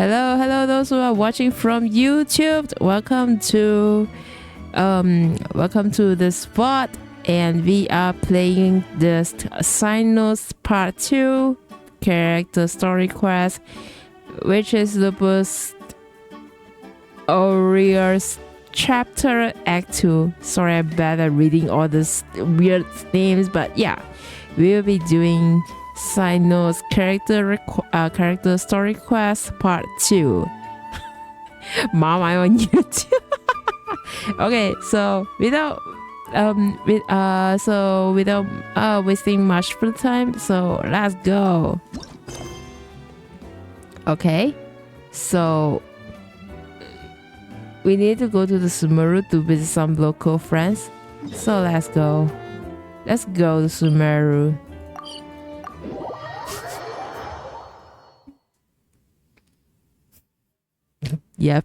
Hello, those who are watching from YouTube. Welcome to the spot, and we are playing this Cyno's Part 2 character story quest, which is the first Warriors chapter Act 2. Sorry, I'm bad at reading all these weird names, but yeah, we'll be doing Cyno's character story quest part 2. Mom, I'm on YouTube. Okay, so without wasting much of time, so let's go. Okay, so we need to go to the Sumeru to visit some local friends. So let's go to Sumeru. Yep.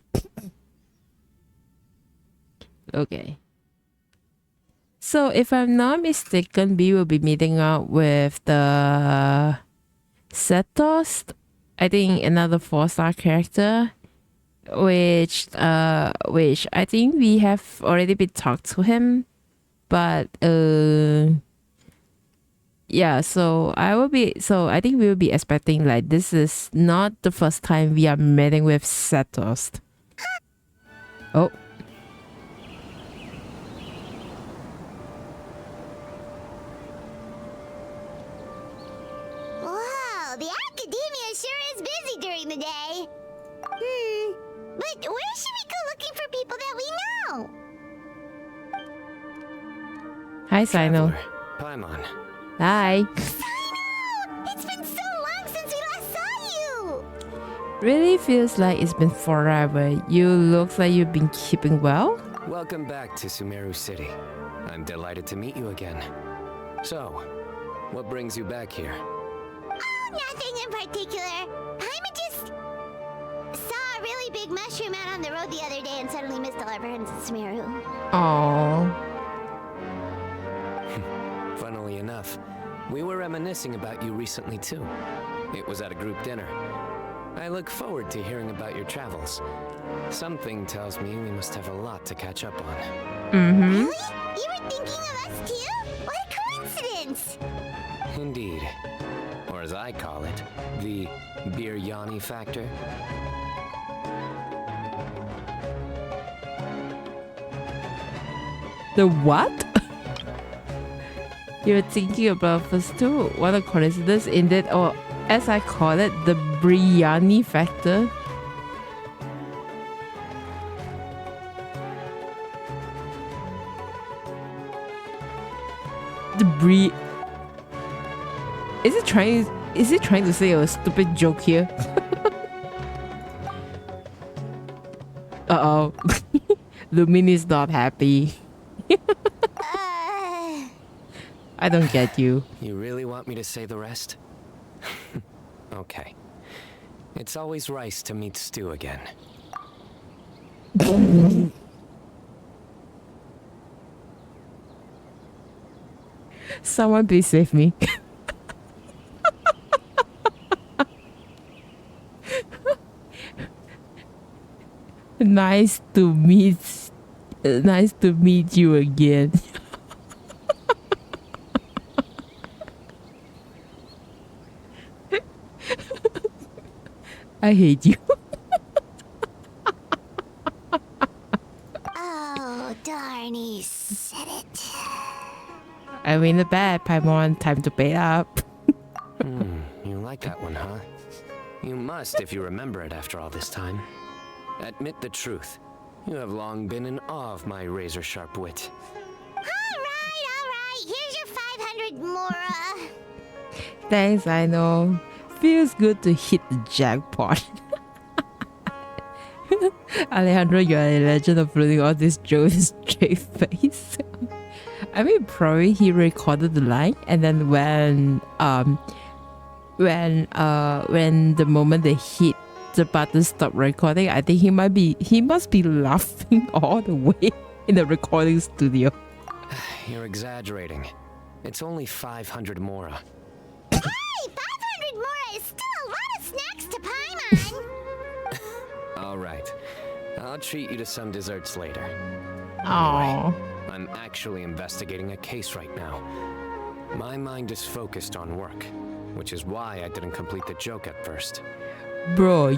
Okay. So if I'm not mistaken, we will be meeting up with the Setos. I think another 4-star character, which I think we have already been talked to him, but yeah. So I think we will be expecting, like, this is not the first time we are meeting with Setos. Oh. Wow, the academia sure is busy during the day. But where should we go looking for people that we know? Hi, Cyno. Paimon. Hi. Cyno! It's been so long since we last saw you! Really feels like it's been forever. You look like you've been keeping well. Welcome back to Sumeru City. I'm delighted to meet you again. So, what brings you back here? Oh, nothing in particular. Paimon just saw a really big mushroom out on the road the other day and suddenly missed all our friends in Sumeru. Aww. Funnily enough, we were reminiscing about you recently too. It was at a group dinner. I look forward to hearing about your travels. Something tells me we must have a lot to catch up on. Mm-hmm. Really? You were thinking of us too? What a coincidence! Indeed. Or as I call it, the biryani factor. The what? You're thinking about us too. What a coincidence, indeed, or as I call it, the biryani factor. Is it trying to say a stupid joke here? Uh-oh. Lumin is not happy. I don't get you. You really want me to say the rest? Okay. It's always rice to meet stew again. Someone please save me. Nice to meet you again. I hate you. Oh, darn, he said it. I'm in the bed, Paimon. Time to pay up. You like that one, huh? You must if you remember it after all this time. Admit the truth. You have long been in awe of my razor-sharp wit. All right. Here's your 500 Mora. Thanks, I know. Feels good to hit the jackpot. Alejandro, you're a legend of running all these jokes straight face. I mean, probably he recorded the line, and then when the moment they hit the button stop recording, I think he must be laughing all the way in the recording studio. You're exaggerating. It's only 500 Mora. Hey, 500 Mora is still a lot of snacks to Paimon. I'll treat you to some desserts later. Oh, I'm actually investigating a case right now. My mind is focused on work, which is why I didn't complete the joke at first. bro,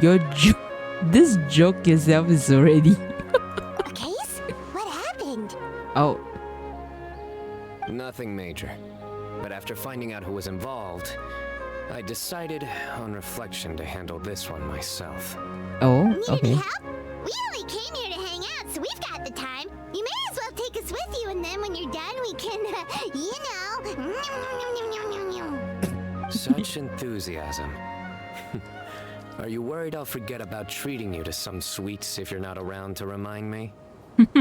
this joke itself is already. A case? What happened? Oh, Nothing major. But after finding out who was involved, I decided on reflection to handle this one myself. oh, Need any okay. help? We only came here to hang out, so we've got the time. You may as well take us with you, and then when you're done, we can, Such enthusiasm. Are you worried I'll forget about treating you to some sweets if you're not around to remind me? What?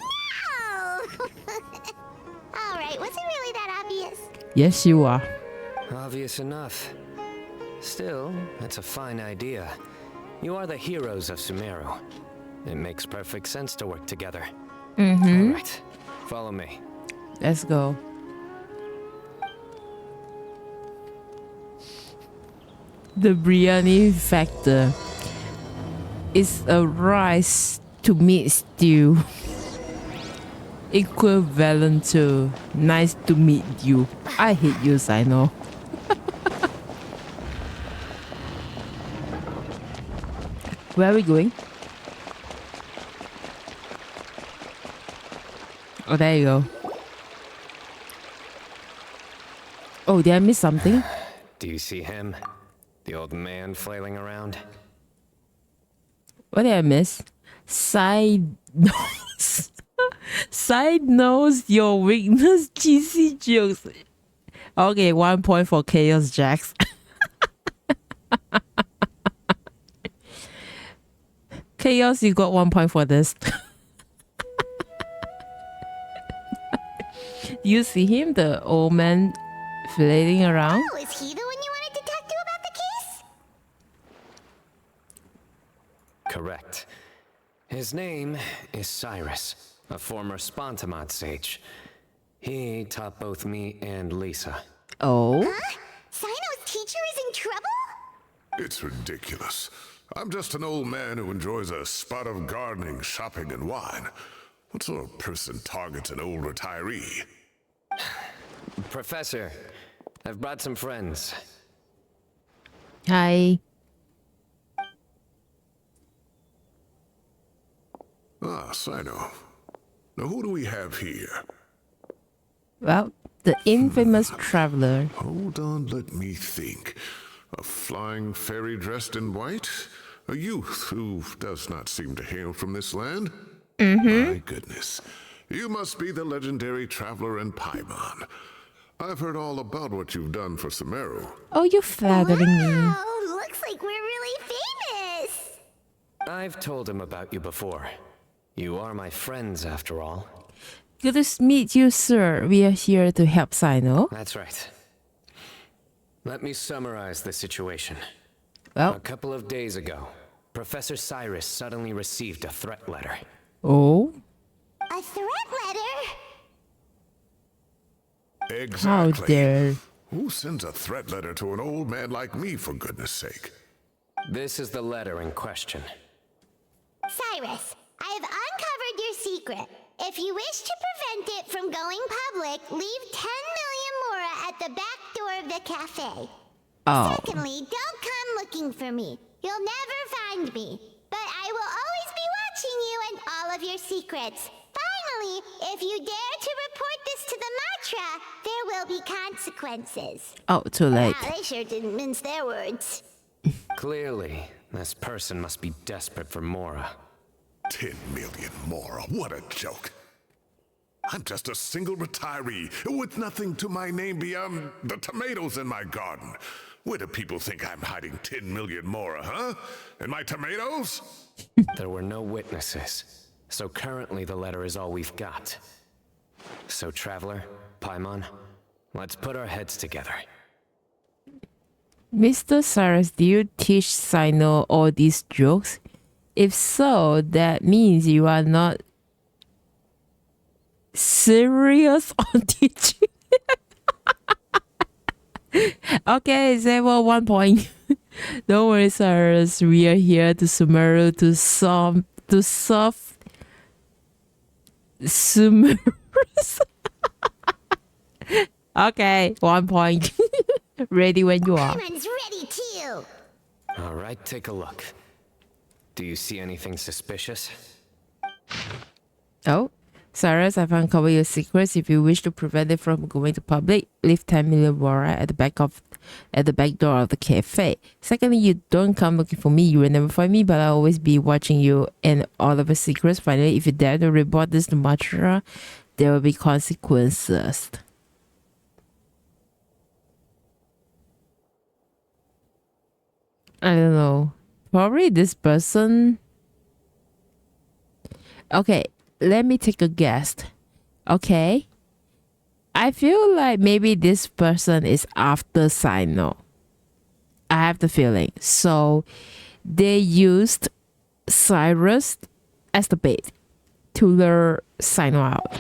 No! Alright, was it really that obvious? Yes, you are. Obvious enough. Still, it's a fine idea. You are the heroes of Sumeru. It makes perfect sense to work together. Mm-hmm. All right, follow me. Let's go. The biryani factor is a rice to meat stew equivalent to nice to meet you. I hate you, Cyno. Where are we going? Oh, there you go. Oh, did I miss something? Do you see him? The old man flailing around? What did I miss? Side nose. Side nose, your weakness, cheesy jokes. Okay, 1 point for Chaos Jax. Chaos, you got 1 point for this. You see him, the old man flailing around? Oh, is he the one you wanted to talk to about the case? Correct. His name is Cyrus, a former Spontamod sage. He taught both me and Lisa. Oh, Huh? Cyno's teacher is in trouble? It's ridiculous. I'm just an old man who enjoys a spot of gardening, shopping, and wine. What sort of person targets an old retiree? Professor, I've brought some friends. hi. Ah, Cyno. Now who do we have here? Well, the infamous traveler. Hold on, let me think. A flying fairy dressed in white? A youth who does not seem to hail from this land? My goodness. You must be the legendary traveler in Paimon. I've heard all about what you've done for Sumeru. Oh, you flattering me. Oh, looks like we're really famous. I've told him about you before. You are my friends, after all. Good to meet you, sir. We are here to help Cyno. That's right. Let me summarize the situation. Well, A couple of days ago, Professor Cyrus suddenly received a threat letter. oh, A threat letter? how Exactly. dare. Who sends a threat letter to an old man like me, for goodness sake? This is the letter in question. Cyrus, I have uncovered your secret. If you wish to prevent it from going public, leave 10 million mora at the back door of the cafe. Oh, Secondly, don't come looking for me. You'll never find me. But I will always be watching you and all of your secrets. Finally, if you dare to report this to the Matra, there will be consequences. oh, too late. Wow, they sure didn't mince their words. Clearly, this person must be desperate for Mora. 10 million more. What a joke. I'm just a single retiree with nothing to my name beyond the tomatoes in my garden. Where do people think I'm hiding 10 million more, huh? And my tomatoes? There were no witnesses, so currently the letter is all we've got. So, Traveler, Paimon, let's put our heads together. Mr. Cyrus, do you teach Cyno all these jokes? If so, that means you are not serious on teaching. Okay, Zero 1 point. Don't worry, Cyrus. We are here to Sumeru to solve to serve Sumerus. Okay, 1 point. Ready when you are. Paimon's ready too. All right, take a look. Do you see anything suspicious? Oh, Cyrus, I've uncovered your secrets. If you wish to prevent it from going to public, leave 10 million wara at the back door of the cafe. Secondly, you don't come looking for me. You will never find me, but I'll always be watching you and all of your secrets. Finally, if you dare to report this to Matra, there will be consequences. I don't know. Probably this person. Okay, let me take a guess. Okay. I feel like maybe this person is after Cyno. I have the feeling. So they used Cyrus as the bait to lure Cyno out.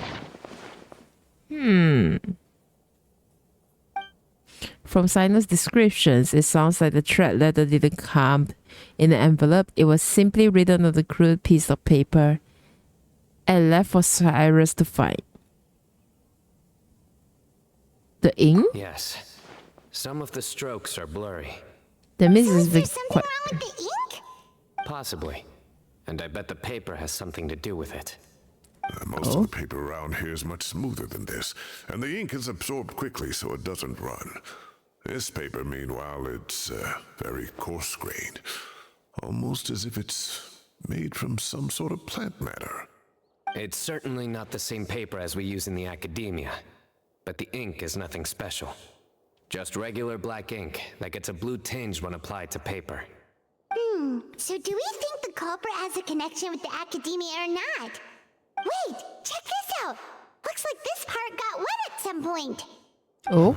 From Cyno's descriptions, it sounds like the threat letter didn't come in an envelope. It was simply written on a crude piece of paper and left for Cyrus to find. The ink? Yes. Some of the strokes are blurry. The miss So is is there big. something wrong with the ink? Possibly. And I bet the paper has something to do with it. Most of the paper around here is much smoother than this, and the ink is absorbed quickly so it doesn't run. This paper, meanwhile, it's very coarse-grained, almost as if it's made from some sort of plant matter. It's certainly not the same paper as we use in the academia, but the ink is nothing special. Just regular black ink that gets a blue tinge when applied to paper. So do we think the culprit has a connection with the academia or not? Wait, check this out. Looks like this part got wet at some point. Oh,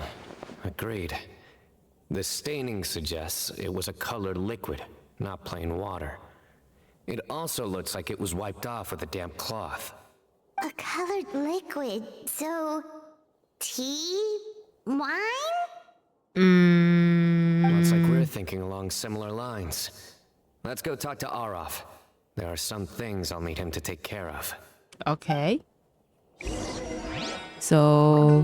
Agreed. The staining suggests it was a colored liquid, not plain water. It also looks like it was wiped off with a damp cloth. A colored liquid. So, tea? Wine? Looks like we're thinking along similar lines. Let's go talk to Arof. There are some things I'll need him to take care of. okay. So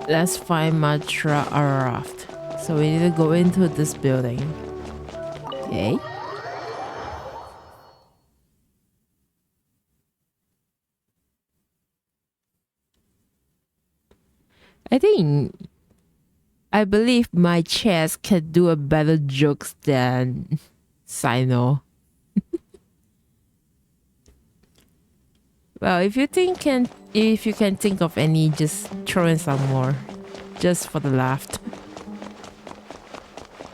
let's find Matra Araft. So we need to go into this building. Okay. I believe my chess can do a better jokes than Cyno. Well, if you can think of any, just throw in some more, just for the laugh.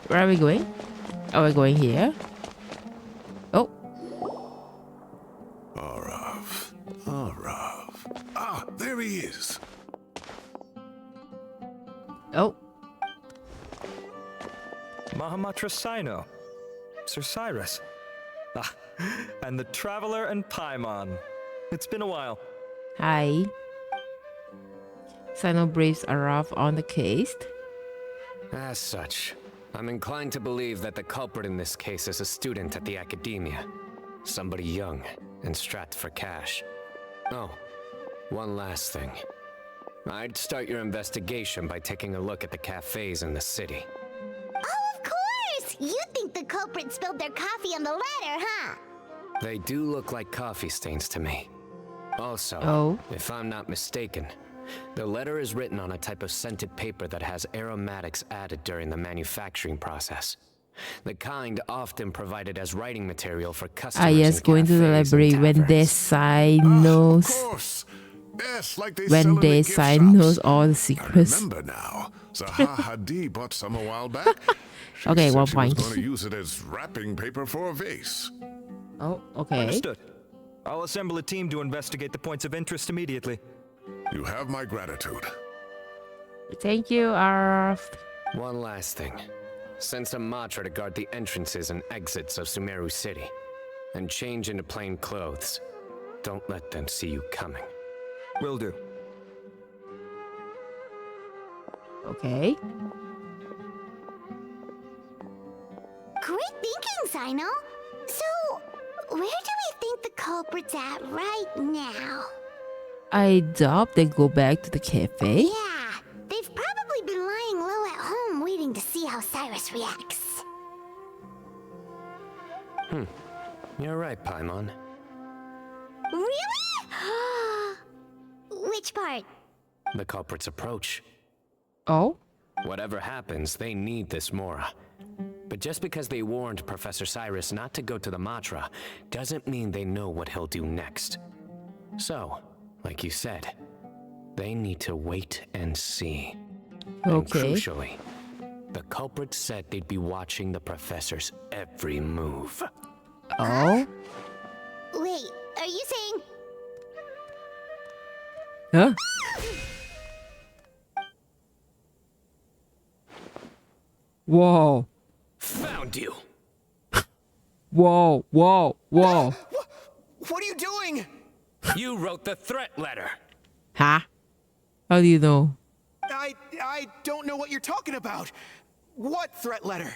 Where are we going? Oh, we're going here. Oh, Arav. Ah, there he is. oh, Mahamatra Cyno, Sir Cyrus. Ah, and the Traveler and Paimon. It's been a while. hi. Cyno briefs Arav on the case. As such, I'm inclined to believe that the culprit in this case is a student at the academia. Somebody young and strapped for cash. Oh, one last thing. I'd start your investigation by taking a look at the cafes in the city. Oh, of course! You think the culprit spilled their coffee on the ladder, huh? They do look like coffee stains to me. Also, Oh. if I'm not mistaken, the letter is written on a type of scented paper that has aromatics added during the manufacturing process. The kind often provided as writing material for customers. Yes, in going to the cafes and library when there's taverns. Of Cynos. course. Yes, like they When sell in the they gift Cynos shops. all the I secrets. remember now. Zaha Hadi bought some a while back. She Okay, said 1 she point. was going to use it as wrapping paper for a vase. Oh, okay. Understood. I'll assemble a team to investigate the points of interest immediately. You have my gratitude. Thank you, Arav. One last thing. Send some Matra to guard the entrances and exits of Sumeru City. And change into plain clothes. Don't let them see you coming. Will do. Okay. Great thinking, Cyno. So, where do we think the culprit's at right now? I doubt they go back to the cafe. Yeah, they've probably been lying low at home waiting to see how Cyrus reacts. You're right, Paimon. Really? Which part? The culprit's approach. Oh? Whatever happens, they need this Mora. But just because they warned Professor Cyrus not to go to the Matra, doesn't mean they know what he'll do next. So, like you said, they need to wait and see. And Okay. crucially, the culprit said they'd be watching the professor's every move. Oh? Wait, are you saying... Huh? Whoa. Found you! Whoa. Whoa. Whoa. What are you doing? You wrote the threat letter! Huh? How do you know? I don't know what you're talking about. What threat letter?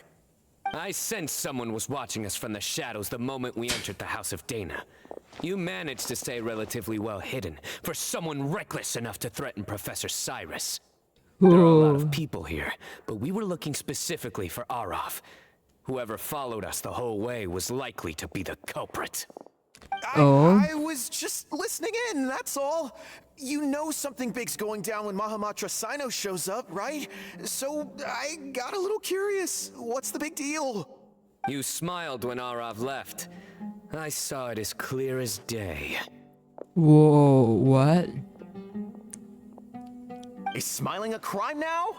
I sensed someone was watching us from the shadows the moment we entered the House of Dana. You managed to stay relatively well hidden for someone reckless enough to threaten Professor Cyrus. There are a lot Whoa. of people here, but we were looking specifically for Arav. Whoever followed us the whole way was likely to be the culprit. I was just listening in, that's all. You know something big's going down when Mahamatra Cyno shows up, right? So I got a little curious. What's the big deal? You smiled when Arav left. I saw it as clear as day. Whoa. What? Is smiling a crime now?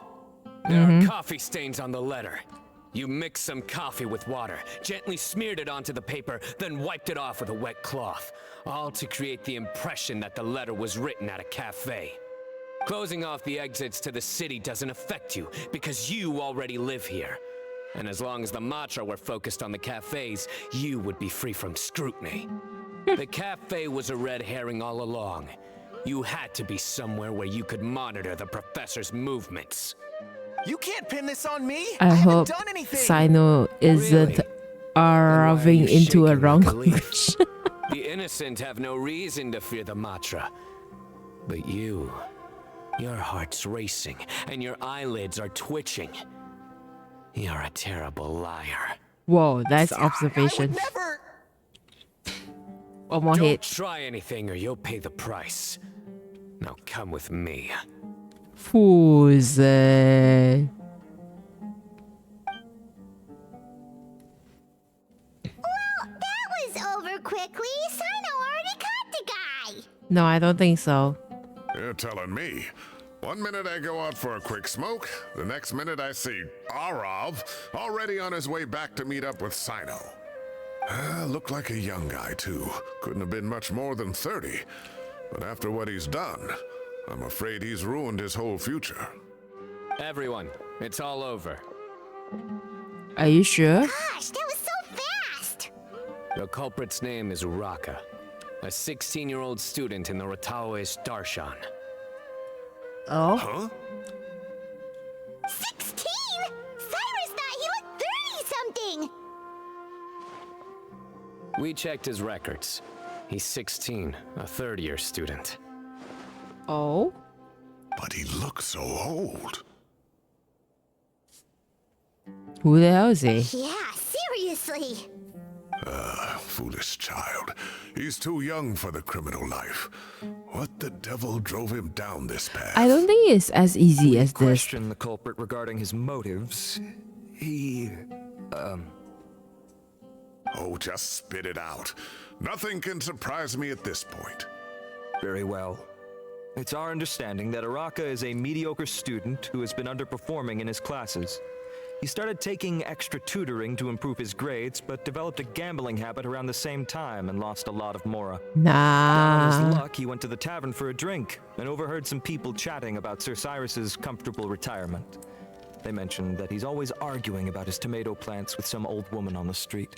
There are coffee stains on the letter. You mixed some coffee with water, gently smeared it onto the paper, then wiped it off with a wet cloth, all to create the impression that the letter was written at a cafe. Closing off the exits to the city doesn't affect you because you already live here. And as long as the Matra were focused on the cafes, you would be free from scrutiny. The cafe was a red herring all along. You had to be somewhere where you could monitor the professor's movements. You can't pin this on me. I haven't hope done anything. Cyno isn't Really? Why are arriving you into a shaking wrong like a leaf? conclusion. The innocent have no reason to fear the Matra. But you, your heart's racing, and your eyelids are twitching. You're a terrible liar. Whoa, that's I would observation. never. One more Don't hit. try anything or you'll pay the price. Now come with me. Who's That was over quickly. Cyno already caught the guy. No, I don't think so. You're telling me. One minute I go out for a quick smoke, the next minute I see Arav already on his way back to meet up with Cyno. Looked like a young guy, too. Couldn't have been much more than 30. But after what he's done, I'm afraid he's ruined his whole future. Everyone, it's all over. Are you sure? Gosh, that was so fast. The culprit's name is Uraka, a 16-year-old student in the Rataoist Darshan. Oh. Huh? 16? Cyrus thought he looked 30-something. We checked his records. He's 16, a third-year student. Oh. But he looks so old. Who the hell is he? Yeah, seriously. Foolish child. He's too young for the criminal life. What the devil drove him down this path? I don't think it's as easy as this. Question the culprit regarding his motives. He, Oh, just spit it out. Nothing can surprise me at this point. very well. It's our understanding that Araka is a mediocre student who has been underperforming in his classes. He started taking extra tutoring to improve his grades, but developed a gambling habit around the same time and lost a lot of Mora. On Nah. his luck, he went to the tavern for a drink and overheard some people chatting about Sir Cyrus's comfortable retirement. They mentioned that he's always arguing about his tomato plants with some old woman on the street.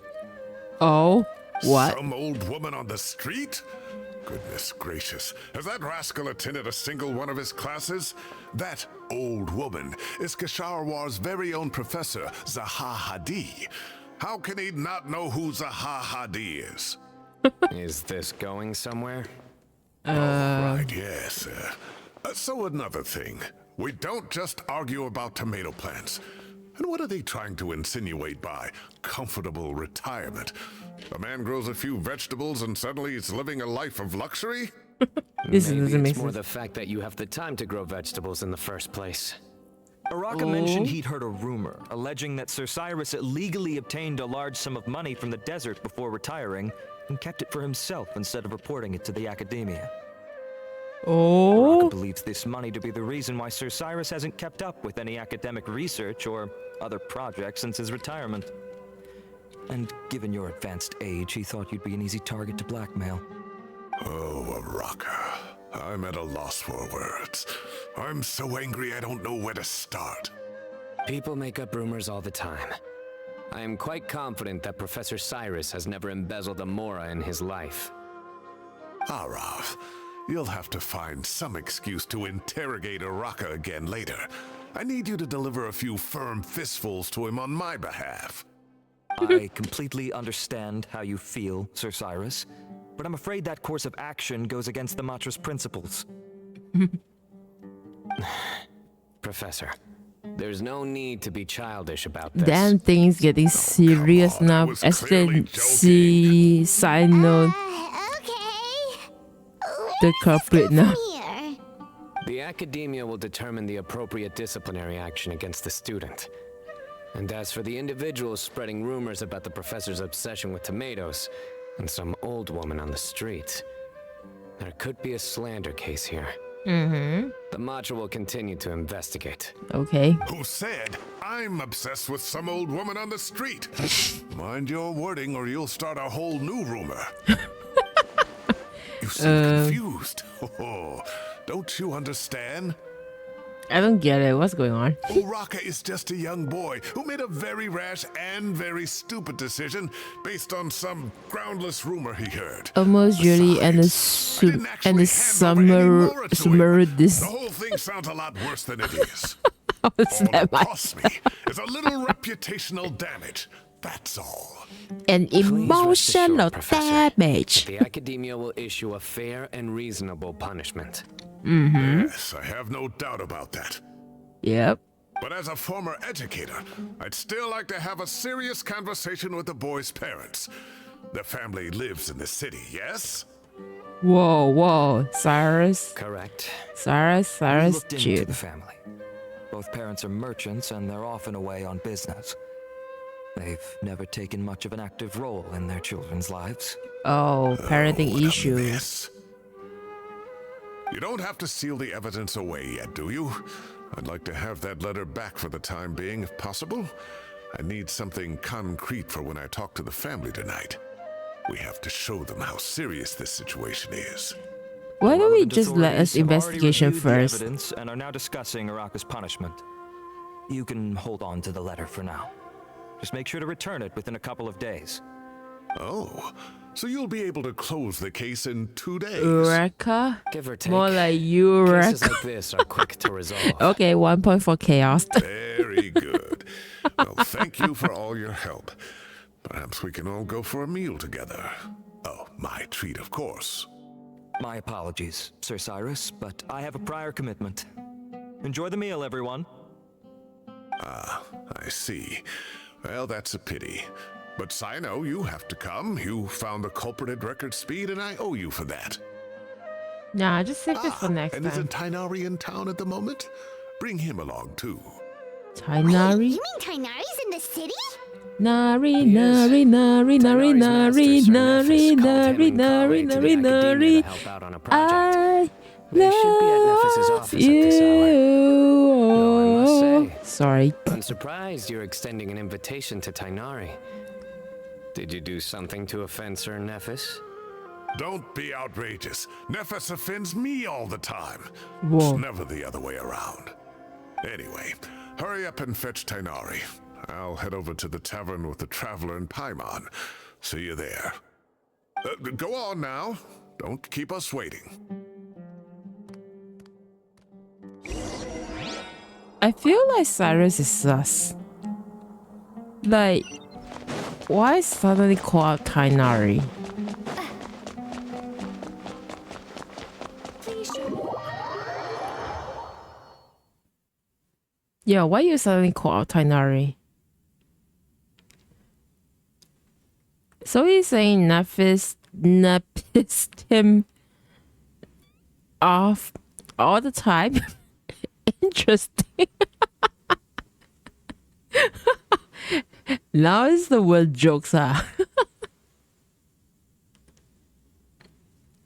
Oh. What? Some old woman on the street? Goodness gracious. Has that rascal attended a single one of his classes? That old woman is Kasharwar's very own Professor Zaha Hadi. How can he not know who Zaha is? Is this going somewhere? Right, yes. So another thing. We don't just argue about tomato plants. And what are they trying to insinuate by comfortable retirement? A man grows a few vegetables and suddenly he's living a life of luxury? This Maybe doesn't make it's more sense. the fact that you have the time to grow vegetables in the first place. Araka mentioned he'd heard a rumor alleging that Sir Cyrus illegally obtained a large sum of money from the desert before retiring and kept it for himself instead of reporting it to the academia. Araka believes this money to be the reason why Sir Cyrus hasn't kept up with any academic research or other projects since his retirement. And given your advanced age, he thought you'd be an easy target to blackmail. Oh, Araka. I'm at a loss for words. I'm so angry I don't know where to start. People make up rumors all the time. I am quite confident that Professor Cyrus has never embezzled a mora in his life. Arav, you'll have to find some excuse to interrogate Araka again later. I need you to deliver a few firm fistfuls to him on my behalf. I completely understand how you feel, Sir Cyrus, but I'm afraid that course of action goes against the Matra's principles. Professor, there's no need to be childish about this. Damn thing's getting serious on, I now. was As clearly can see Cyno Okay. the culprit now. Here. The academia will determine the appropriate disciplinary action against the student. And as for the individuals spreading rumors about the professor's obsession with tomatoes and some old woman on the street, there could be a slander case here. The Matra will continue to investigate. Okay. Who said I'm obsessed with some old woman on the street? Mind your wording or you'll start a whole new rumor. You seem confused. Oh, don't you understand? I don't get it. What's going on? Uraka is just a young boy who made a very rash and very stupid decision based on some groundless rumor he heard. Almost Julie and Besides, I didn't actually hand over any summer mora to him. this. The whole thing sounds a lot worse than it is. What's All that it like? costs me is a little reputational damage. That's all. An Please rest emotional assured, Professor, damage. the academia will issue a fair and reasonable punishment. Yes, I have no doubt about that. Yep. But as a former educator, I'd still like to have a serious conversation with the boy's parents. The family lives in the city, yes? Whoa. Cyrus. Correct. We looked into Jude. the family. Both parents are merchants and they're often away on business. They've never taken much of an active role in their children's lives. Oh, parenting What a issues. mess. You don't have to seal the evidence away yet, do you? I'd like to have that letter back for the time being, if possible. I need something concrete for when I talk to the family tonight. We have to show them how serious this situation is. Why don't we Relevant just let us authorities have already investigation reviewed the first? evidence and are now discussing Araka's punishment. You can hold on to the letter for now. Just make sure to return it within a couple of days. Oh, so you'll be able to close the case in 2 days. Eureka? Give or take. More like Cases Eureka. like this are quick to resolve. Okay, 1 point for chaos. Very good. Well, thank you for all your help. Perhaps we can all go for a meal together. Oh, my treat, of course. My apologies, Sir Cyrus, but I have a prior commitment. Enjoy the meal, everyone. I see. Well, that's a pity. But Cyno, you have to come. You found the culprit at record speed, and I owe you for that. Nah, just save this for next And time. isn't Tainari in town at the moment? Bring him along, too. Tainari? You mean Tainari's in the city? Nari, Yes. nari, nari, nari, Tainari's nari, master, Sir nari, Nephis, called nari, him and nari, Kale to nari, the academia nari. to help out on a project. I They should be at Nephis' love office at this hour. you. Though I must say, Sorry. I'm surprised you're extending an invitation to Tainari. Did you do something to offend Sir Nephis? Don't be outrageous. Nephis offends me all the time. Whoa. It's never the other way around. Anyway, hurry up and fetch Tainari. I'll head over to the tavern with the Traveler and Paimon. See you there. Go on now. Don't keep us waiting. I feel like Cyrus is sus. Like, Why suddenly call out Tainari? Yeah, why you suddenly call out Tainari? So he's saying Nephis pissed him off all the time. Interesting. Now is the word jokes, huh?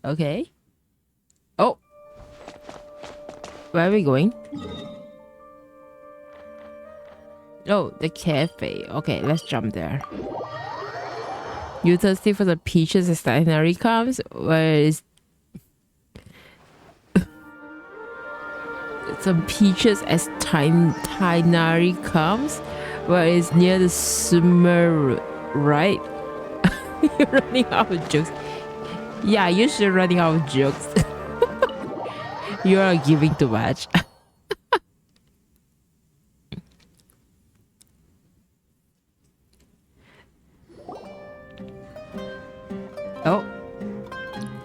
Okay. Oh. Where are we going? Oh, the cafe. Okay, let's jump there. You thirsty for the peaches as Tainari comes? Where is some peaches as Tainari comes? Where is near the summer, right? You're running out of jokes. Yeah, you should running out of jokes. You are giving too much.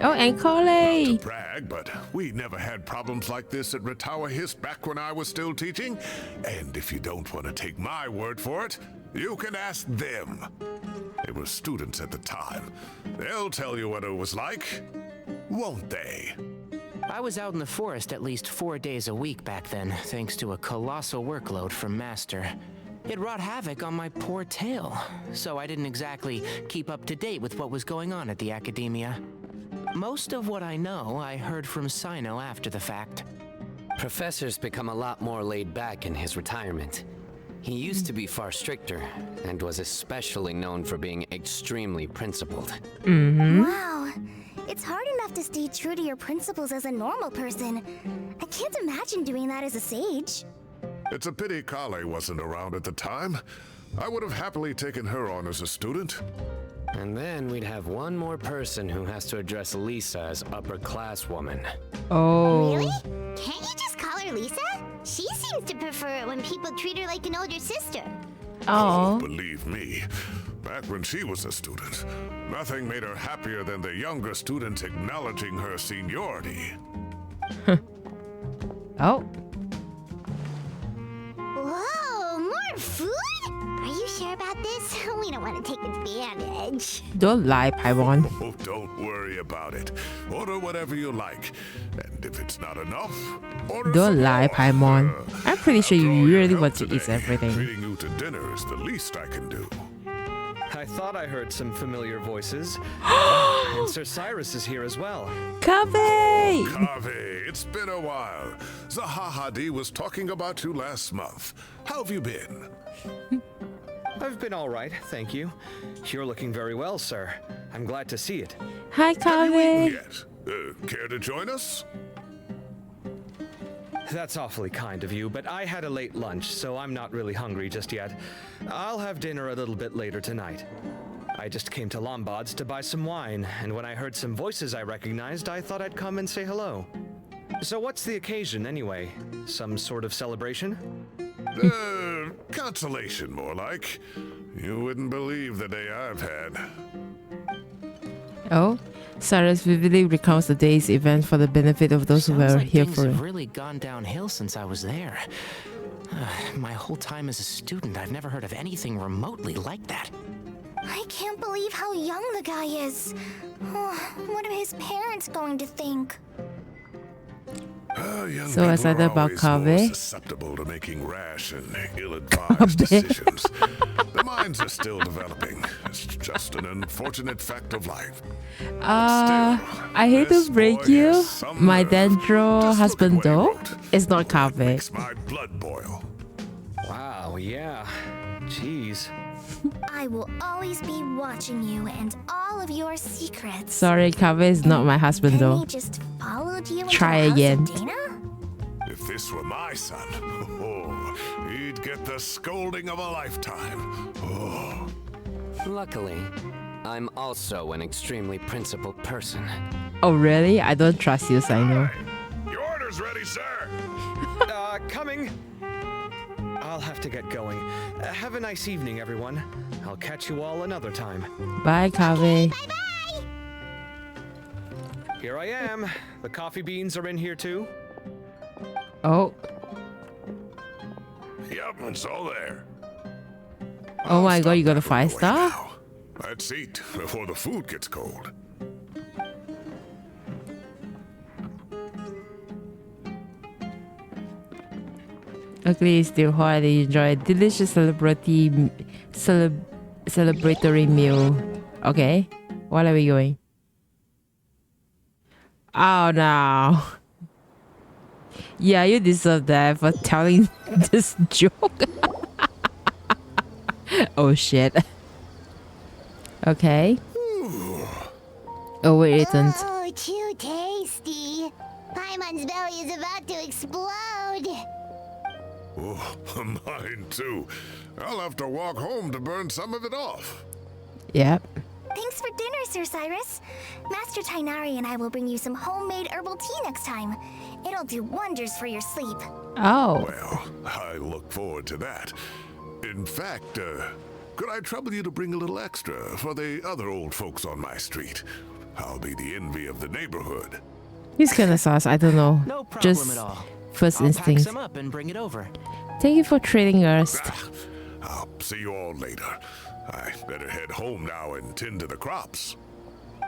Oh, and Coley. Brag, but we never had problems like this at Ratawa Hist back when I was still teaching. And if you don't want to take my word for it, you can ask them. They were students at the time. They'll tell you what it was like, won't they? I was out in the forest at least 4 days a week back then, thanks to a colossal workload from Master. It wrought havoc on my poor tail, so I didn't exactly keep up to date with what was going on at the academia. Most of what I know, I heard from Cyno after the fact. Professor's become a lot more laid back in his retirement. He used to be far stricter, and was especially known for being extremely principled. Wow. It's hard enough to stay true to your principles as a normal person. I can't imagine doing that as a sage. It's a pity Kale wasn't around at the time. I would have happily taken her on as a student. And then we'd have one more person who has to address Lisa as upper class woman. Oh. Really? Can't you just call her Lisa? She seems to prefer it when people treat her like an older sister. Oh. Believe me, back when she was a student, nothing made her happier than the younger students acknowledging her seniority. Oh. Whoa, more food? Are you sure about this? We don't want to take advantage. Don't lie, Paimon. Oh, don't worry about it. Order whatever you like. And if it's not enough, order Don't some lie, more. Paimon. I'm pretty sure After all you your really help want to eat today, everything. Treating you to dinner is the least I can do. I thought I heard some familiar voices. And Sir Cyrus is here as well. Coffee! Kave, it's been a while. Zahahadi was talking about you last month. How have you been? I've been all right, thank you. You're looking very well, sir. I'm glad to see it. Hi, Coffee. Yes. Care to join us? That's awfully kind of you, but I had a late lunch, so I'm not really hungry just yet. I'll have dinner a little bit later tonight. I just came to Lombard's to buy some wine, and when I heard some voices I recognized, I thought I'd come and say hello. So what's the occasion, anyway? Some sort of celebration? Consolation, more like. You wouldn't believe the day I've had. Oh, Cyrus vividly recounts the day's event for the benefit of those who were here things for have it. really gone downhill since I was there. My whole time as a student, I've never heard of anything remotely like that. I can't believe how young the guy is. What are his parents going to think? Young So as I people thought are about always more Kave. susceptible to making rash and ill-advised decisions. Their minds are still developing. It's just an unfortunate fact of life. I hate to this break boy you, has some my nerve. Dendro Just husband look at what he though wrote. is not Kave. Makes my blood boil. Wow, yeah. Jeez. I will always be watching you and all of your secrets. Sorry, Kave is not my husband And though. he just followed you into Try the house again. of Dana? If this were my son, he'd get the scolding of a lifetime. Oh. Luckily, I'm also an extremely principled person. Oh really? I don't trust you, Cyno. Your order's ready, sir. Coming. I'll have to get going. Have a nice evening, everyone. I'll catch you all another time. Bye, Kaveh. Bye-bye! Here I am. The coffee beans are in here too. Oh. Yep, it's all there. Oh my god, you got a Stop that 5-star? now. Let's eat before the food gets cold. Ugly is still hard. Enjoy a delicious celebratory meal. Okay, where are we going? Oh no. Yeah, you deserve that for telling this joke. Oh shit. Okay. Oh wait, it isn't. Oh, too tasty. Paimon's belly is about to explode. Oh, mine too. I'll have to walk home to burn some of it off. Yep. Thanks for dinner, Sir Cyrus. Master Tainari and I will bring you some homemade herbal tea next time. It'll do wonders for your sleep. Oh. Well, I look forward to that. In fact, could I trouble you to bring a little extra for the other old folks on my street? I'll be the envy of the neighborhood. He's kind of sus. I don't know. No problem Just at all. first I'll pack instinct. some up and bring it over. Thank you for trading us. I'll see you all later. I better head home now and tend to the crops.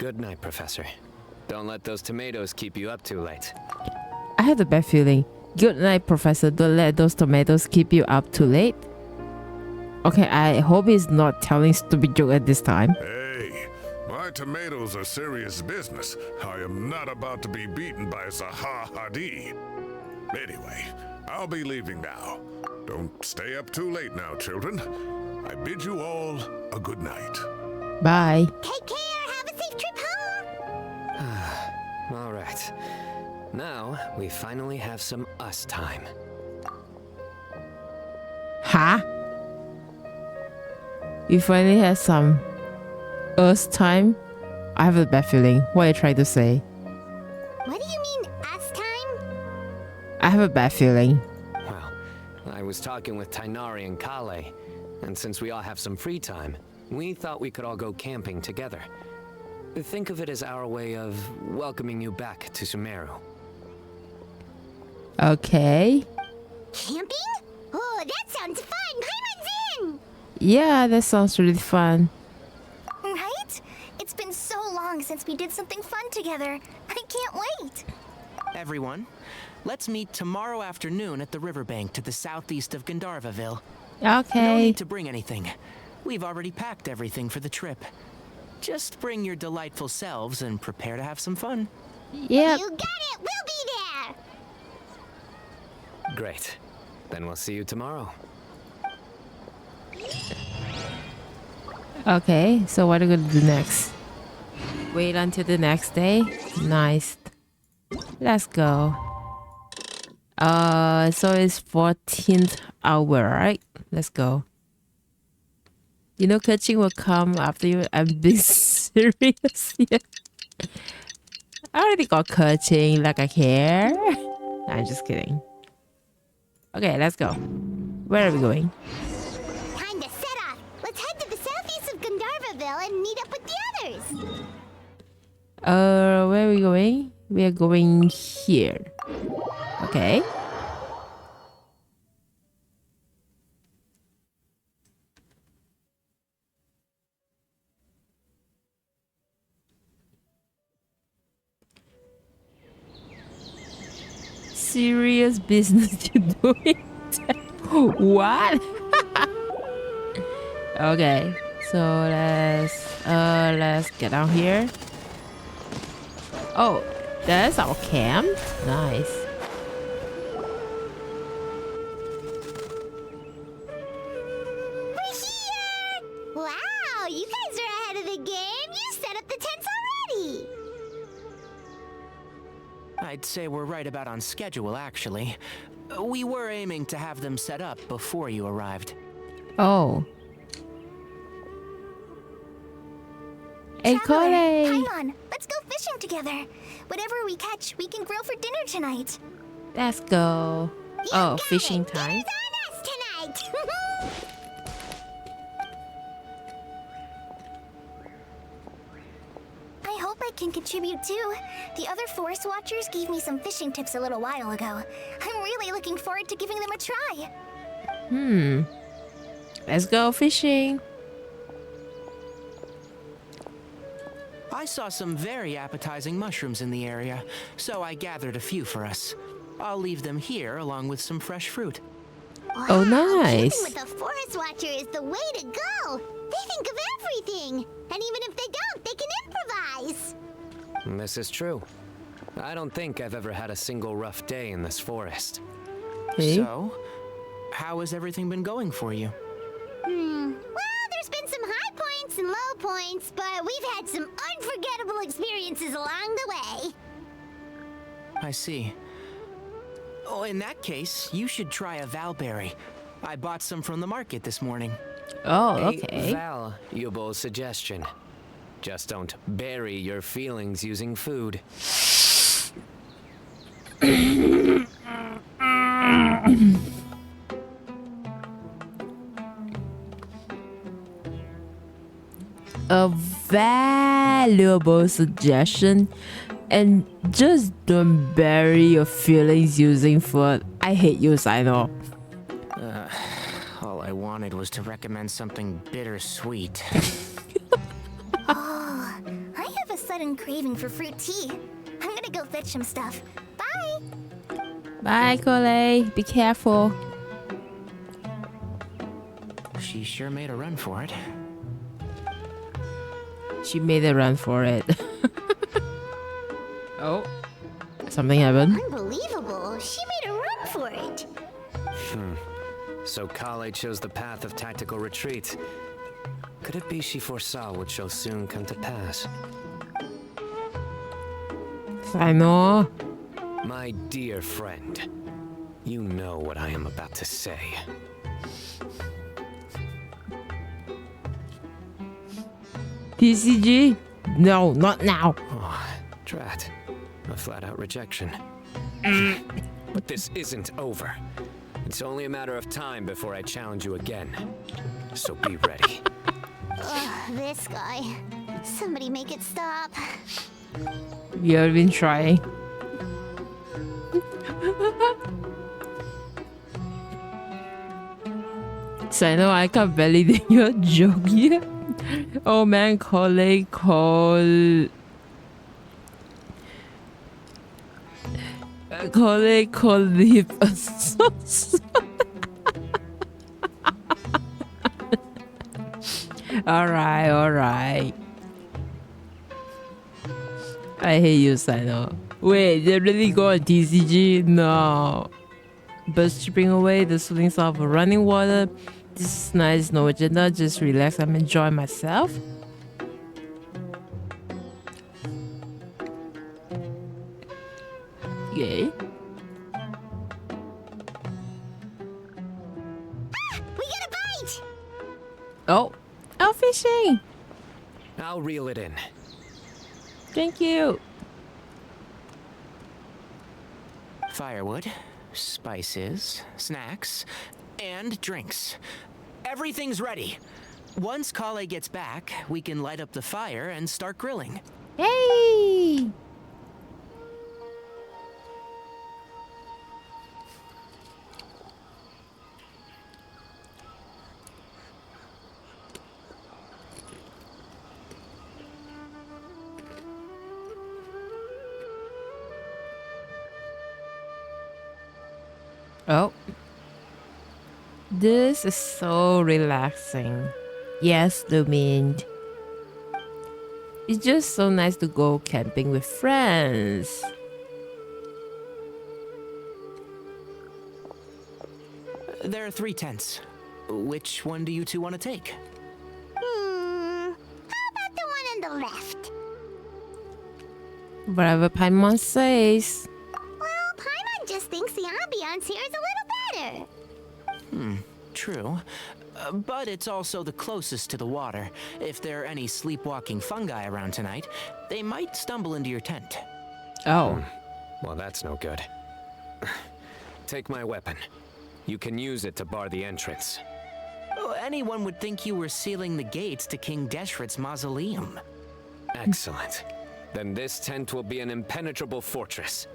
Good night, Professor. Don't let those tomatoes keep you up too late. I have a bad feeling. Good night, Professor. Don't let those tomatoes keep you up too late. Okay, I hope he's not telling stupid joke at this time. Hey, my tomatoes are serious business. I am not about to be beaten by Zaha Hadi. Anyway, I'll be leaving now. Don't stay up too late now, children. I bid you all a good night. Bye. Take care. Have a safe trip home. All right. Now, we finally have some us time. Huh? We finally have some us time? I have a bad feeling. What are you trying to say? What do you mean, us time? I have a bad feeling. Well, I was talking with Tainari and Kale, and since we all have some free time, we thought we could all go camping together. Think of it as our way of welcoming you back to Sumeru. Okay. Camping? Oh, that sounds fun. Paimon's in. Yeah, that sounds really fun. Right? It's been so long since we did something fun together. I can't wait. Everyone, let's meet tomorrow afternoon at the riverbank to the southeast of Gandharvaville. No Okay. need to bring anything. We've already packed everything for the trip. Just bring your delightful selves and prepare to have some fun. Yep. You got it. We'll be there. Great. Then we'll see you tomorrow. Okay, so what are we gonna do next? Wait until the next day? Nice. Let's go. So it's 14th hour, right? Let's go. You know coaching will come after you. I'm being serious here. I already got coaching, like I care. I'm just kidding. Okay, let's go. Where are we going? Time to set off. Let's head to the southeast of Gandharvaville and meet up with the others. Where are we going? We are going here. Okay. Serious business you doing? What? Okay, so let's get down here. Oh, that's our camp. Nice. We're here! Wow, you guys are ahead of the game. You set up the tents already. I'd say we're right about on schedule, actually. We were aiming to have them set up before you arrived. Oh. Hey, Traveler, Kole. Paimon, let's go fishing together. Whatever we catch, we can grill for dinner tonight. Let's go. You Oh, got fishing it. time. Dinner's on us right. I hope I can contribute too. The other forest watchers gave me some fishing tips a little while ago. I'm really looking forward to giving them a try. Let's go fishing. I saw some very appetizing mushrooms in the area, so I gathered a few for us. I'll leave them here along with some fresh fruit. Oh, nice. Keeping with a forest watcher is the way to go. They think of everything. And even if they don't, they can improvise. This is true. I don't think I've ever had a single rough day in this forest. Okay. So, how has everything been going for you? Well, there's been some high points and low points, but we've had some unforgettable experiences along the way. I see. Oh, in that case, you should try a valberry. I bought some from the market this morning. Oh, A okay. valuable suggestion. Just don't bury your feelings using food. A valuable suggestion. And just don't bury your feelings using food. I hate you, Cyno. All I wanted was to recommend something bittersweet. I have a sudden craving for fruit tea. I'm gonna go fetch some stuff. Bye! Bye, Cole. Be careful. She sure made a run for it. She made a run for it. Oh. Something happened. Unbelievable. She made a run for it. So Kale chose the path of tactical retreat. Could it be she foresaw what shall soon come to pass? Cyno. My dear friend, you know what I am about to say. TCG? No, not now. Oh, drat. A flat-out rejection. But this isn't over. It's only a matter of time before I challenge you again. So be ready. Ugh, this guy. Somebody make it stop. We have been trying. Cyno, I can't validate your joke yet. Oh man, Cole. Alright. I hate you, Cyno. Wait, they really go on TCG? No. But stripping away the feelings of running water. This is nice, no agenda, just relax and enjoy myself. Yay. We get a bite! Oh, fishing. I'll reel it in. Thank you. Firewood, spices, snacks, and drinks. Everything's ready. Once Kale gets back, we can light up the fire and start grilling. Hey. Oh. This is so relaxing. Yes, Lumin. It's just so nice to go camping with friends. There are 3 tents. Which one do you two want to take? How about the one on the left? Whatever Paimon says. Well, Paimon just thinks the ambiance here is a little better. True. But it's also the closest to the water. If there are any sleepwalking fungi around tonight, they might stumble into your tent. Oh. Well, that's no good. Take my weapon. You can use it to bar the entrance. Oh, anyone would think you were sealing the gates to King Deshret's mausoleum. Excellent. Then this tent will be an impenetrable fortress.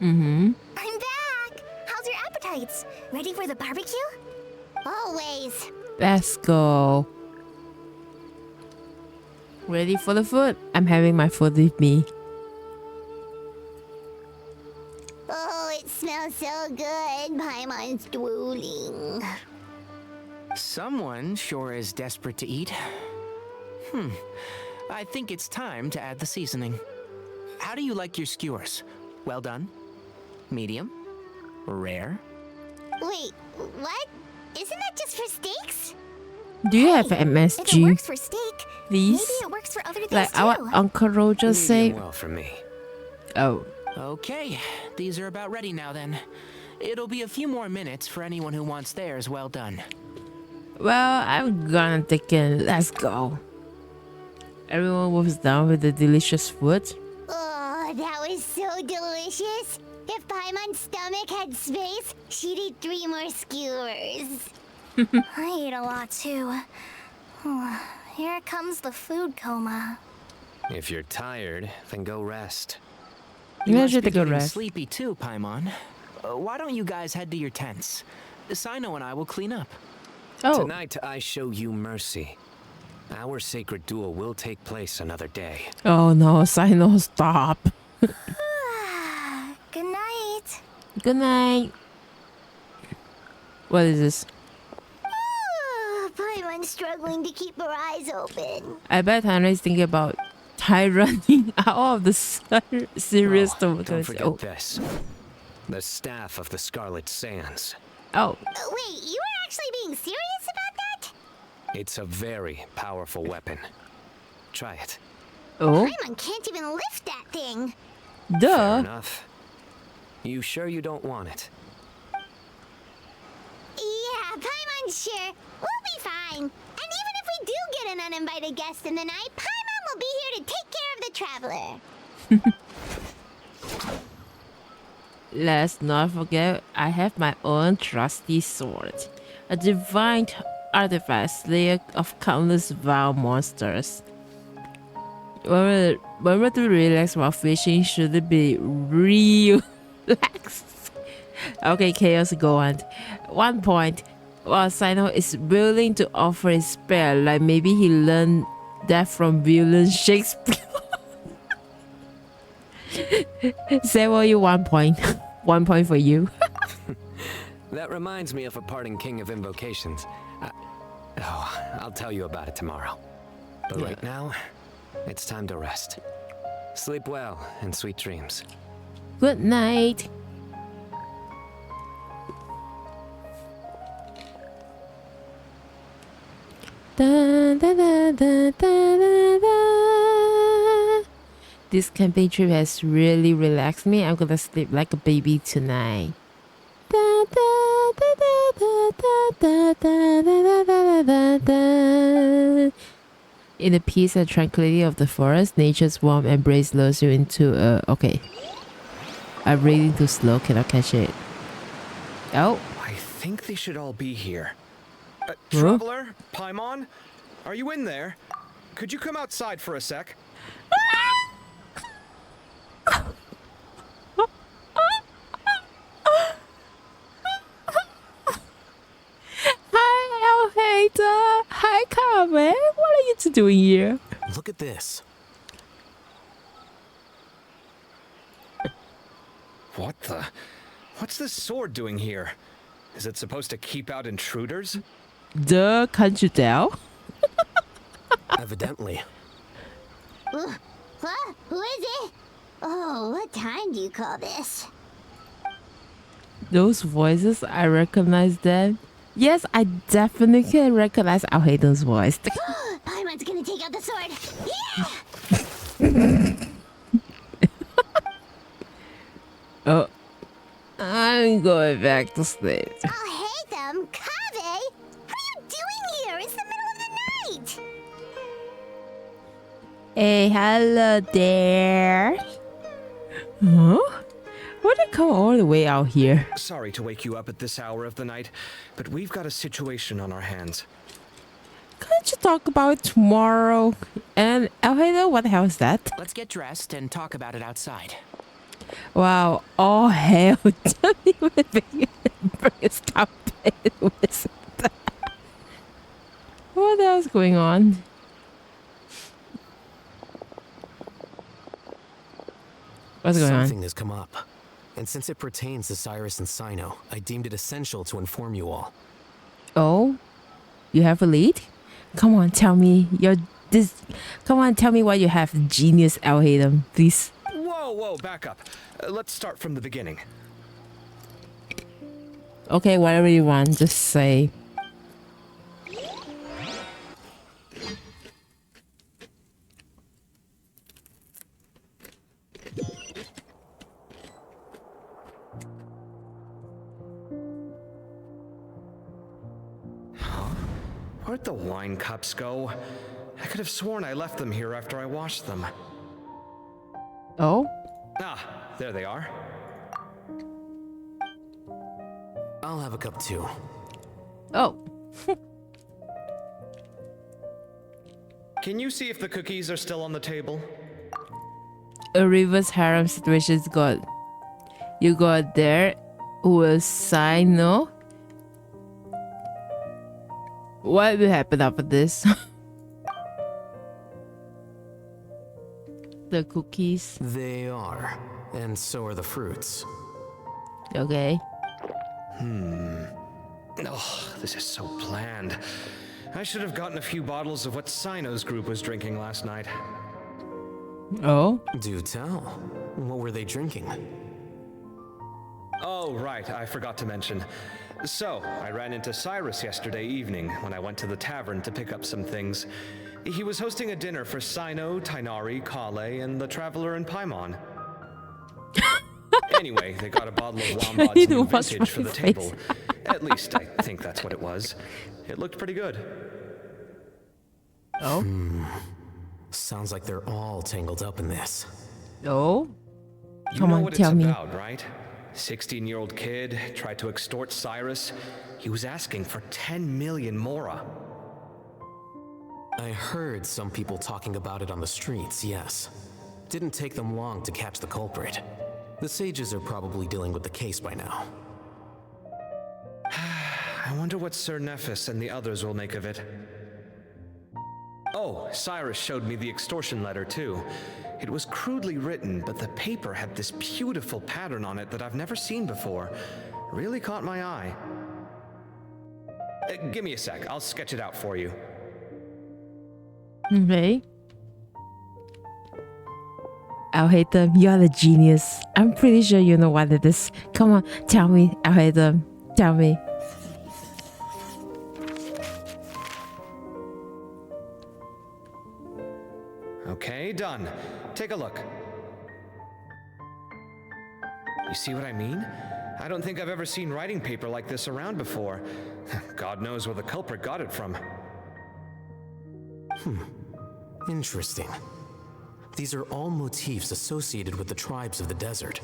I'm back! How's your appetites? Ready for the barbecue? Always. Let's go. Ready for the food? I'm having my food with me. Oh, it smells so good. Paimon's drooling. Someone sure is desperate to eat. I think it's time to add the seasoning. How do you like your skewers? Well done? Medium? Rare? Wait, what? Isn't that just for steaks? Do you have If it MSG, works for steak, please? maybe it works for other things Like too. our Uncle Roger say. Medium well for me. Oh, Okay, these are about ready now then. It'll be a few more minutes for anyone who wants theirs well done. well, I'm gonna take it. Let's go. Everyone was done with the delicious food. Oh, that was so delicious. If Paimon's stomach had space, she'd eat 3 more skewers. I ate a lot too. Here comes the food coma. If you're tired, then go rest. You Yeah, must should be take a getting rest. sleepy too, Paimon. Why don't you guys head to your tents? Cyno and I will clean up. Oh, Tonight, I show you mercy. Our sacred duel will take place another day. oh no, Cyno, stop. Good night. Good night. What is this? Paimon's struggling to keep her eyes open. I bet Hannah is thinking about Ty running out of the serious Don't forget oh. this. The staff of the Scarlet Sands. Oh, Wait, you were actually being serious about that? It's a very powerful weapon. Try it. oh, Paimon can't even lift that thing. Fair duh. enough. You sure you don't want it? Yeah, Paimon's sure. We'll be fine. And even if we do get an uninvited guest in the night, Paimon will be here to take care of the traveler. Let's not forget, I have my own trusty sword. A divine artifact slayer of countless vile monsters. When we're to relax while fishing, should it be real relaxed? Okay, Chaos, go on. 1 point. While Cyno is willing to offer his spare, like maybe he learned that from William Shakespeare. Say what you 1 point. 1 point for you. That reminds me of a parting king of invocations. I'll tell you about it tomorrow. But right now, it's time to rest. Sleep well and sweet dreams. Good night. Da, da, da, da, da, da, da. This camping trip has really relaxed me. I'm gonna sleep like a baby tonight. Da, da, da, da, da, da, da, da, da, da, da. In the peace and tranquility of the forest, nature's warm embrace lures you into a... Okay. I'm reading too slow, cannot catch it. Oh, I think they should all be here. Huh? Traveler, Paimon, are you in there? Could you come outside for a sec? hi, Alhater. Hi, Carmen. What are you two doing here? Look at this. What the? What's this sword doing here? Is it supposed to keep out intruders? Duh, can't you tell? Evidently. What? Who is it? Oh, what time do you call this? Those voices, I recognize them. Yes, I definitely recognize Alhater's voice. Paimon's gonna take out the sword. Yeah! Oh, I'm going back to sleep. I'll hate them. Kave! What are you doing here? It's the middle of the night! Hey, hello there. Huh? What Why'd they come all the way out here? Sorry to wake you up at this hour of the night, but we've got a situation on our hands. Can't you talk about it tomorrow? And Alfredo, what the hell is that? Let's get dressed and talk about it outside. Wow, all hell. Tell me what stop it with. What the hell's going on? What's going on? Something has come up. And since it pertains to Cyrus and Cyno, I deemed it essential to inform you all. Oh? You have a lead? Come on, tell me Come on, tell me what you have, genius Alhaden, please. Whoa, back up. Let's start from the beginning. Okay, whatever you want, just say. Where'd the wine cups go? I could have sworn I left them here after I washed them. Oh? Ah, there they are. I'll have a cup too. Oh. Can you see if the cookies are still on the table? A reverse harem situation's got. You got there was Cyno. What will happen after this? The cookies. They are. And so are the fruits. Okay. Oh, this is so bland. I should have gotten a few bottles of what Cyno's group was drinking last night. Oh? Do tell. What were they drinking? Oh, right, I forgot to mention. So, I ran into Cyrus yesterday evening when I went to the tavern to pick up some things. He was hosting a dinner for Cyno, Tighnari, Kale, and the Traveler and Paimon. Anyway, they got a bottle of Wombod's new vintage for the table. At least, I think that's what it was. It looked pretty good. Oh? Sounds like they're all tangled up in this. Oh? You Come know on, what tell it's me. about, right? 16-year-old kid tried to extort Cyrus. He was asking for 10 million mora. I heard some people talking about it on the streets, yes. Didn't take them long to catch the culprit. The sages are probably dealing with the case by now. I wonder what Sir Nephis and the others will make of it. Oh, Cyrus showed me the extortion letter too. It was crudely written, but the paper had this beautiful pattern on it that I've never seen before. Really caught my eye. Give me a sec, I'll sketch it out for you. Okay. Alhaden, you're the genius. I'm pretty sure you know what it is. Come on, tell me, Alhaden. Tell me. Okay, done. Take a look. You see what I mean? I don't think I've ever seen writing paper like this around before. God knows where the culprit got it from. Interesting. These are all motifs associated with the tribes of the desert.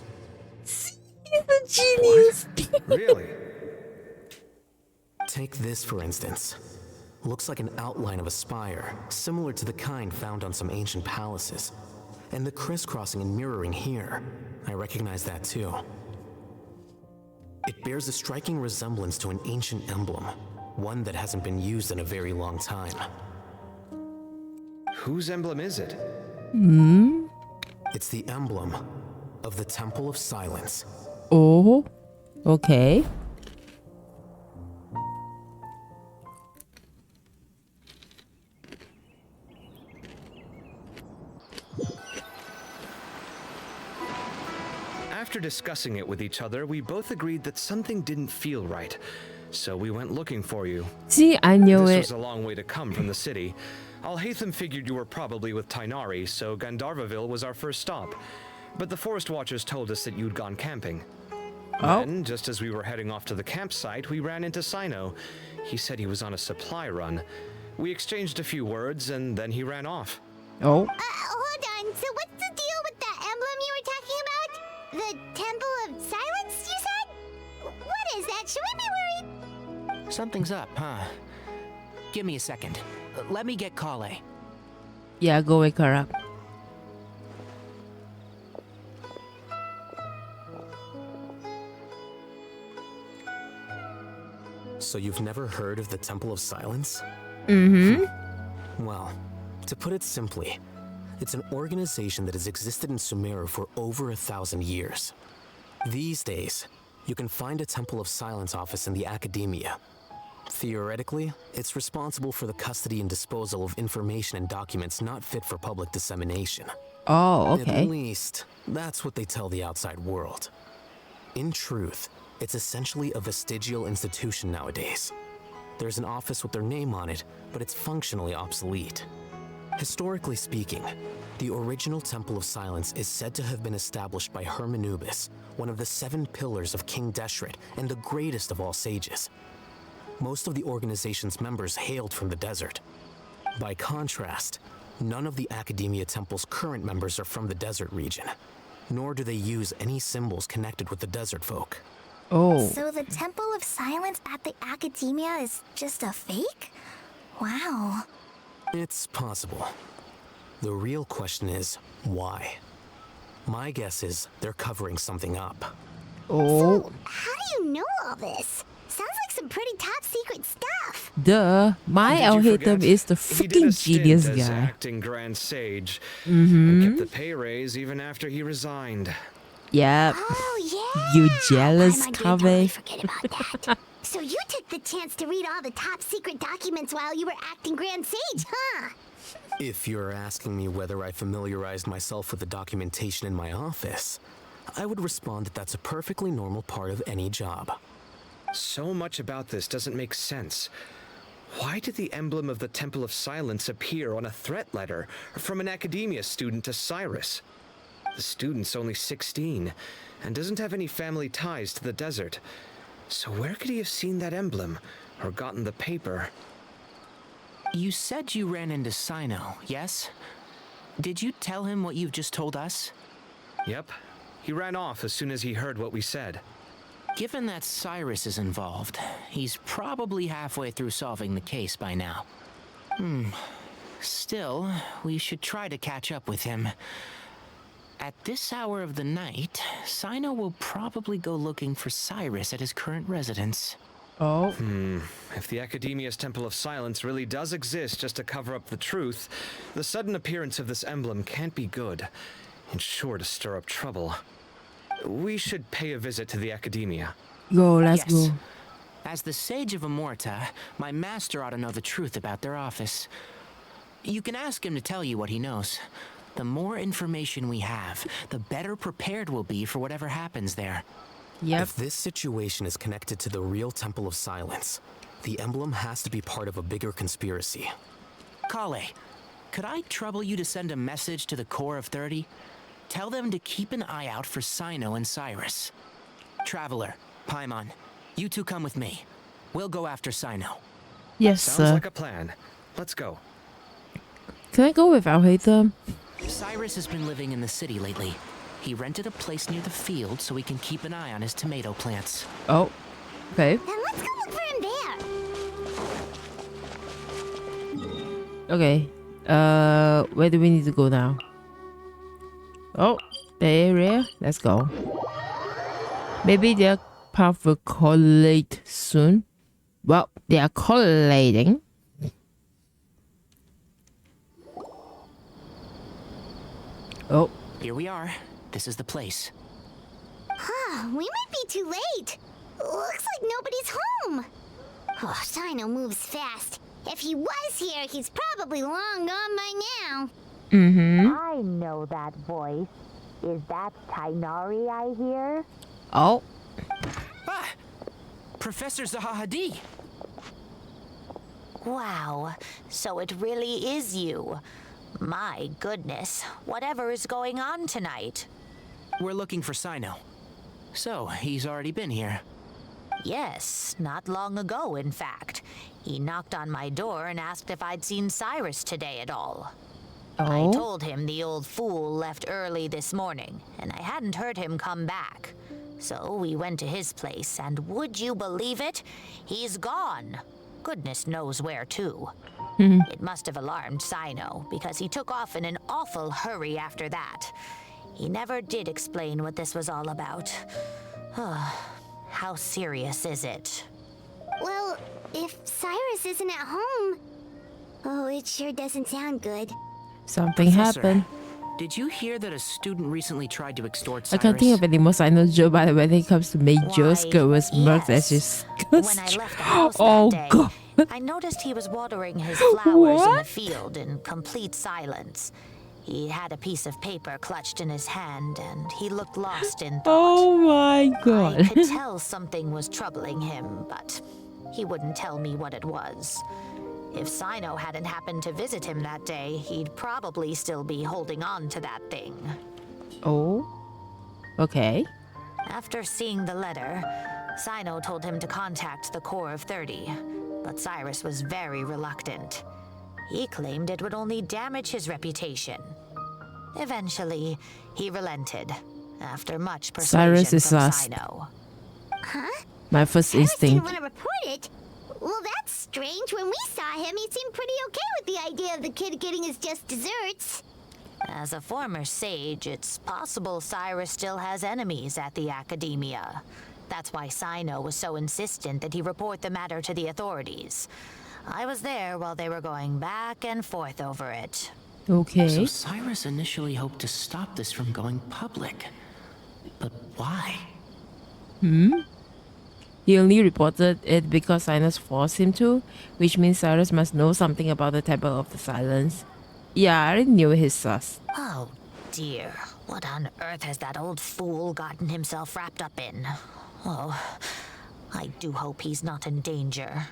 He's a genius. Really? Take this, for instance. Looks like an outline of a spire, similar to the kind found on some ancient palaces. And the crisscrossing and mirroring here, I recognize that too. It bears a striking resemblance to an ancient emblem, one that hasn't been used in a very long time. Whose emblem is it? It's the emblem of the Temple of Silence. Oh, okay. After discussing it with each other, we both agreed that something didn't feel right. So we went looking for you. See, I knew This it. was a long way to come from the city. Alhatham figured you were probably with Tighnari, so Gandharvaville was our first stop. But the Forest Watchers told us that you'd gone camping. Oh. Then, just as we were heading off to the campsite, we ran into Cyno. He said he was on a supply run. We exchanged a few words, and then he ran off. Oh. Hold on. So what's the deal with that emblem you were talking about? The Temple of But should we be worried? Something's up, huh? Give me a second. Let me get Kale. Yeah, go wake her up. So you've never heard of the Temple of Silence? Well, to put it simply, it's an organization that has existed in Sumeru for over 1,000 years. These days, you can find a Temple of Silence office in the academia. Theoretically, it's responsible for the custody and disposal of information and documents not fit for public dissemination. Oh, okay. At least, that's what they tell the outside world. In truth, it's essentially a vestigial institution nowadays. There's an office with their name on it, but it's functionally obsolete. Historically speaking, the original Temple of Silence is said to have been established by Hermanubis, one of the 7 pillars of King Deshret and the greatest of all sages. Most of the organization's members hailed from the desert. By contrast, none of the Academia Temple's current members are from the desert region, nor do they use any symbols connected with the desert folk. Oh. So the Temple of Silence at the Academia is just a fake? Wow. It's possible. The real question is, why? My guess is they're covering something up. Oh. So, how do you know all this? Sounds like some pretty top secret stuff. Duh. My Did you algorithm forget? is the He did a freaking stint genius as guy. acting Grand Sage, and kept the pay raise even after he resigned. Yep. Oh, yeah. You jealous, I did totally Kave? forget about that. So you took the chance to read all the top secret documents while you were acting Grand Sage, huh? If you're asking me whether I familiarized myself with the documentation in my office, I would respond that that's a perfectly normal part of any job. So much about this doesn't make sense. Why did the emblem of the Temple of Silence appear on a threat letter from an academia student to Cyrus? The student's only 16 and doesn't have any family ties to the desert. So where could he have seen that emblem or gotten the paper? You said you ran into Cyno, yes? Did you tell him what you've just told us? Yep. He ran off as soon as he heard what we said. Given that Cyrus is involved, he's probably halfway through solving the case by now. Still, we should try to catch up with him. At this hour of the night, Cyno will probably go looking for Cyrus at his current residence. Oh. If the Academia's Temple of Silence really does exist just to cover up the truth, the sudden appearance of this emblem can't be good, and sure to stir up trouble. We should pay a visit to the Academia. Go, let's Yes. go. As the Sage of Amorta, my master ought to know the truth about their office. You can ask him to tell you what he knows. The more information we have, the better prepared we'll be for whatever happens there. Yep. If this situation is connected to the real Temple of Silence, the emblem has to be part of a bigger conspiracy. Kale, could I trouble you to send a message to the Core of 30? Tell them to keep an eye out for Cyno and Cyrus. Traveler, Paimon, you two come with me. We'll go after Cyno. Yes, Sounds sir. like a plan. Let's go. Can I go without him? Cyrus has been living in the city lately. He rented a place near the field so he can keep an eye on his tomato plants. Oh. Okay. Then let's go look for him there. Okay. Where do we need to go now? Oh, the area. Let's go. Maybe their path will collate soon. Well, they are collating. Oh. Here we are. This is the place. Huh, we might be too late. Looks like nobody's home. Oh, Cyno moves fast. If he was here, he's probably long gone by now. I know that voice. Is that Tainari I hear? Oh. Ah! Professor Zahahadi! Wow, so it really is you. My goodness, whatever is going on tonight? We're looking for Cyno. So, he's already been here. Yes, not long ago, in fact. He knocked on my door and asked if I'd seen Cyrus today at all. I told him the old fool left early this morning, and I hadn't heard him come back. So we went to his place, and would you believe it? He's gone. Goodness knows where to. It must have alarmed Cyno, because he took off in an awful hurry after that. He never did explain what this was all about. How serious is it? Well, if Cyrus isn't at home... Oh, it sure doesn't sound good. Something Professor, happened. Did you hear that a student recently tried to extort I Cyrus? can't think of any more Cyno joke, by the way, when it comes to Major's Why, girl was murked as yes. disgusting. When I left the house Oh, that day, God. I noticed he was watering his flowers in the What? field in complete silence. He had a piece of paper clutched in his hand, and he looked lost in thought. Oh my I god. could tell something was troubling him, but he wouldn't tell me what it was. If Cyno hadn't happened to visit him that day, he'd probably still be holding on to that thing. Oh. Okay. After seeing the letter, Cyno told him to contact the Corps of 30, but Cyrus was very reluctant. He claimed it would only damage his reputation. Eventually, he relented, after much persuasion Cyrus is from lost. Cyno. My first Cyrus didn't instinct. want to report it. Well, that's strange. When we saw him, he seemed pretty okay with the idea of the kid getting his just desserts. As a former sage, it's possible Cyrus still has enemies at the academia. That's why Cyno was so insistent that he report the matter to the authorities. I was there while they were going back and forth over it. Okay. So Cyrus initially hoped to stop this from going public. But why? He only reported it because Cyrus forced him to, which means Cyrus must know something about the Temple of the Silence. Yeah, I already knew his sus. Oh dear, what on earth has that old fool gotten himself wrapped up in? Oh, I do hope he's not in danger.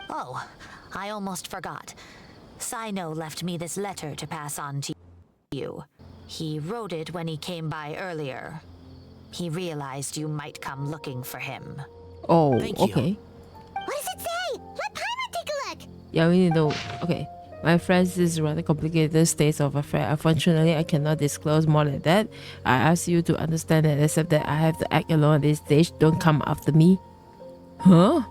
Oh, I almost forgot. Cyno left me this letter to pass on to you. He wrote it when he came by earlier. He realized you might come looking for him. Oh, Thank you. okay. What does it say? Let Paimon take a look. Yeah, we need to know. Okay. My friends, this is rather complicated state of affair. Unfortunately, I cannot disclose more than that. I ask you to understand and accept that I have to act alone at this stage. Don't come after me. Huh?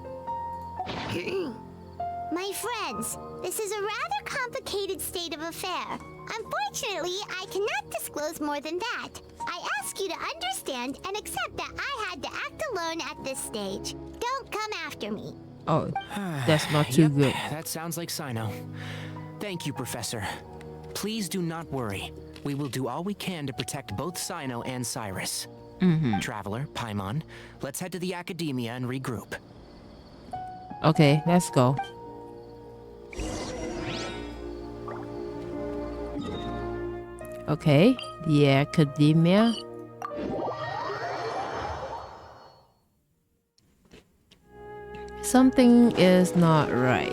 My friends, this is a rather complicated state of affair. Unfortunately, I cannot disclose more than that. I ask you to understand and accept that I had to act alone at this stage. Don't come after me. Oh, that's not too Yep, good. That sounds like Cyno. Thank you, Professor. Please do not worry. We will do all we can to protect both Cyno and Cyrus. Traveler, Paimon, let's head to the academia and regroup. Okay, let's go. Okay, the academia. Something is not right.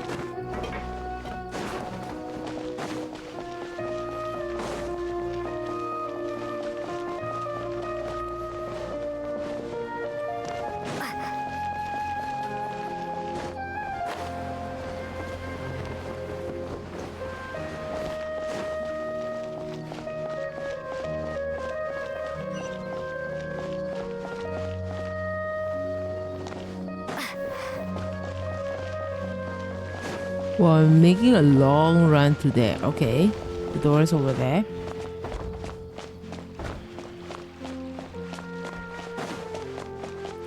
Well, I'm making a long run to there. Okay, the door is over there.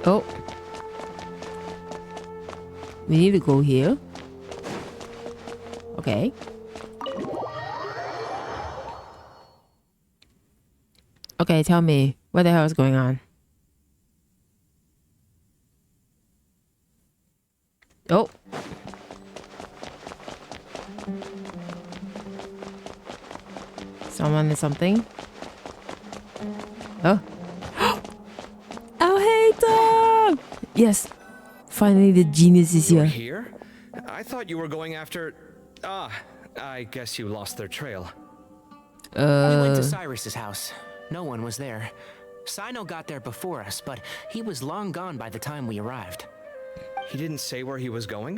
Oh, we need to go here. Okay. Okay, tell me, what the hell is going on? Oh. Someone is something. Oh. Oh, hey, Tom! Yes. Finally, the genius is You're here. here? I thought you were going after... Ah, I guess you lost their trail. We went to Cyrus's house. No one was there. Cyno got there before us, but he was long gone by the time we arrived. He didn't say where he was going?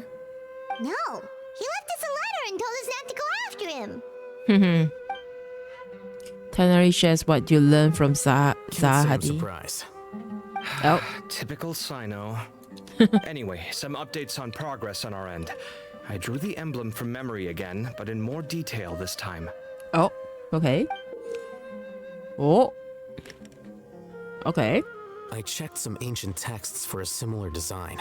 No, he left us a letter and told us not to go after him. Tanari shares what you learned from Can't say I'm Zahadi. surprised. Oh. Typical Cyno. Anyway, some updates on progress on our end. I drew the emblem from memory again, but in more detail this time. Oh. Okay. Oh. Okay. I checked some ancient texts for a similar design.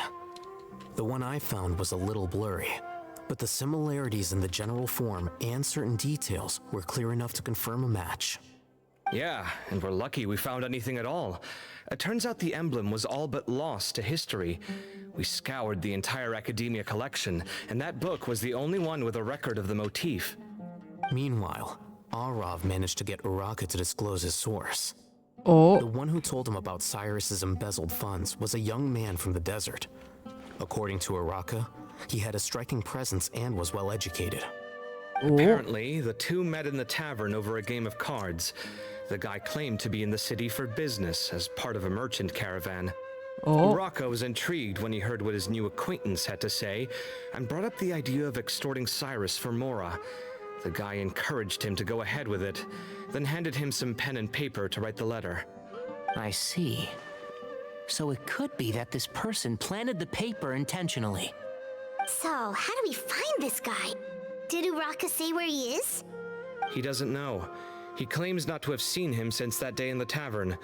The one I found was a little blurry, but the similarities in the general form and certain details were clear enough to confirm a match. Yeah, and we're lucky we found anything at all. It turns out the emblem was all but lost to history. We scoured the entire Academia collection, and that book was the only one with a record of the motif. Meanwhile, Arav managed to get Uraka to disclose his source. Oh. The one who told him about Cyrus's embezzled funds was a young man from the desert. According to Uraka, he had a striking presence and was well educated. Apparently, the two met in the tavern over a game of cards. The guy claimed to be in the city for business as part of a merchant caravan. Uraka was intrigued when he heard what his new acquaintance had to say and brought up the idea of extorting Cyrus for Mora. The guy encouraged him to go ahead with it, then handed him some pen and paper to write the letter. I see. So it could be that this person planted the paper intentionally. So, how do we find this guy? Did Uraka say where he is? He doesn't know. He claims not to have seen him since that day in the tavern.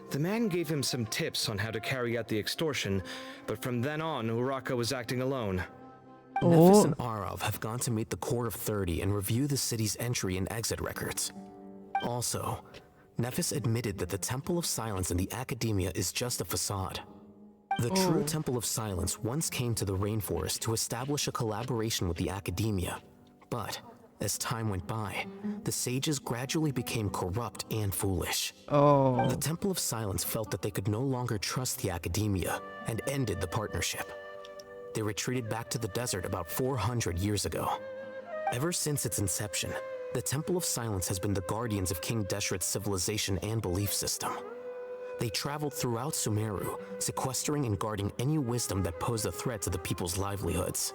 The man gave him some tips on how to carry out the extortion, but from then on, Uraka was acting alone. Nephis and Arav have gone to meet the Core of 30 and review the city's entry and exit records. Also, Nephis admitted that the Temple of Silence in the Academia is just a facade. The true Temple of Silence once came to the rainforest to establish a collaboration with the Academia, but as time went by, the sages gradually became corrupt and foolish. The Temple of Silence felt that they could no longer trust the Academia and ended the partnership. They retreated back to the desert about 400 years ago. Ever since its inception, the Temple of Silence has been the guardians of King Deshret's civilization and belief system. They traveled throughout Sumeru, sequestering and guarding any wisdom that posed a threat to the people's livelihoods.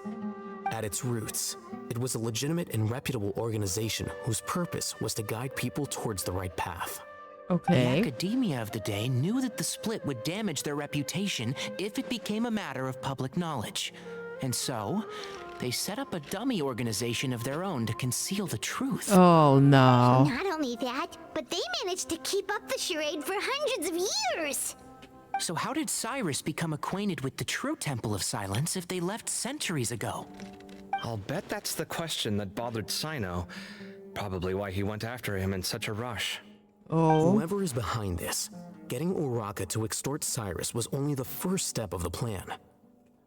At its roots, it was a legitimate and reputable organization whose purpose was to guide people towards the right path. The Academia of the day knew that the split would damage their reputation if it became a matter of public knowledge. And so, they set up a dummy organization of their own to conceal the truth. Oh no. Not only that, but they managed to keep up the charade for hundreds of years. So how did Cyrus become acquainted with the true Temple of Silence if they left centuries ago? I'll bet that's the question that bothered Cyno. Probably why he went after him in such a rush. Whoever is behind this, getting Uraka to extort Cyrus was only the first step of the plan.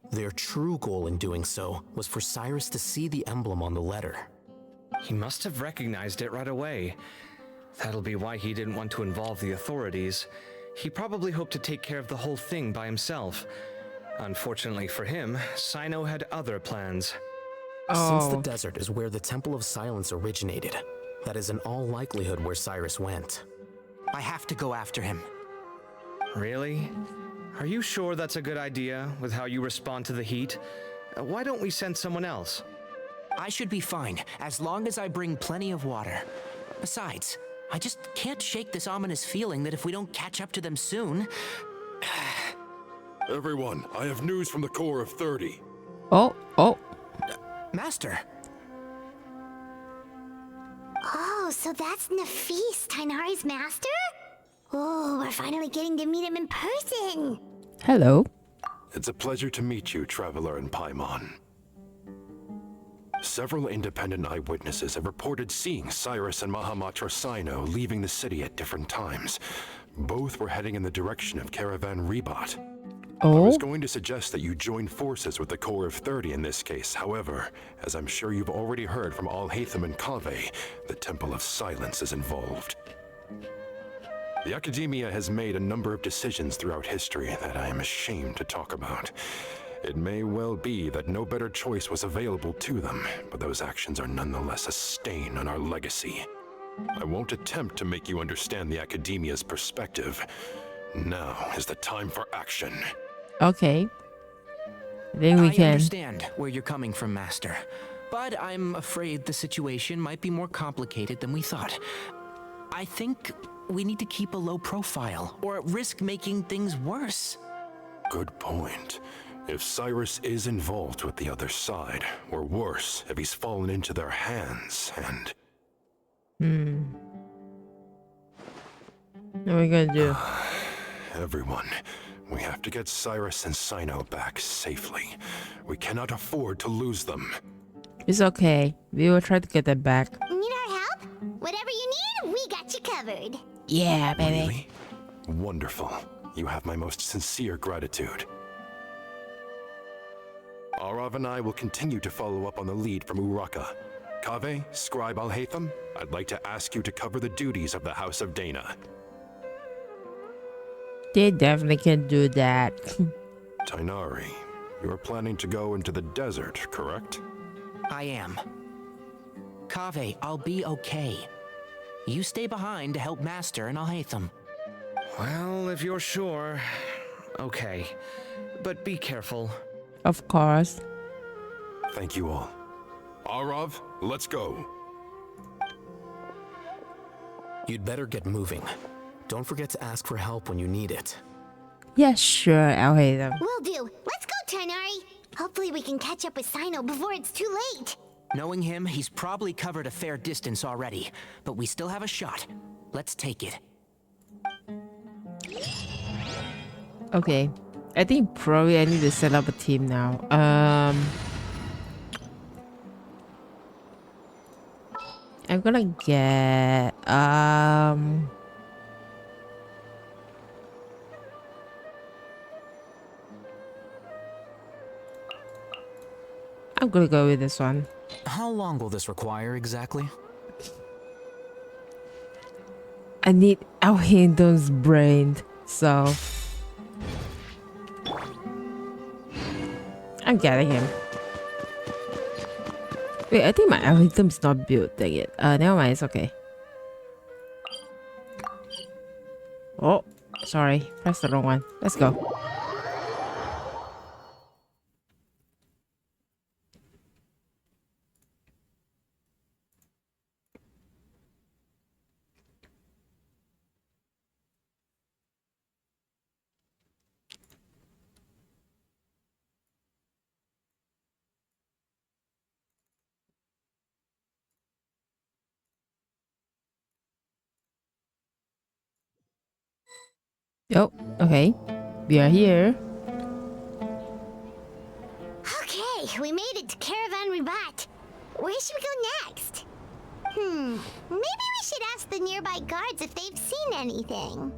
Their true goal in doing so was for Cyrus to see the emblem on the letter. He must have recognized it right away. That'll be why he didn't want to involve the authorities. He probably hoped to take care of the whole thing by himself. Unfortunately for him, Cyno had other plans. Since the desert is where the Temple of Silence originated, that is in all likelihood where Cyrus went. I have to go after him. Really? Are you sure that's a good idea with how you respond to the heat? Why don't we send someone else? I should be fine, as long as I bring plenty of water. Besides, I just can't shake this ominous feeling that if we don't catch up to them soon... Everyone, I have news from the Core of 30. Master! Oh, so that's Nephis, Tainari's master? Oh, we're finally getting to meet him in person. Hello. It's a pleasure to meet you, Traveler in Paimon. Several independent eyewitnesses have reported seeing Cyrus and Mahamatra Cyno leaving the city at different times. Both were heading in the direction of Caravan Rebat. I was going to suggest that you join forces with the Core of 30 in this case. However, as I'm sure you've already heard from Al-Haytham and Kaveh, the Temple of Silence is involved. The Academia has made a number of decisions throughout history that I am ashamed to talk about. It may well be that no better choice was available to them, but those actions are nonetheless a stain on our legacy. I won't attempt to make you understand the Academia's perspective. Now is the time for action. Okay. Then we I can. understand where you're coming from, Master. But I'm afraid the situation might be more complicated than we thought. I think we need to keep a low profile, or risk making things worse. Good point. If Cyrus is involved with the other side, or worse, if he's fallen into their hands, and... What are we gonna do? Everyone, we have to get Cyrus and Cyno back safely. We cannot afford to lose them. It's okay. We will try to get them back. Need our help? Whatever you need, we got you covered. Yeah, baby. Really? Wonderful. You have my most sincere gratitude. Arav and I will continue to follow up on the lead from Uraka. Kaveh, Scribe Al-Haytham, I'd like to ask you to cover the duties of the House of Dana. They definitely can do that. Tainari, you're planning to go into the desert, correct? I am. Kaveh, I'll be okay. You stay behind to help Master and Al-Haytham. Well, if you're sure. Okay. But be careful. Of course. Thank you all. Arav, let's go. You'd better get moving. Don't forget to ask for help when you need it. Yeah, sure. I'll hate them. Will do. Let's go, Tainari. Hopefully we can catch up with Cyno before it's too late. Knowing him, he's probably covered a fair distance already, but we still have a shot. Let's take it. Okay. I think probably I need to set up a team now. I'm gonna get I'm gonna go with this one. How long will this require exactly? I need Al-Haytham's brain, so I'm getting him. Wait, I think my Al-Haytham's not built. Dang it. Never mind. It's okay. Oh, sorry. Press the wrong one. Let's go. Oh, okay. We are here. Okay, we made it to Caravan Ribat. Where should we go next? Maybe we should ask the nearby guards if they've seen anything.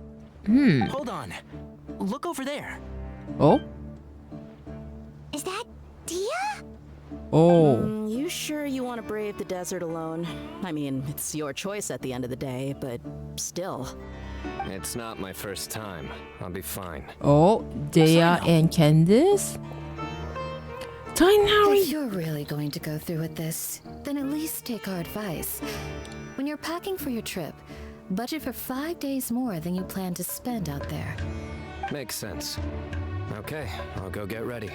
Hold on. Look over there. Oh? Is that Dia? Oh. You sure you want to brave the desert alone? I mean, it's your choice at the end of the day, but still. It's not my first time. I'll be fine. Oh, Dea and Candice? Tainari! If you're really going to go through with this, then at least take our advice. When you're packing for your trip, budget for 5 days more than you plan to spend out there. Makes sense. Okay, I'll go get ready.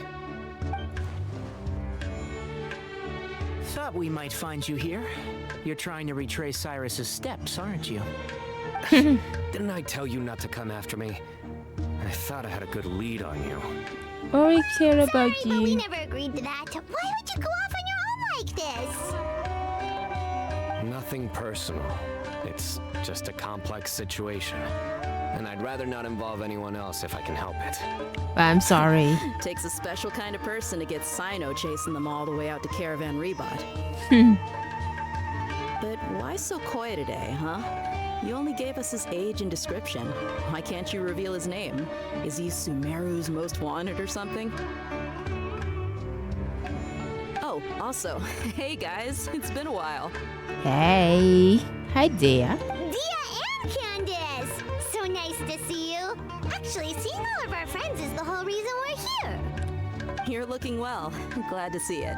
Thought we might find you here. You're trying to retrace Cyrus's steps, aren't you? Didn't I tell you not to come after me? I thought I had a good lead on you. Oh, we care about Sorry, but we you. never agreed to that. Why would you go off on your own like this? Nothing personal. It's just a complex situation. And I'd rather not involve anyone else if I can help it. I'm sorry. Takes a special kind of person to get Cyno chasing them all the way out to Caravan Ribat. But why so coy today, huh? You only gave us his age and description. Why can't you reveal his name? Is he Sumeru's most wanted or something? Oh, also, hey guys, it's been a while. Hey. Hi, Dea. Dia and Candice! So nice to see you. Actually, seeing all of our friends is the whole reason we're here. You're looking well. Glad to see it.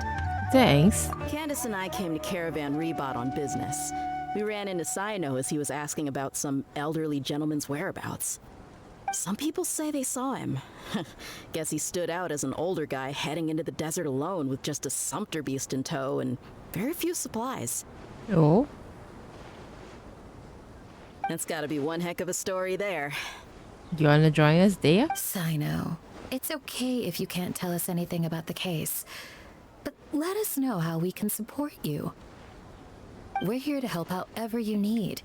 Thanks. Candice and I came to Caravan Ribat on business. We ran into Cyno as he was asking about some elderly gentleman's whereabouts. Some people say they saw him. Guess he stood out as an older guy heading into the desert alone with just a sumpter beast in tow and very few supplies. Oh. That's gotta be one heck of a story there. You wanna join us there? Cyno, it's okay if you can't tell us anything about the case, but let us know how we can support you. We're here to help however you need.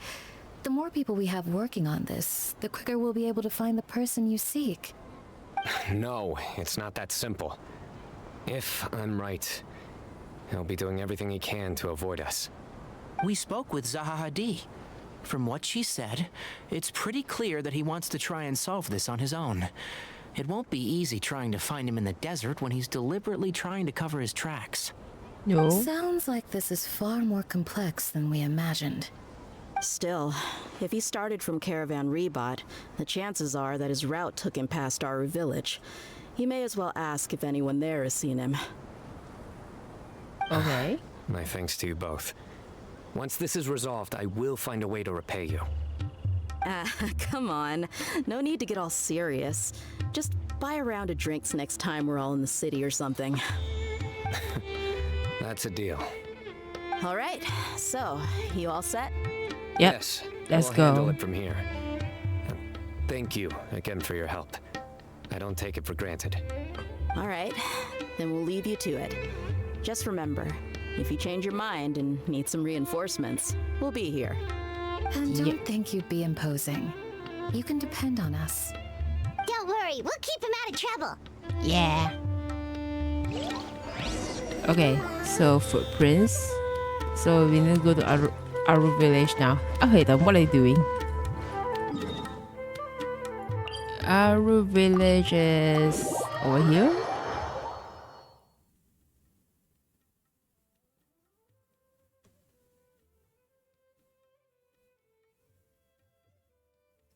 The more people we have working on this, the quicker we'll be able to find the person you seek. No, it's not that simple. If I'm right, he'll be doing everything he can to avoid us. We spoke with Zaha Hadid. From what she said, it's pretty clear that he wants to try and solve this on his own. It won't be easy trying to find him in the desert when he's deliberately trying to cover his tracks. No. Sounds like this is far more complex than we imagined. Still, if he started from Caravan Rebot, the chances are that his route took him past Aru village. He may as well ask if anyone there has seen him. Okay. My thanks to you both. Once this is resolved, I will find a way to repay you. Come on. No need to get all serious. Just buy a round of drinks next time we're all in the city or something. That's a deal. All right, so, you all set? Yep. Yes, Let's we'll go. handle it from here. Thank you again for your help. I don't take it for granted. All right, then we'll leave you to it. Just remember, if you change your mind and need some reinforcements, we'll be here. And don't think you'd be imposing. You can depend on us. Don't worry, we'll keep him out of trouble. Yeah. Okay, so footprints. So we need to go to Aru village now. Okay, then what are you doing? Aru village is over here.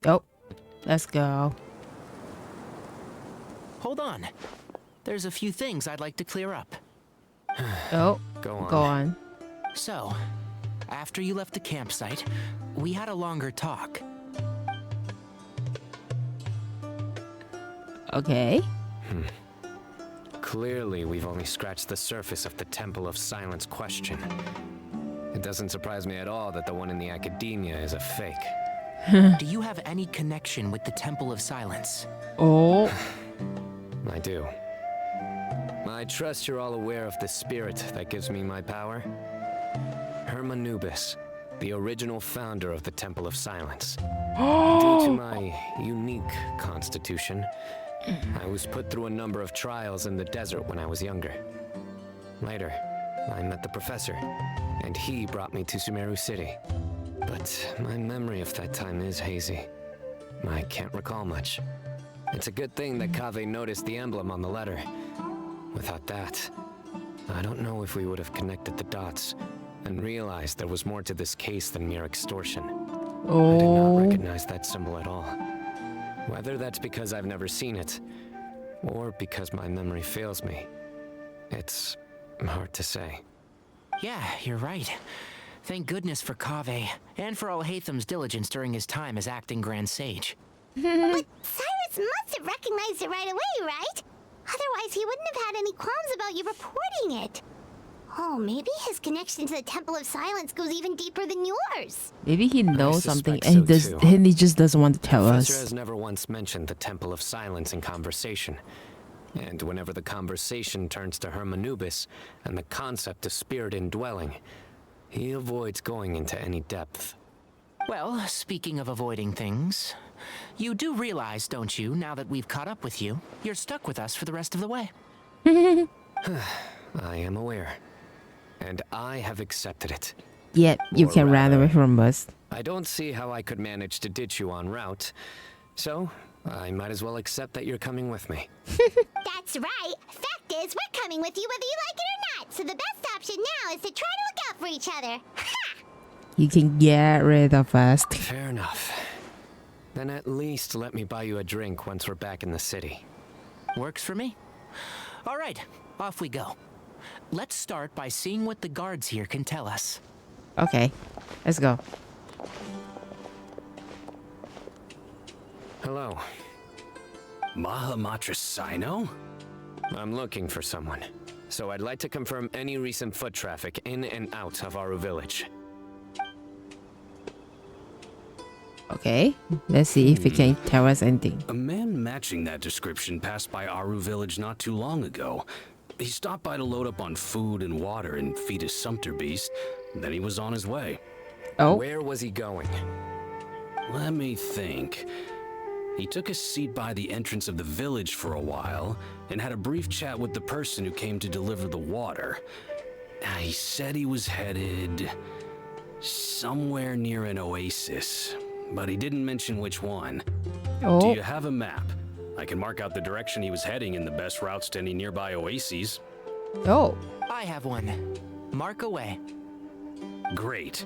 Oh, let's go. Hold on. There's a few things I'd like to clear up. Oh, Go on. go on. So, after you left the campsite, we had a longer talk. Okay. Clearly, we've only scratched the surface of the Temple of Silence question. It doesn't surprise me at all that the one in the academia is a fake. Do you have any connection with the Temple of Silence? Oh. I do. I trust you're all aware of the spirit that gives me my power. Hermanubis, the original founder of the Temple of Silence. Due to my unique constitution, I was put through a number of trials in the desert when I was younger. Later, I met the professor, and he brought me to Sumeru City. But my memory of that time is hazy. I can't recall much. It's a good thing that Kaveh noticed the emblem on the letter. Without that, I don't know if we would have connected the dots and realized there was more to this case than mere extortion. I did not recognize that symbol at all. Whether that's because I've never seen it, or because my memory fails me, it's hard to say. Yeah, you're right. Thank goodness for Kaveh, and for Alhaitham's diligence during his time as acting Grand Sage. But Cyrus must have recognized it right away, right? Otherwise, he wouldn't have had any qualms about you reporting it. Oh, maybe his connection to the Temple of Silence goes even deeper than yours. Maybe he knows something suspect and he, so, does, too. and he just doesn't want to tell Professor us. has never once mentioned the Temple of Silence in conversation. And whenever the conversation turns to Hermanubis and the concept of spirit indwelling, he avoids going into any depth. Well, speaking of avoiding things, you do realize, don't you, now that we've caught up with you, you're stuck with us for the rest of the way. I am aware. And I have accepted it. Yet you Or can run rather, away from us. I don't see how I could manage to ditch you en route. So, I might as well accept that you're coming with me. That's right. Fact is, we're coming with you whether you like it or not. So the best option now is to try to look out for each other. Ha! You can get rid of us. Fair enough. Then at least let me buy you a drink once we're back in the city. Works for me. All right, off we go. Let's start by seeing what the guards here can tell us. Okay, let's go. Hello. Mahamatra Cyno? I'm looking for someone. So I'd like to confirm any recent foot traffic in and out of Aru village. Okay, let's see if he can tell us anything. A man matching that description passed by Aru village not too long ago. He stopped by to load up on food and water and feed his sumpter beast. Then he was on his way. Oh. Where was he going? Let me think. He took a seat by the entrance of the village for a while and had a brief chat with the person who came to deliver the water. He said he was headed somewhere near an oasis, but he didn't mention which one. Oh. Do you have a map? I can mark out the direction he was heading and the best routes to any nearby oases. Oh. I have one. Mark away. Great.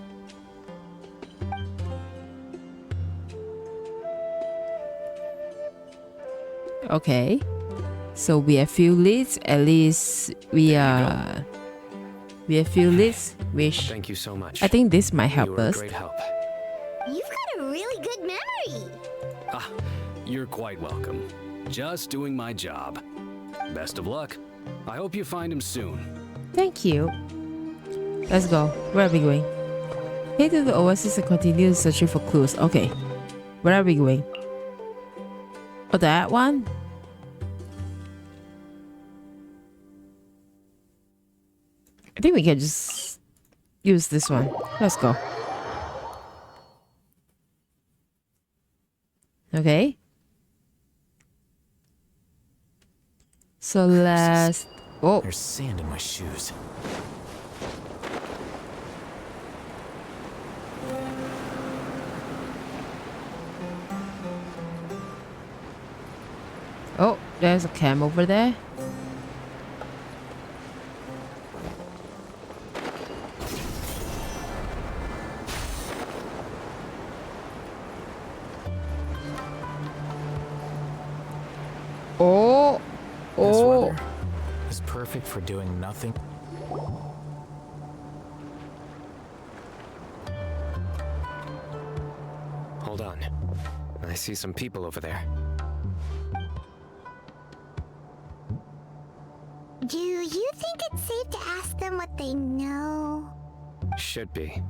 Okay. So we have few leads. At least we have few leads, which Thank you so much. I think this might You help were a us. great help. You've got a really good memory. Ah, you're quite welcome. Just doing my job. Best of luck. I hope you find him soon. Thank you. Let's go. Where are we going? Head to the oasis and continue searching for clues. Okay. Where are we going? Oh, that one? I think we can just use this one. Let's go. Okay. So let's... Oh. There's sand in my shoes. Oh, there's a cam over there. Oh, This oh. weather is perfect for doing nothing. Hold on. I see some people over there. Do you think it's safe to ask them what they know? Should be.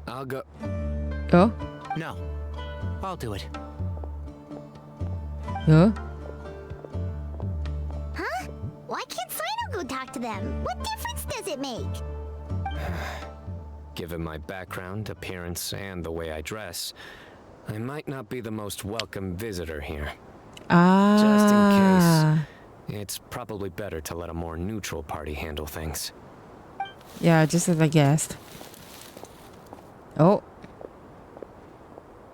I'll go. Oh? No. I'll do it. Huh? Huh? Why can't Cyno go talk to them? What difference does it make? Given my background, appearance, and the way I dress, I might not be the most welcome visitor here. Just in case, it's probably better to let a more neutral party handle things. Yeah, just as I guessed. Oh.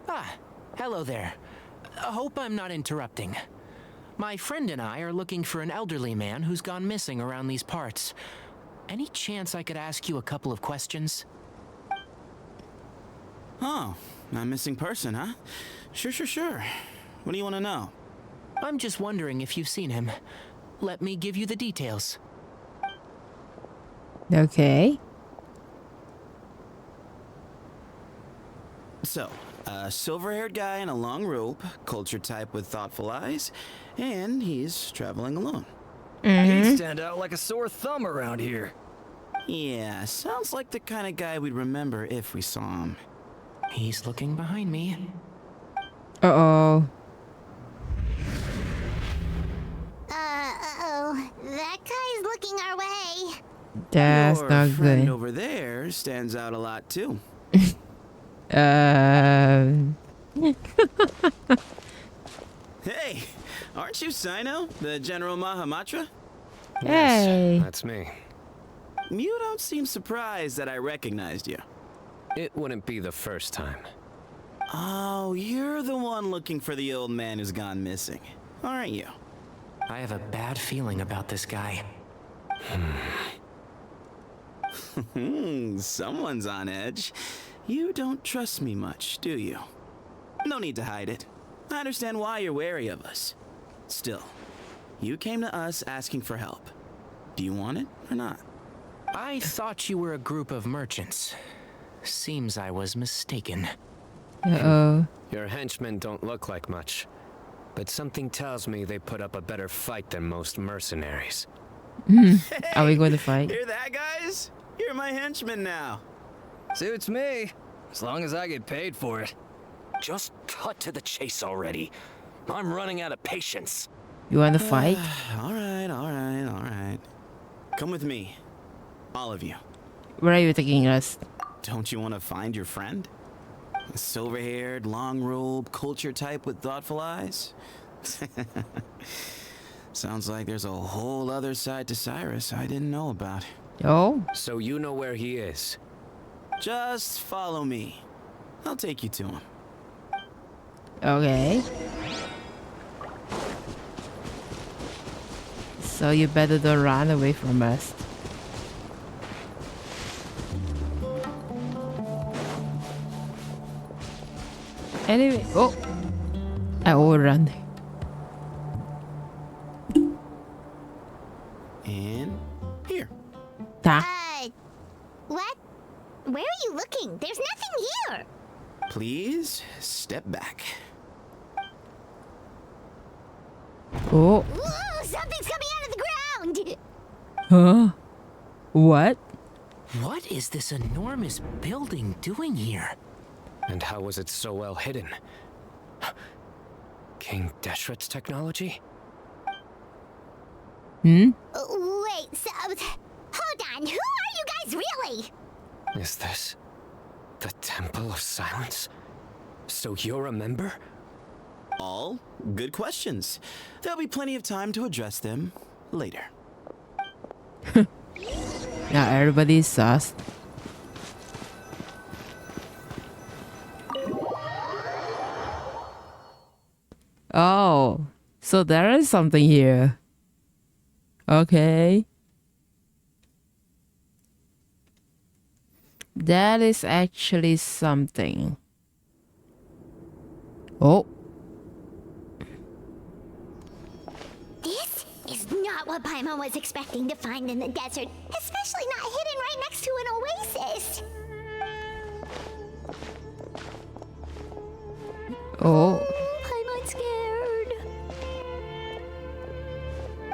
Ah, hello there. I hope I'm not interrupting. My friend and I are looking for an elderly man who's gone missing around these parts. Any chance I could ask you a couple of questions? Oh, a missing person, huh? Sure. What do you want to know? I'm just wondering if you've seen him. Let me give you the details. Okay. So, a silver-haired guy in a long robe, culture type with thoughtful eyes, and he's traveling alone. He'd stand out like a sore thumb around here. Yeah, sounds like the kind of guy we'd remember if we saw him. He's looking behind me. Uh-oh. Uh-oh. That guy's looking our way. That's Your not friend good. over there stands out a lot, too. Hey, aren't you Cyno, the General Mahamatra? Hey. Yes, that's me. You don't seem surprised that I recognized you. It wouldn't be the first time. Oh, you're the one looking for the old man who's gone missing, aren't you? I have a bad feeling about this guy. Someone's on edge. You don't trust me much, do you? No need to hide it. I understand why you're wary of us. Still, you came to us asking for help. Do you want it or not? I thought you were a group of merchants. Seems I was mistaken. Uh-oh. Your henchmen don't look like much, but something tells me they put up a better fight than most mercenaries. Are we going to fight? Hear that, guys? You're my henchmen now. Suits me, as long as I get paid for it. Just cut to the chase already. I'm running out of patience. You want to fight? All right. Come with me. All of you. Where are you taking us? Don't you want to find your friend? A silver-haired, long-robed, culture type with thoughtful eyes? Sounds like there's a whole other side to Cyrus I didn't know about. Oh? So you know where he is? Just follow me. I'll take you to him. Okay. So you better don't run away from us. Anyway, oh, I overrun. And here. What? Where are you looking? There's nothing here. Please step back. Oh. Ooh, something's coming out of the ground. Huh? What? What is this enormous building doing here? And how was it so well hidden? King Deshret's technology? Hmm? Wait, so, hold on. Who are you guys really? Is this the Temple of Silence? So you're a member? All good questions. There'll be plenty of time to address them later. Now everybody's sus. Oh, so there is something here. Okay. That is actually something. Oh. This is not what Paimon was expecting to find in the desert, especially not hidden right next to an oasis. Oh. Paimon's scared.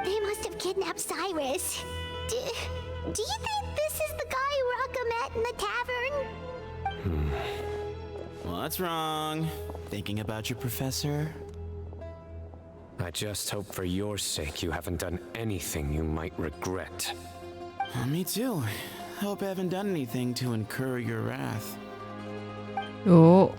They must have kidnapped Cyrus. Do you think this is the guy Raka met in the tavern? What's wrong? Thinking about your professor? I just hope for your sake you haven't done anything you might regret. Me too. Hope I haven't done anything to incur your wrath. Oh.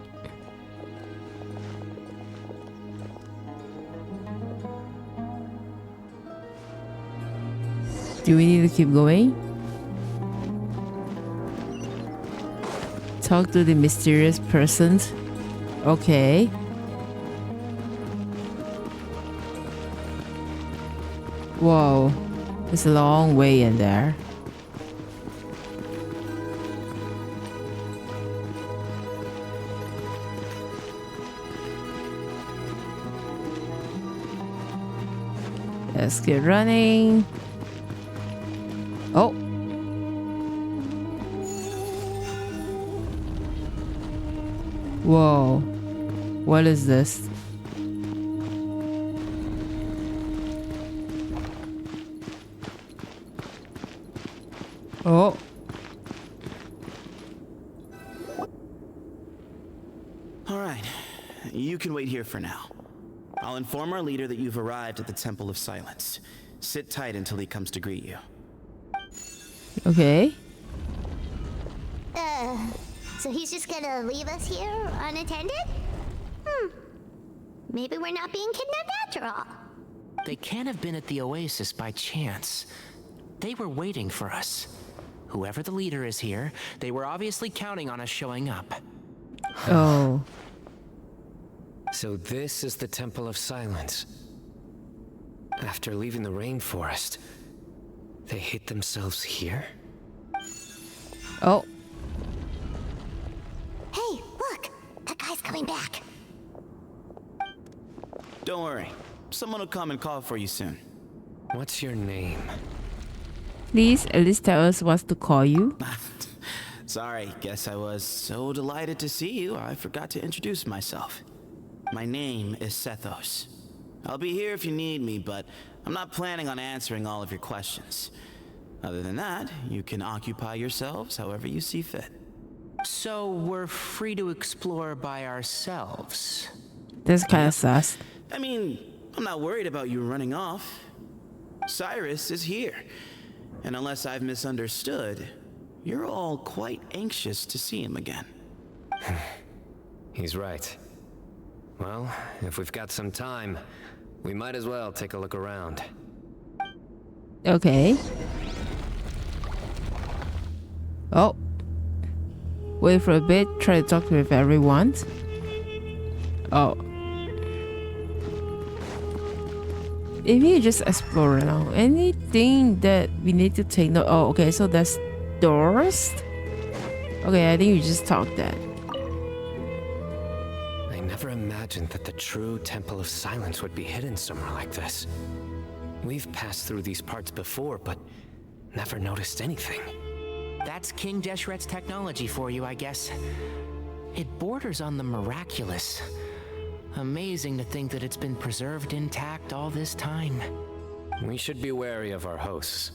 Do we need to keep going? Talk to the mysterious persons. Okay. Whoa. It's a long way in there. Let's get running. Oh. Whoa. What is this? Oh. All right. You can wait here for now. I'll inform our leader that you've arrived at the Temple of Silence. Sit tight until he comes to greet you. Okay. So he's just gonna leave us here unattended? Maybe we're not being kidnapped after all. They can't have been at the oasis by chance. They were waiting for us. Whoever the leader is here, they were obviously counting on us showing up. Oh. So this is the Temple of Silence. After leaving the rainforest, they hid themselves here? Oh. Hey, look! That guy's coming back. Don't worry. Someone will come and call for you soon. What's your name? Please at least tell us what to call you. Sorry, guess I was so delighted to see you, I forgot to introduce myself. My name is Sethos. I'll be here if you need me, but I'm not planning on answering all of your questions. Other than that, you can occupy yourselves however you see fit. So we're free to explore by ourselves. That's kind of sus. I mean, I'm not worried about you running off. Cyrus is here. And unless I've misunderstood, you're all quite anxious to see him again. He's right. Well, if we've got some time, we might as well take a look around. Okay. Oh. Wait for a bit, try to talk with everyone. Oh. If you just explore around, anything that we need to take note. Oh, okay, so there's doors. Okay, I think you just talked that. I never imagined that the true Temple of Silence would be hidden somewhere like this. We've passed through these parts before, but never noticed anything. That's King Deshret's technology for you, I guess. It borders on the miraculous. Amazing to think that it's been preserved intact all this time. We should be wary of our hosts.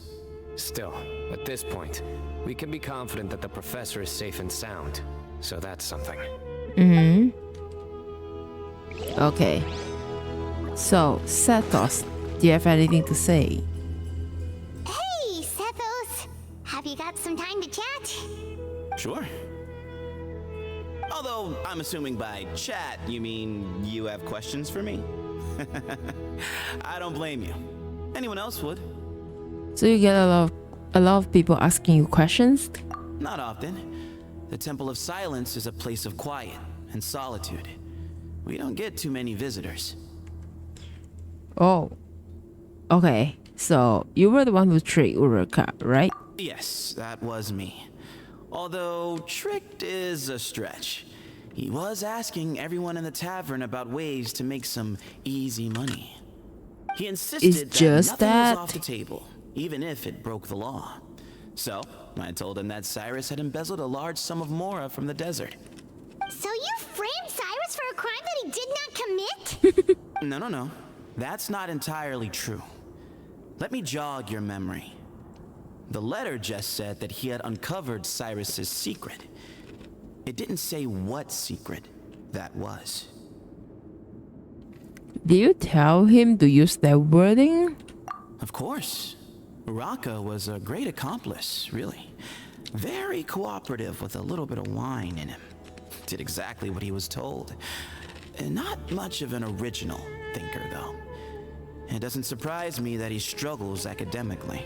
Still, at this point, we can be confident that the professor is safe and sound. So that's something. Okay. So, Sethos, do you have anything to say? Hey, Sethos! Have you got some time to chat? Sure. Although, I'm assuming by chat, you mean you have questions for me? I don't blame you. Anyone else would. So you get a lot of people asking you questions? Not often. The Temple of Silence is a place of quiet and solitude. We don't get too many visitors. Oh. Okay. So you were the one who tricked Uruka, right? Yes, that was me. Although tricked is a stretch. He was asking everyone in the tavern about ways to make some easy money. He insisted that nothing was off the table, even if it broke the law. So, I told him that Cyrus had embezzled a large sum of mora from the desert. So you framed Cyrus for a crime that he did not commit? No. That's not entirely true. Let me jog your memory. The letter just said that he had uncovered Cyrus's secret. It didn't say what secret that was. Did you tell him to use that wording? Of course. Uraka was a great accomplice, really. Very cooperative with a little bit of wine in him. Did exactly what he was told. Not much of an original thinker, though. It doesn't surprise me that he struggles academically.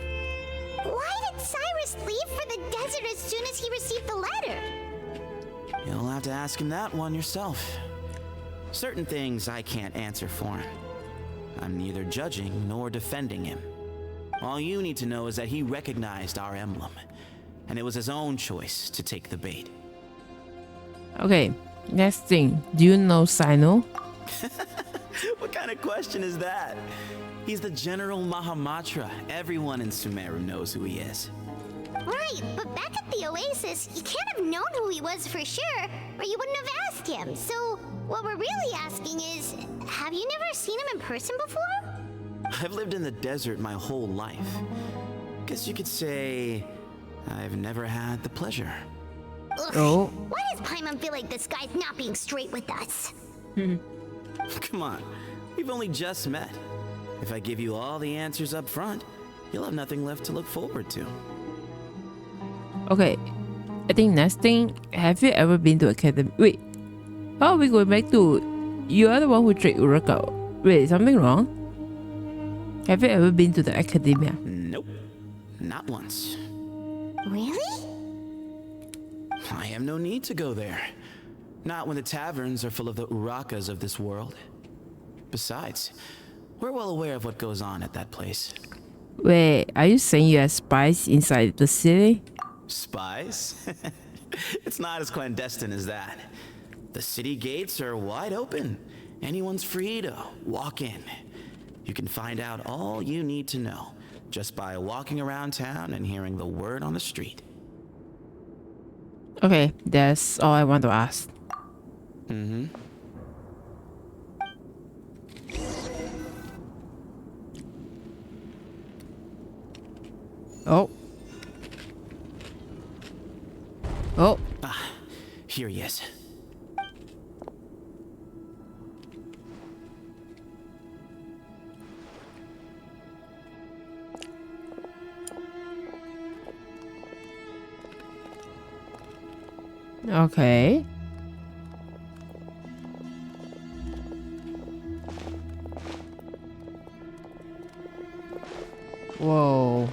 Why did Cyrus leave for the desert as soon as he received the letter? You'll have to ask him that one yourself. Certain things I can't answer for him. I'm neither judging nor defending him. All you need to know is that he recognized our emblem, and it was his own choice to take the bait. Okay, next thing. Do you know Cyno? What kind of question is that? He's the General Mahamatra. Everyone in Sumeru knows who he is. Right, but back at the Oasis, you can't have known who he was for sure, or you wouldn't have asked him. So, what we're really asking is, have you never seen him in person before? I've lived in the desert my whole life. Guess you could say I've never had the pleasure. Ugh, Oh. why does Paimon feel like this guy's not being straight with us? Come on, we've only just met. If I give you all the answers up front, you'll have nothing left to look forward to. Okay, I think next thing, have you ever been to academy? Wait, oh, we're going back to, you are the one who tricked Uraka. Wait, is something wrong? Have you ever been to the academia? Nope, not once. Really? I have no need to go there. Not when the taverns are full of the Urakas of this world. Besides, we're well aware of what goes on at that place. Wait, are you saying you have spies inside the city? Spies? It's not as clandestine as that. The city gates are wide open. Anyone's free to walk in. You can find out all you need to know just by walking around town and hearing the word on the street. Okay, that's all I want to ask. Oh. Oh. Here he is. Okay. Whoa.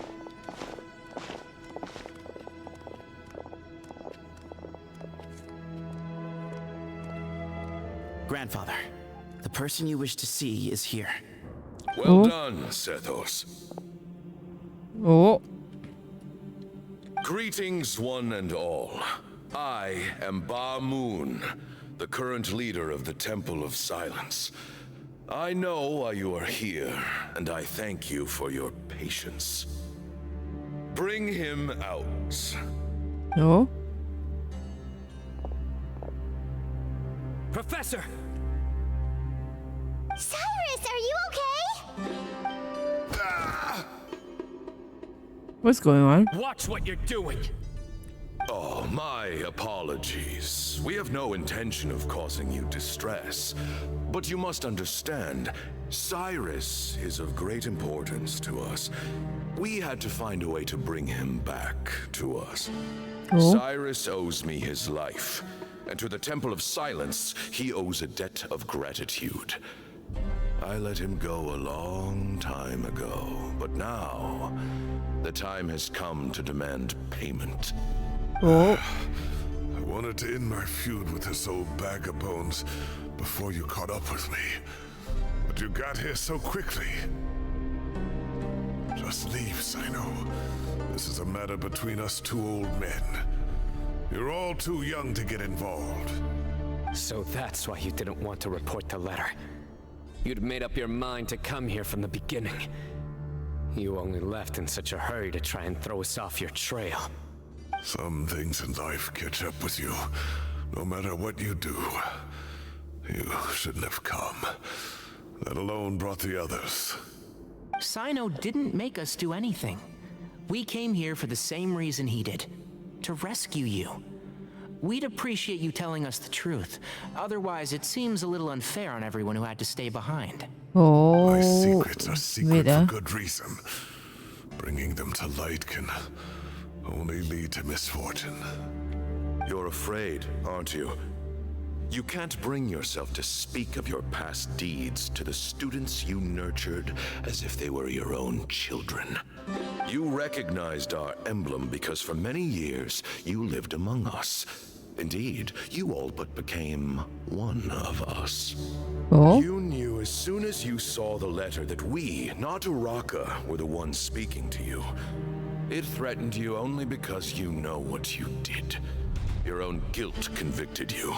Grandfather, the person you wish to see is here. Well done, Sethos. Oh. Greetings, one and all. I am Ba Moon, the current leader of the Temple of Silence. I know why you are here, and I thank you for your patience. Bring him out. No. Professor! Cyrus, are you okay? What's going on? Watch what you're doing! Oh, my apologies. We have no intention of causing you distress. But you must understand, Cyrus is of great importance to us. We had to find a way to bring him back to us. Oh. Cyrus owes me his life, and to the Temple of Silence, he owes a debt of gratitude. I let him go a long time ago, but now the time has come to demand payment. Oh. I wanted to end my feud with this old bag of bones before you caught up with me. But you got here so quickly. Just leave, Cyno. This is a matter between us two old men. You're all too young to get involved. So that's why you didn't want to report the letter. You'd made up your mind to come here from the beginning. You only left in such a hurry to try and throw us off your trail. Some things in life catch up with you, no matter what you do. You shouldn't have come. That alone brought the others. Cyno didn't make us do anything. We came here for the same reason he did. To rescue you. We'd appreciate you telling us the truth. Otherwise, it seems a little unfair on everyone who had to stay behind. Oh. My secrets are secret for good reason. Bringing them to light can only lead to misfortune. You're afraid, aren't you? You can't bring yourself to speak of your past deeds to the students you nurtured as if they were your own children. You recognized our emblem because for many years you lived among us. Indeed, you all but became one of us. Oh? You knew as soon as you saw the letter that we, not Uraka, were the ones speaking to you. It threatened you only because you know what you did. Your own guilt convicted you.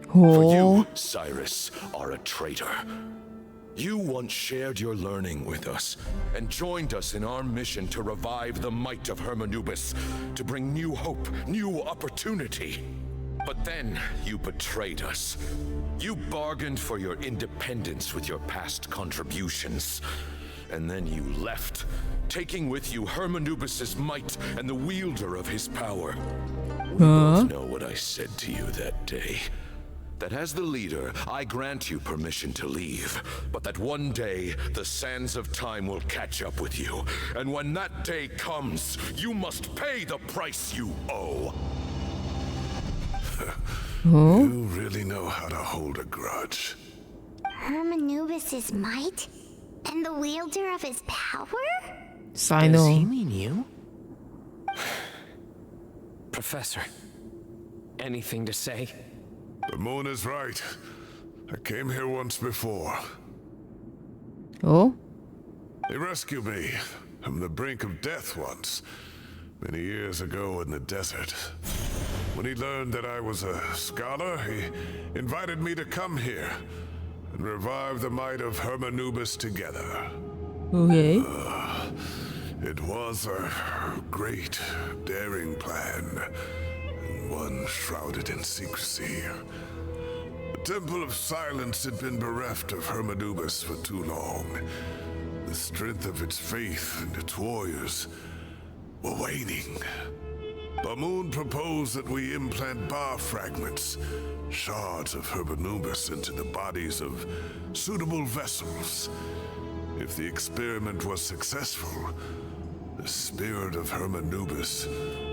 Oh. For you, Cyrus, are a traitor. You once shared your learning with us and joined us in our mission to revive the might of Hermanubis, to bring new hope, new opportunity. But then you betrayed us. You bargained for your independence with your past contributions. And then you left, taking with you Hermanubis' might and the wielder of his power. We both know what I said to you that day. That as the leader, I grant you permission to leave, but that one day, the sands of time will catch up with you. And when that day comes, you must pay the price you owe. You really know how to hold a grudge. Hermanubis' might? And the wielder of his power? Cyno. Does he mean you? Professor, anything to say? The moon is right. I came here once before. Oh? He rescued me from the brink of death once, many years ago in the desert. When he learned that I was a scholar, he invited me to come here and revive the might of Hermanubis together. Okay. It was a great, daring plan, and one shrouded in secrecy. The Temple of Silence had been bereft of Hermanubis for too long. The strength of its faith and its warriors were waning. Bamoon proposed that we implant bar fragments, shards of Hermanubis, into the bodies of suitable vessels. If the experiment was successful, the spirit of Hermanubis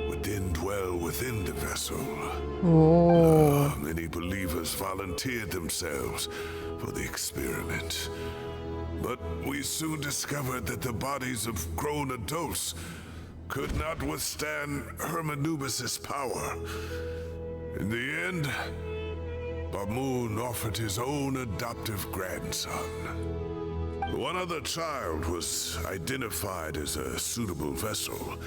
would then dwell within the vessel. Many believers volunteered themselves for the experiment. But we soon discovered that the bodies of grown adults could not withstand Hermanubis' power. In the end, Bamoon offered his own adoptive grandson. One other child was identified as a suitable vessel,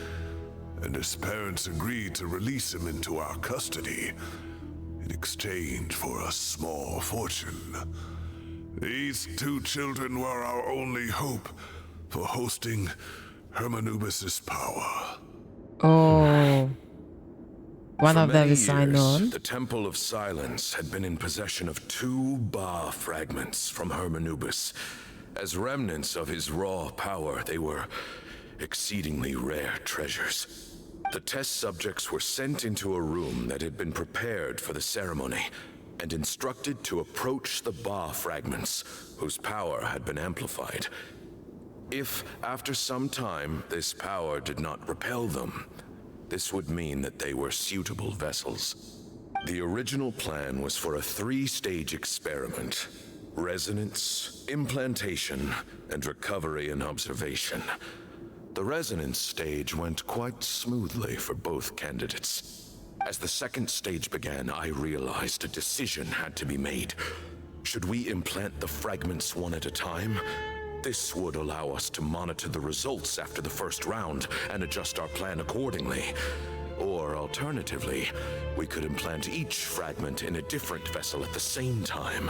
and his parents agreed to release him into our custody in exchange for a small fortune. These two children were our only hope for hosting Hermanubis' power. Oh. One of them is Cyno. Cyno. The Temple of Silence had been in possession of 2 Ba fragments from Hermanubis. As remnants of his raw power, they were exceedingly rare treasures. The test subjects were sent into a room that had been prepared for the ceremony and instructed to approach the Ba fragments, whose power had been amplified. If, after some time, this power did not repel them, this would mean that they were suitable vessels. The original plan was for a 3-stage experiment: resonance, implantation, and recovery and observation. The resonance stage went quite smoothly for both candidates. As the 2nd stage began, I realized a decision had to be made. Should we implant the fragments one at a time? This would allow us to monitor the results after the first round and adjust our plan accordingly. Or alternatively, we could implant each fragment in a different vessel at the same time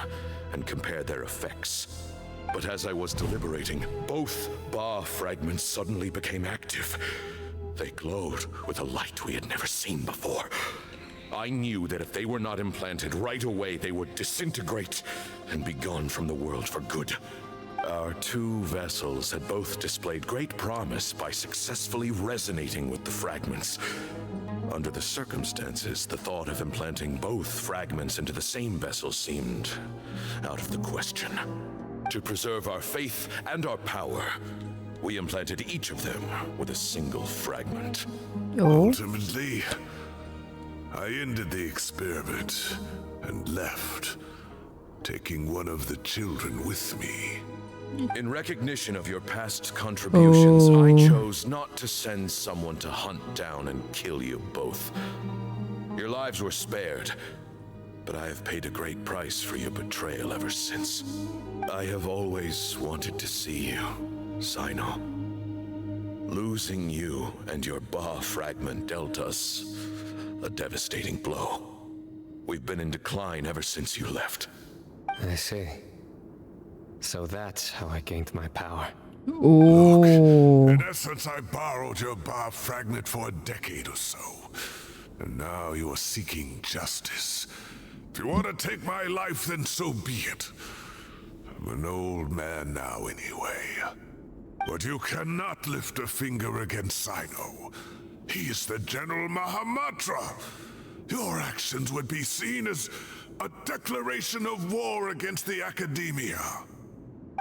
and compare their effects. But as I was deliberating, both Ba fragments suddenly became active. They glowed with a light we had never seen before. I knew that if they were not implanted right away, they would disintegrate and be gone from the world for good. Our 2 vessels had both displayed great promise by successfully resonating with the fragments. Under the circumstances, the thought of implanting both fragments into the same vessel seemed out of the question. To preserve our faith and our power, we implanted each of them with a single fragment. Ultimately, I ended the experiment and left, taking one of the children with me. In recognition of your past contributions, I chose not to send someone to hunt down and kill you both. Your lives were spared, but I have paid a great price for your betrayal ever since. I have always wanted to see you, Cyno. Losing you and your Ba fragment dealt us a devastating blow. We've been in decline ever since you left. I see. So that's how I gained my power. Look, in essence, I borrowed your Ba fragment for a decade or so. And now you are seeking justice. If you want to take my life, then so be it. I'm an old man now anyway. But you cannot lift a finger against Cyno. He is the General Mahamatra. Your actions would be seen as a declaration of war against the Academia.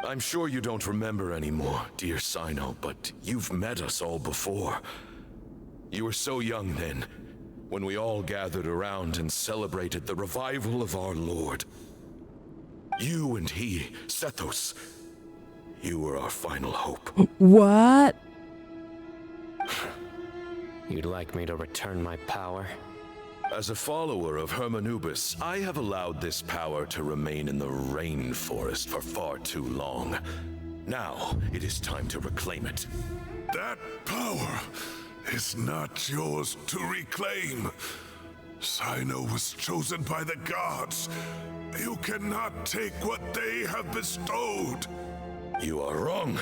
I'm sure you don't remember anymore, dear Cyno, but you've met us all before. You were so young then, when we all gathered around and celebrated the revival of our Lord. You and he, Sethos, you were our final hope. What? You'd like me to return my power? As a follower of Hermanubis, I have allowed this power to remain in the rainforest for far too long. Now, it is time to reclaim it. That power is not yours to reclaim. Cyno was chosen by the gods. You cannot take what they have bestowed. You are wrong.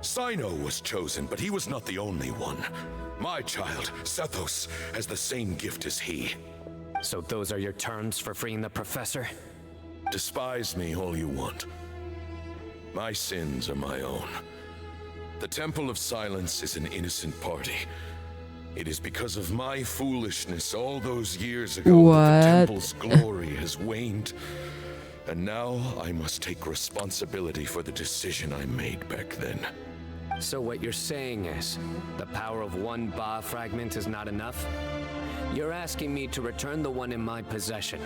Cyno was chosen, but he was not the only one. My child, Sethos, has the same gift as he. So those are your terms for freeing the professor? Despise me all you want. My sins are my own. The Temple of Silence is an innocent party. It is because of my foolishness all those years ago that the temple's glory has waned. And now I must take responsibility for the decision I made back then. So what you're saying is, the power of one Ba fragment is not enough? You're asking me to return the one in my possession,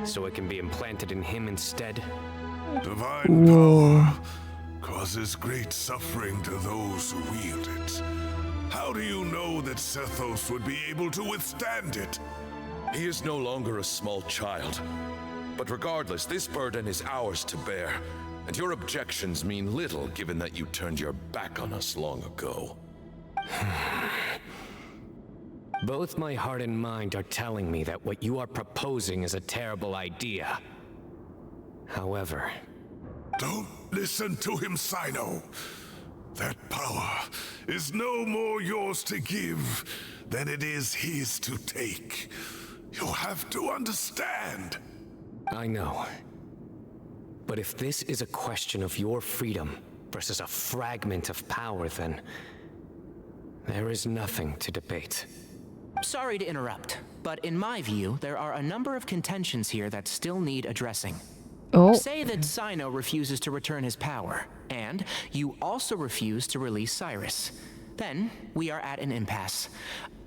so it can be implanted in him instead? Divine power causes great suffering to those who wield it. How do you know that Sethos would be able to withstand it? He is no longer a small child. But regardless, this burden is ours to bear. And your objections mean little given that you turned your back on us long ago. Both my heart and mind are telling me that what you are proposing is a terrible idea. However... Don't listen to him, Cyno. That power is no more yours to give than it is his to take. You'll have to understand. I know. But if this is a question of your freedom versus a fragment of power, then there is nothing to debate. Sorry to interrupt, but in my view, there are a number of contentions here that still need addressing. Say that Cyno refuses to return his power, and you also refuse to release Cyrus. Then, we are at an impasse.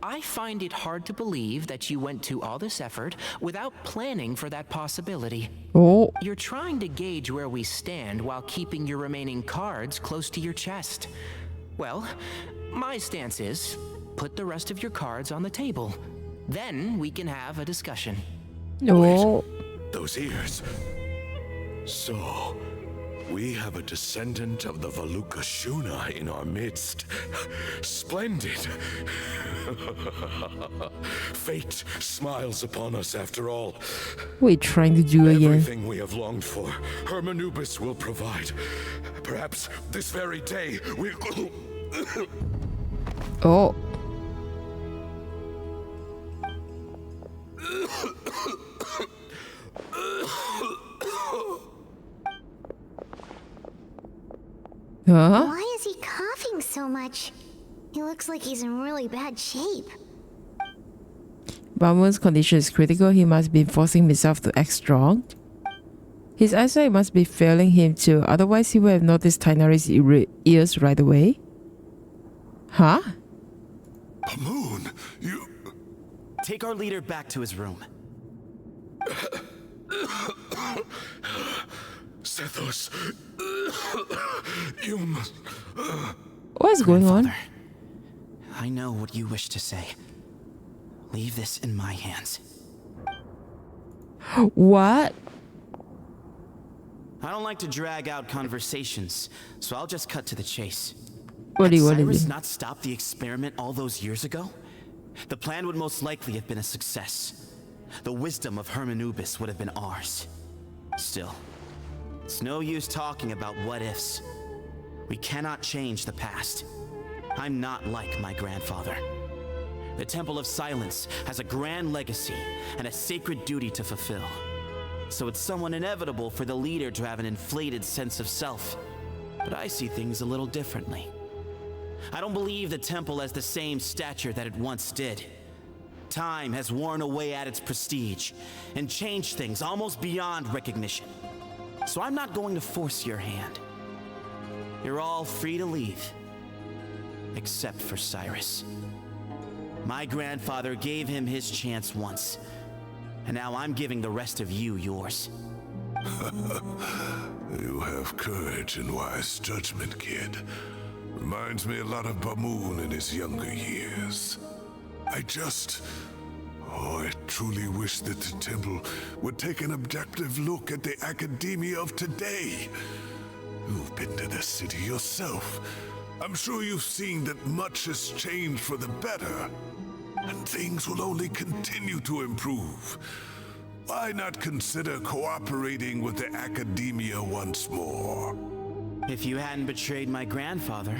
I find it hard to believe that you went to all this effort without planning for that possibility. You're trying to gauge where we stand while keeping your remaining cards close to your chest. Well, my stance is, put the rest of your cards on the table. Then we can have a discussion. Wait, those ears. So, we have a descendant of the Valukashuna in our midst. Splendid. Fate smiles upon us after all. What are you trying to do again? Everything we have longed for, Hermanubis will provide. Perhaps this very day we'll... Oh. Huh? Why is he coughing so much? He looks like he's in really bad shape. Bamun's condition is critical. He must be forcing himself to act strong. His eyesight must be failing him too. Otherwise, he would have noticed Tainari's ears right away. Huh? Bamun, you... Take our leader back to his room. Sethos, you must... What is going on? I know what you wish to say. Leave this in my hands. What? I don't like to drag out conversations, so I'll just cut to the chase. What do you want to Cyrus do? not stop the experiment all those years ago? The plan would most likely have been a success. The wisdom of Hermanubis would have been ours. Still, it's no use talking about what-ifs. We cannot change the past. I'm not like my grandfather. The Temple of Silence has a grand legacy and a sacred duty to fulfill. So it's somewhat inevitable for the leader to have an inflated sense of self. But I see things a little differently. I don't believe the temple has the same stature that it once did. Time has worn away at its prestige and changed things almost beyond recognition. So I'm not going to force your hand. You're all free to leave. Except for Cyrus. My grandfather gave him his chance once. And now I'm giving the rest of you yours. You have courage and wise judgment, kid. Reminds me a lot of Bamun in his younger years. I truly wish that the temple would take an objective look at the academia of today. You've been to the city yourself. I'm sure you've seen that much has changed for the better. And things will only continue to improve. Why not consider cooperating with the academia once more? If you hadn't betrayed my grandfather,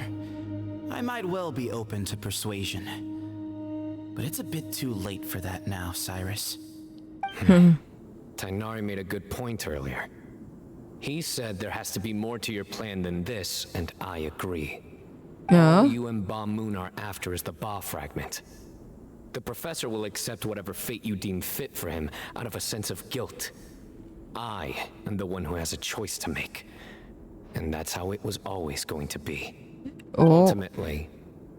I might well be open to persuasion. But it's a bit too late for that now, Cyrus. Tainari made a good point earlier. He said there has to be more to your plan than this, and I agree. Yeah. All you and Ba Moon are after is the Ba fragment. The professor will accept whatever fate you deem fit for him out of a sense of guilt. I am the one who has a choice to make. And that's how it was always going to be. Ultimately,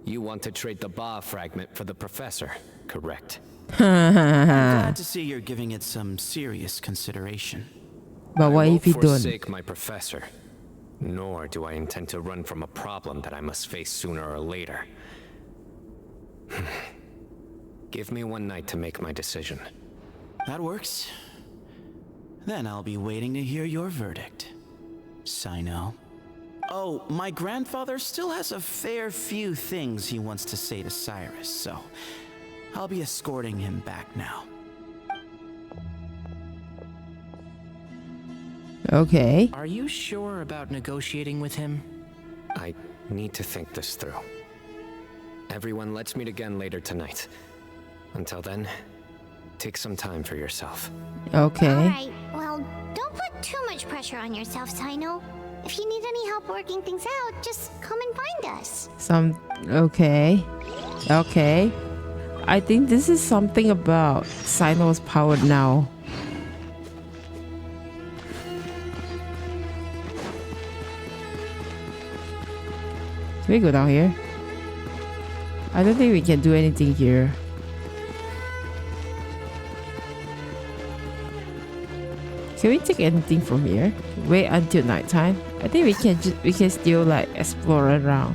you want to trade the Ba fragment for the professor, correct? I'm glad to see you're giving it some serious consideration. But what if you don't? I won't forsake my professor. Nor do I intend to run from a problem that I must face sooner or later. Give me one night to make my decision. That works. Then I'll be waiting to hear your verdict, Cyno. Oh, my grandfather still has a fair few things he wants to say to Cyrus, so I'll be escorting him back now. Okay. Are you sure about negotiating with him? I need to think this through. Everyone, let's meet again later tonight. Until then, take some time for yourself. Okay. Alright, well, don't put too much pressure on yourself, Cyno. If you need any help working things out, just come and find us. Okay. Okay. I think this is something about Cyno's power now. Can we go down here? I don't think we can do anything here. Can we take anything from here? Wait until nighttime. I think we can still like explore around.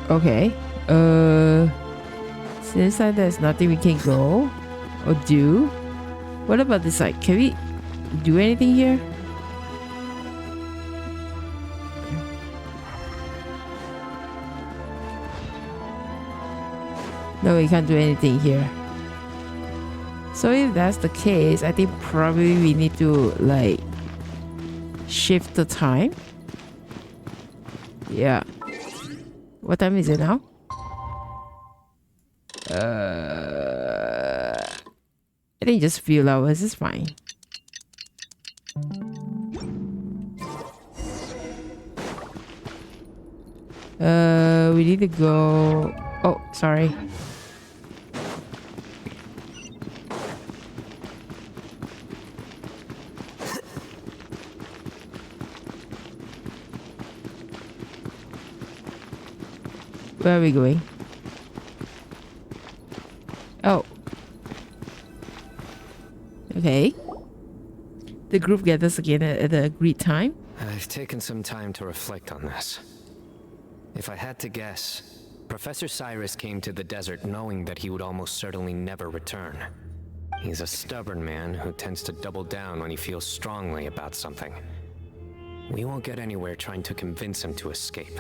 Okay. Since like there's nothing we can go or do. What about this side? Can we do anything here? No, we can't do anything here. So if that's the case, I think probably we need to like shift the time. Yeah. What time is it now? I think just few hours is fine. We need to go. Oh, sorry. Where are we going? Oh. Okay. The group gathers again at the agreed time. I've taken some time to reflect on this. If I had to guess, Professor Cyrus came to the desert knowing that he would almost certainly never return. He's a stubborn man who tends to double down when he feels strongly about something. We won't get anywhere trying to convince him to escape.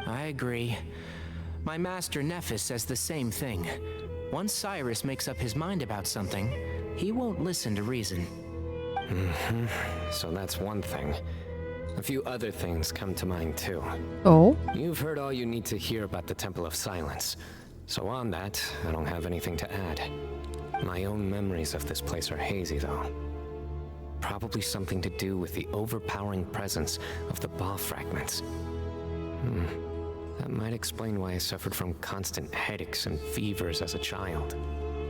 I agree. My master Nephis says the same thing. Once Cyrus makes up his mind about something, he won't listen to reason. So that's one thing. A few other things come to mind too. Oh? You've heard all you need to hear about the Temple of Silence. So on that, I don't have anything to add. My own memories of this place are hazy though. Probably something to do with the overpowering presence of the Ba fragments. That might explain why I suffered from constant headaches and fevers as a child.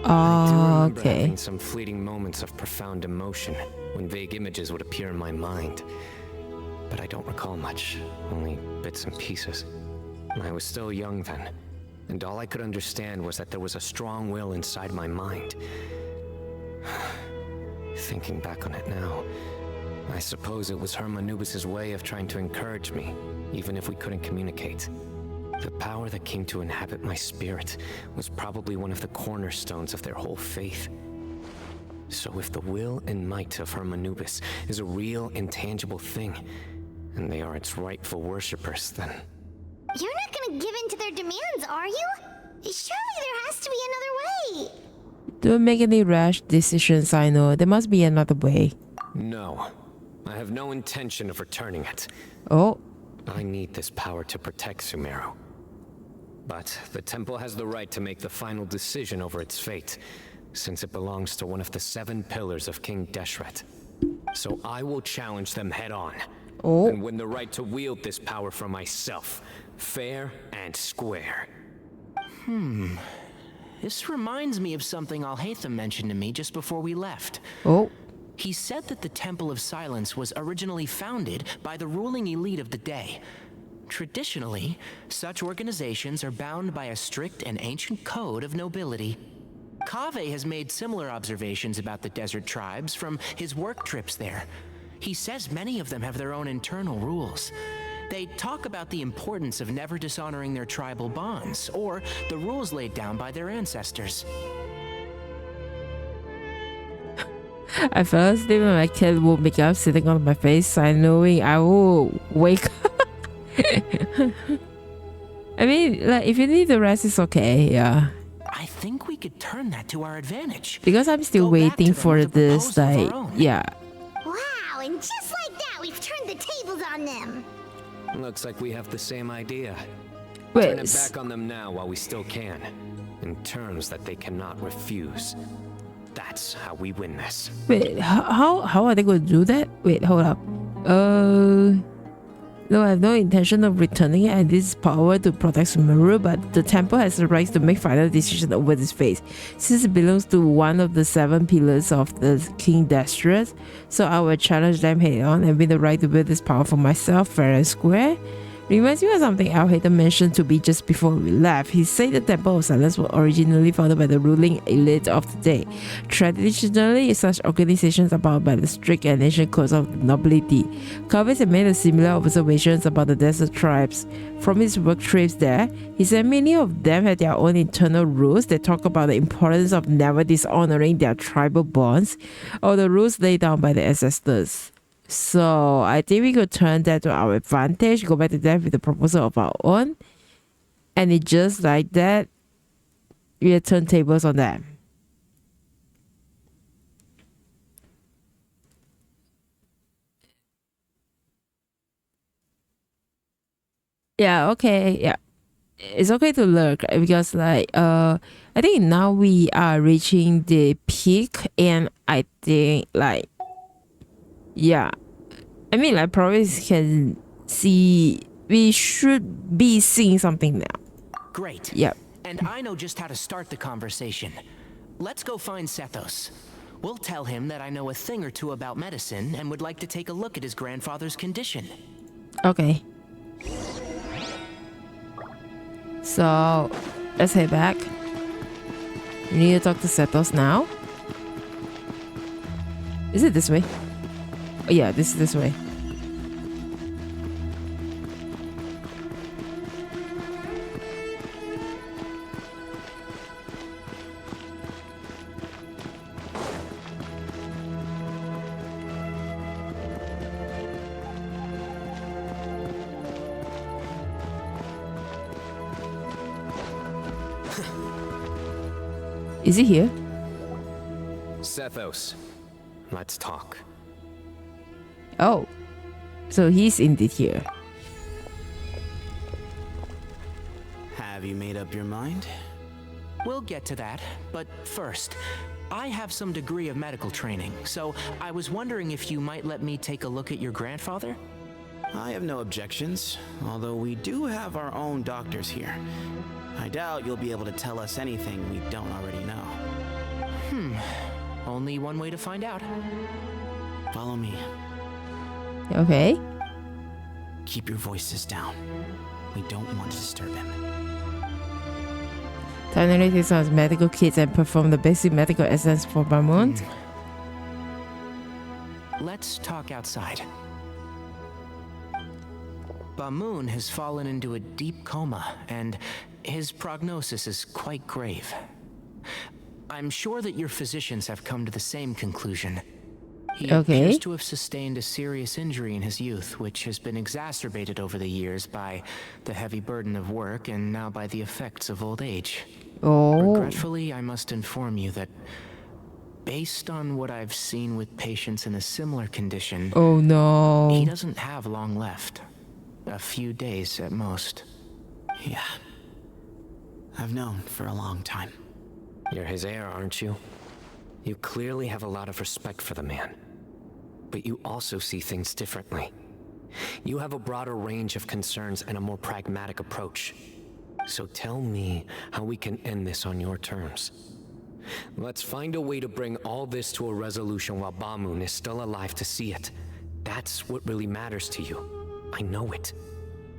I do remember having some fleeting moments of profound emotion when vague images would appear in my mind. But I don't recall much, only bits and pieces. I was still young then, and all I could understand was that there was a strong will inside my mind. Thinking back on it now, I suppose it was Hermanubis' way of trying to encourage me, even if we couldn't communicate. The power that came to inhabit my spirit was probably one of the cornerstones of their whole faith. So if the will and might of Hermanubis is a real, intangible thing, and they are its rightful worshippers, then... You're not gonna give in to their demands, are you? Surely there has to be another way! Don't make any rash decisions, I know. There must be another way. No. I have no intention of returning it. Oh. I need this power to protect Sumeru. But the temple has the right to make the final decision over its fate, since it belongs to one of the 7 pillars of King Deshret. So I will challenge them head on. Oh. And win the right to wield this power for myself, fair and square. This reminds me of something Alhaitham mentioned to me just before we left. Oh. He said that the Temple of Silence was originally founded by the ruling elite of the day. Traditionally, such organizations are bound by a strict and ancient code of nobility. Kaveh has made similar observations about the desert tribes from his work trips there. He says many of them have their own internal rules. They talk about the importance of never dishonoring their tribal bonds, or the rules laid down by their ancestors. I fell asleep and my cat woke me up sitting on my face, I knowing I will wake up. I mean, like, if you need the rest, it's okay, yeah. I think we could turn that to our advantage. Because I'm still waiting for this, like, yeah. Wow, and just like that, we've turned the tables on them. Looks like we have the same idea. Wait, Turn it back on them now while we still can, in terms that they cannot refuse. That's how we win this. Wait, how are they going to do that? Wait, hold up. No, I have no intention of returning it and this power to protect Sumeru, but the temple has the right to make final decisions over this fate, since it belongs to one of the 7 pillars of the King Destress. So I will challenge them head on and win the right to wield this power for myself, fair and square. Reminds me of something Alhaitham mentioned to me just before we left. He said the Temple of Silence was originally founded by the ruling elite of the day. Traditionally, such organizations are bound by the strict and ancient codes of nobility. Kaveh had made similar observations about the desert tribes. From his work trips there, he said many of them had their own internal rules that talk about the importance of never dishonoring their tribal bonds or the rules laid down by the ancestors. So I think we could turn that to our advantage, go back to that with a proposal of our own, and it just like that, we turn tables on them. Yeah, okay, yeah. It's okay to lurk because like I think now we are reaching the peak, and I think like yeah, I mean like probably can see we should be seeing something now. Great. Yep. And I know just how to start the conversation. Let's go find Sethos. We'll tell him that I know a thing or two about medicine and would like to take a look at his grandfather's condition. Okay. So let's head back. We need to talk to Sethos now. Is it this way? Oh, yeah, this is this way. Is he here? Sethos, let's talk. Oh, so he's indeed here. Have you made up your mind? We'll get to that, but first, I have some degree of medical training, so I was wondering if you might let me take a look at your grandfather? I have no objections, although we do have our own doctors here. I doubt you'll be able to tell us anything we don't already know. Only one way to find out. Follow me. Okay. Keep your voices down. We don't want to disturb him. Tannery takes on his medical kits and perform the basic medical essence for Bamun. Let's talk outside. Bamun has fallen into a deep coma, and his prognosis is quite grave. I'm sure that your physicians have come to the same conclusion. He appears to have sustained a serious injury in his youth, which has been exacerbated over the years by the heavy burden of work and now by the effects of old age. Regretfully, I must inform you that based on what I've seen with patients in a similar condition, he doesn't have long left. A few days at most. Yeah. I've known for a long time. You're his heir, aren't you? You clearly have a lot of respect for the man. But you also see things differently. You have a broader range of concerns and a more pragmatic approach. So tell me how we can end this on your terms. Let's find a way to bring all this to a resolution while Bamoon is still alive to see it. That's what really matters to you. I know it.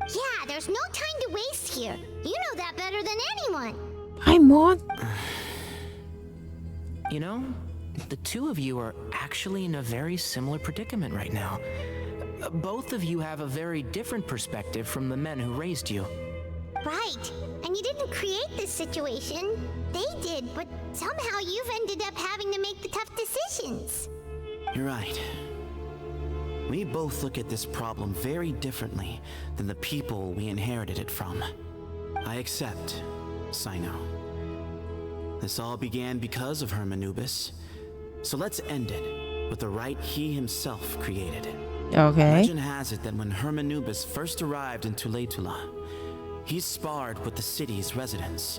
Yeah, there's no time to waste here. You know that better than anyone. Hi, Mon. You know, the two of you are actually in a very similar predicament right now. Both of you have a very different perspective from the men who raised you. Right. And you didn't create this situation. They did, but somehow you've ended up having to make the tough decisions. You're right. We both look at this problem very differently than the people we inherited it from. I accept, Cyno. This all began because of Hermanubis. So let's end it with the rite he himself created. Okay. Legend has it that when Hermanubis first arrived in Tuletula, he sparred with the city's residents.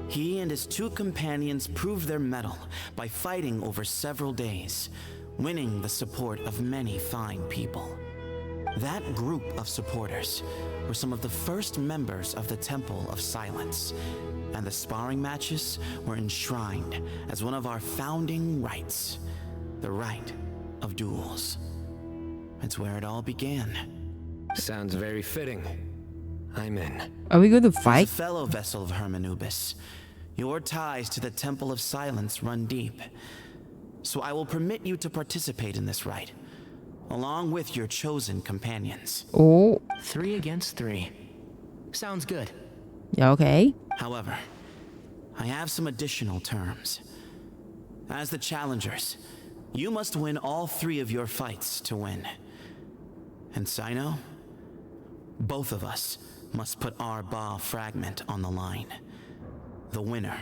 He and his two companions proved their mettle by fighting over several days, winning the support of many fine people. That group of supporters were some of the first members of the Temple of Silence, and the sparring matches were enshrined as one of our founding rites, the rite of duels. It's where it all began. Sounds very fitting. I'm in. Are we going to fight? As a fellow vessel of Hermanubis, your ties to the Temple of Silence run deep. So I will permit you to participate in this rite, along with your chosen companions. Oh. 3 against 3. Sounds good. Yeah, okay. However, I have some additional terms. As the challengers, you must win all 3 of your fights to win. And Cyno, both of us must put our Ba fragment on the line. The winner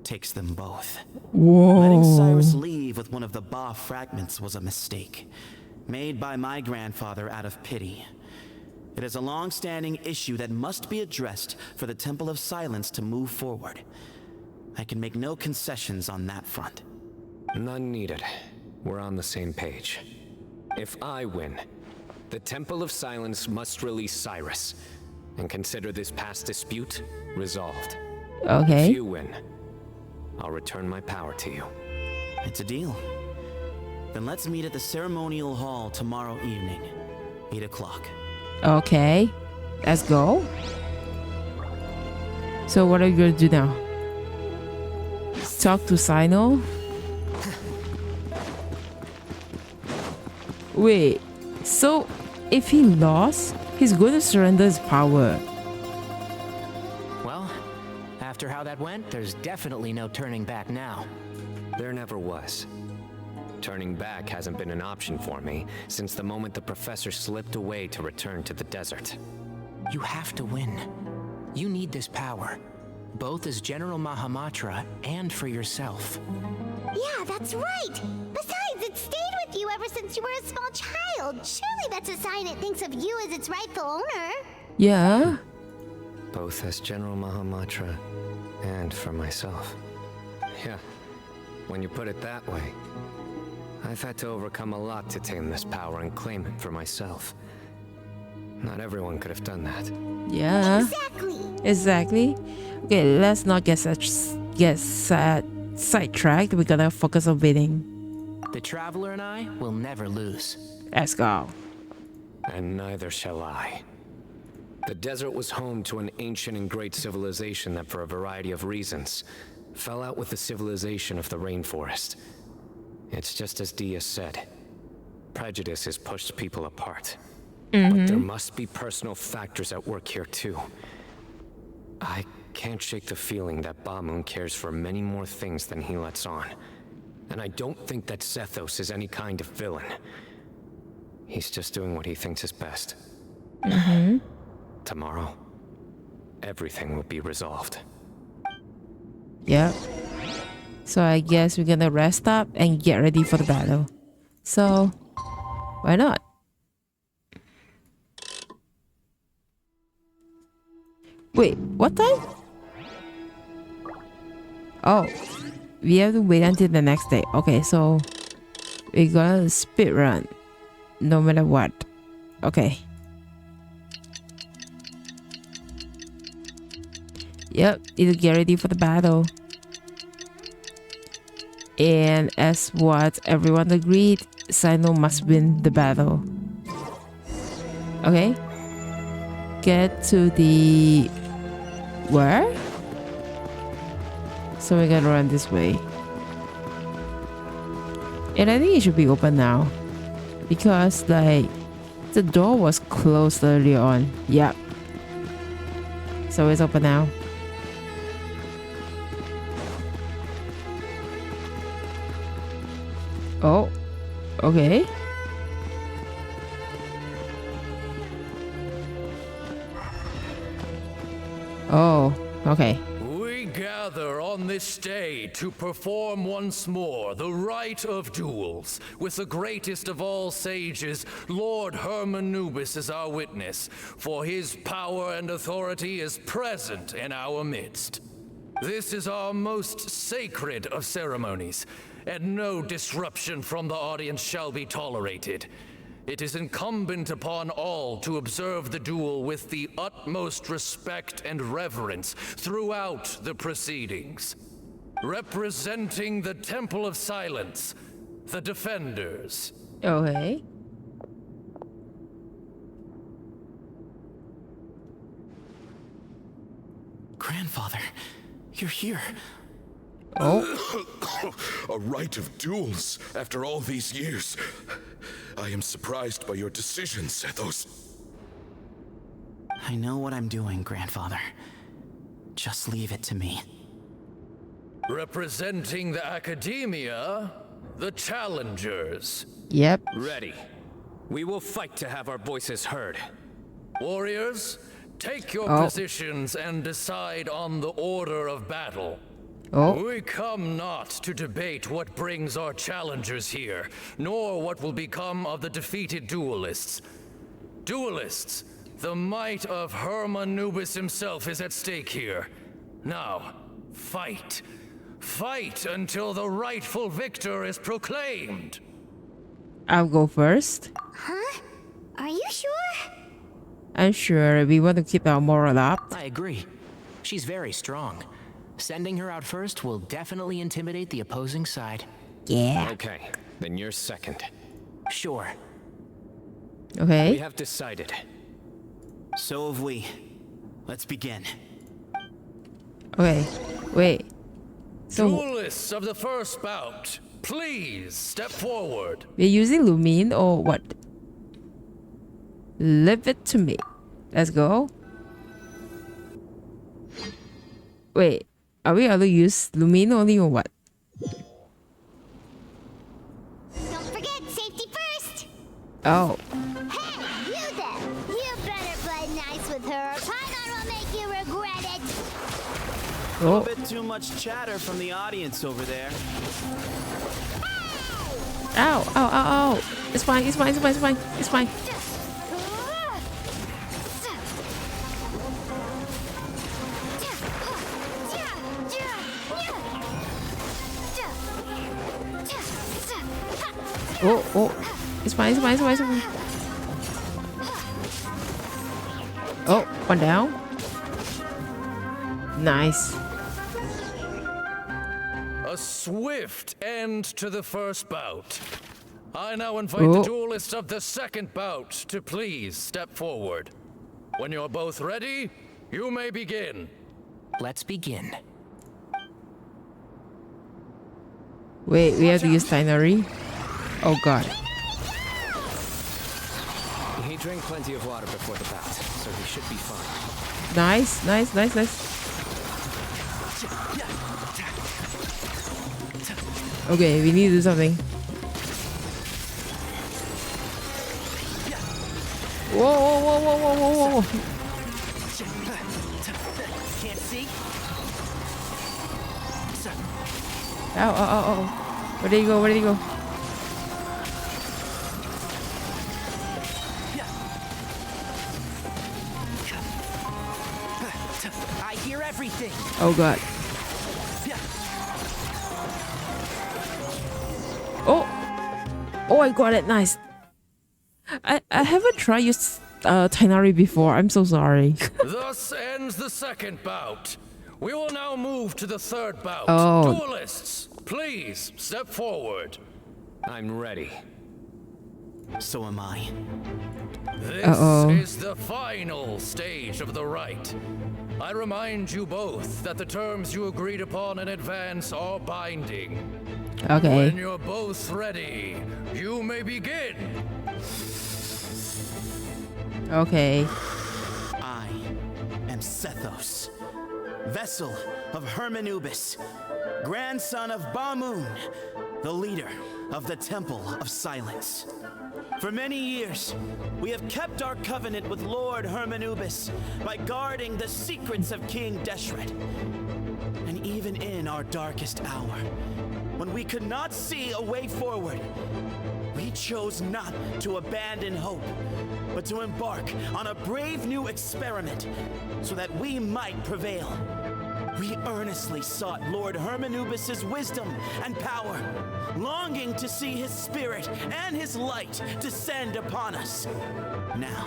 takes them both. Whoa. Letting Cyrus leave with one of the Ba fragments was a mistake, made by my grandfather out of pity. It is a long-standing issue that must be addressed for the Temple of Silence to move forward. I can make no concessions on that front. None needed. We're on the same page. If I win, the Temple of Silence must release Cyrus and consider this past dispute resolved. Okay. If you win, I'll return my power to you. It's a deal. Then let's meet at the ceremonial hall tomorrow evening, 8 o'clock. Okay. Let's go. So what are you going to do now? Talk to Cyno? Wait. So if he lost, he's going to surrender his power. Well, after how that went, there's definitely no turning back now. There never was. Turning back hasn't been an option for me since the moment the professor slipped away to return to the desert. You have to win. You need this power, both as General Mahamatra and for yourself. Yeah, that's right. Besides, it stayed with you ever since you were a small child. Surely that's a sign it thinks of you as its rightful owner. Yeah. Both as General Mahamatra and for myself. Yeah, when you put it that way. I've had to overcome a lot to tame this power and claim it for myself. Not everyone could have done that. Yeah. Exactly. Okay, let's not get sidetracked. We gotta focus on winning. The Traveler and I will never lose. Let's go. And neither shall I. The desert was home to an ancient and great civilization that, for a variety of reasons, fell out with the civilization of the rainforest. It's just as Dia said. Prejudice has pushed people apart. But there must be personal factors at work here too. I can't shake the feeling that Bamoon cares for many more things than he lets on. And I don't think that Sethos is any kind of villain. He's just doing what he thinks is best. Tomorrow, everything will be resolved. Yep. So I guess we're gonna rest up and get ready for the battle. So, why not? Wait, what time? Oh, we have to wait until the next day. Okay, so we're gonna speed run no matter what. Okay. Yep, need to get ready for the battle. And as what everyone agreed, Cyno must win the battle. Okay. Get to the... where? So we're gonna run this way. And I think it should be open now. Because like the door was closed earlier on. Yep. So it's open now. Oh, okay. Oh, okay. We gather on this day to perform once more the rite of duels, with the greatest of all sages, Lord Hermanubis, as our witness, for his power and authority is present in our midst. This is our most sacred of ceremonies, and no disruption from the audience shall be tolerated. It is incumbent upon all to observe the duel with the utmost respect and reverence throughout the proceedings. Representing the Temple of Silence, the Defenders. Okay. Grandfather, you're here. Oh. A rite of duels after all these years. I am surprised by your decisions, Zethos. I know what I'm doing, Grandfather. Just leave it to me. Representing the Academia, the Challengers. Yep. Ready. We will fight to have our voices heard. Warriors, take your positions and decide on the order of battle. We come not to debate what brings our challengers here, nor what will become of the defeated duelists. Duelists, the might of Hermanubis himself is at stake here. Now, fight. Fight until the rightful victor is proclaimed. I'll go first. Huh? Are you sure? I'm sure we want to keep our moral up. I agree. She's very strong. Sending her out first will definitely intimidate the opposing side. Yeah. Okay, then you're second. Sure. Okay. We have decided. So have we. Let's begin. Okay. Wait. So Duelists of the first bout, please step forward. we're using Lumine or what? Leave it to me. Let's go. Wait. Are we allowed to use Lumine only or what? Don't forget, safety first! Oh. Hey, you there! You better play nice with her, or Paimon will make you regret it! A little bit too much chatter from the audience over there. Ow, ow, ow, ow. It's fine, it's fine, it's fine, it's fine, it's fine. Oh, oh. It's fine, it's fine, it's fine, it's fine. Oh, one down. Nice. A swift end to the first bout. I now invite the duelists of the second bout to please step forward. When you're both ready, you may begin. Let's begin. Wait, we have to use Tinary? Oh god. He drank plenty of water before the bout, so he should be fine. Nice, nice, nice, nice. Okay, we need to do something. Whoa, whoa, whoa, whoa, whoa, whoa, whoa. Can't see? Ow, ow, ow, ow. Where did he go? Where did he go? I hear everything. Oh god. Oh! Oh, I got it. Nice. I haven't tried use Tighnari before. I'm so sorry. Thus ends the second bout. We will now move to the third bout. Oh. Duelists, please step forward. I'm ready. So am I. This is the final stage of the rite. I remind you both that the terms you agreed upon in advance are binding. Okay. When you're both ready, you may begin. Okay. I am Sethos, vessel of Hermanubis, grandson of Bamoon, the leader of the Temple of Silence. For many years, we have kept our covenant with Lord Hermanubis by guarding the secrets of King Deshret. And even in our darkest hour, when we could not see a way forward, we chose not to abandon hope, but to embark on a brave new experiment so that we might prevail. We earnestly sought Lord Hermanubis' wisdom and power, longing to see his spirit and his light descend upon us. Now,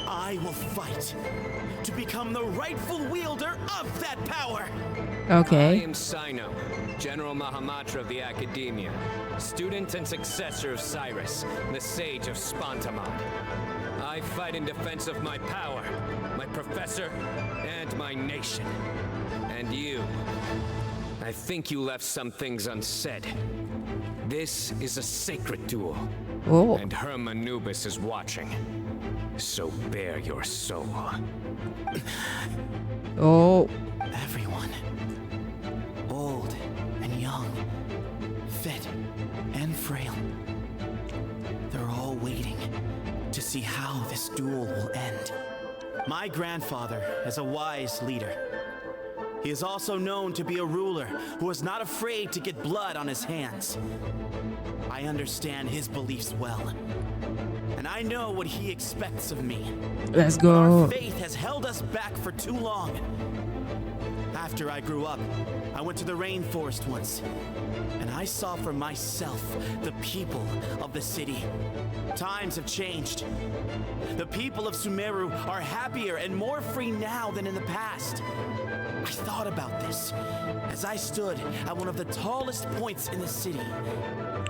I will fight to become the rightful wielder of that power. Okay. I am Cyno, General Mahamatra of the Academia, student and successor of Cyrus, the Sage of Spantamad. I fight in defense of my power, my professor, and my nation. And you, I think you left some things unsaid. This is a sacred duel, and Hermanubis is watching. So bare your soul. Everyone, old and young, fit and frail, they're all waiting to see how this duel will end. My grandfather is a wise leader. He is also known to be a ruler who is not afraid to get blood on his hands. I understand his beliefs well, and I know what he expects of me. Let's go. Our faith has held us back for too long. After I grew up, I went to the rainforest once, and I saw for myself the people of the city. Times have changed. The people of Sumeru are happier and more free now than in the past. I thought about this as I stood at one of the tallest points in the city,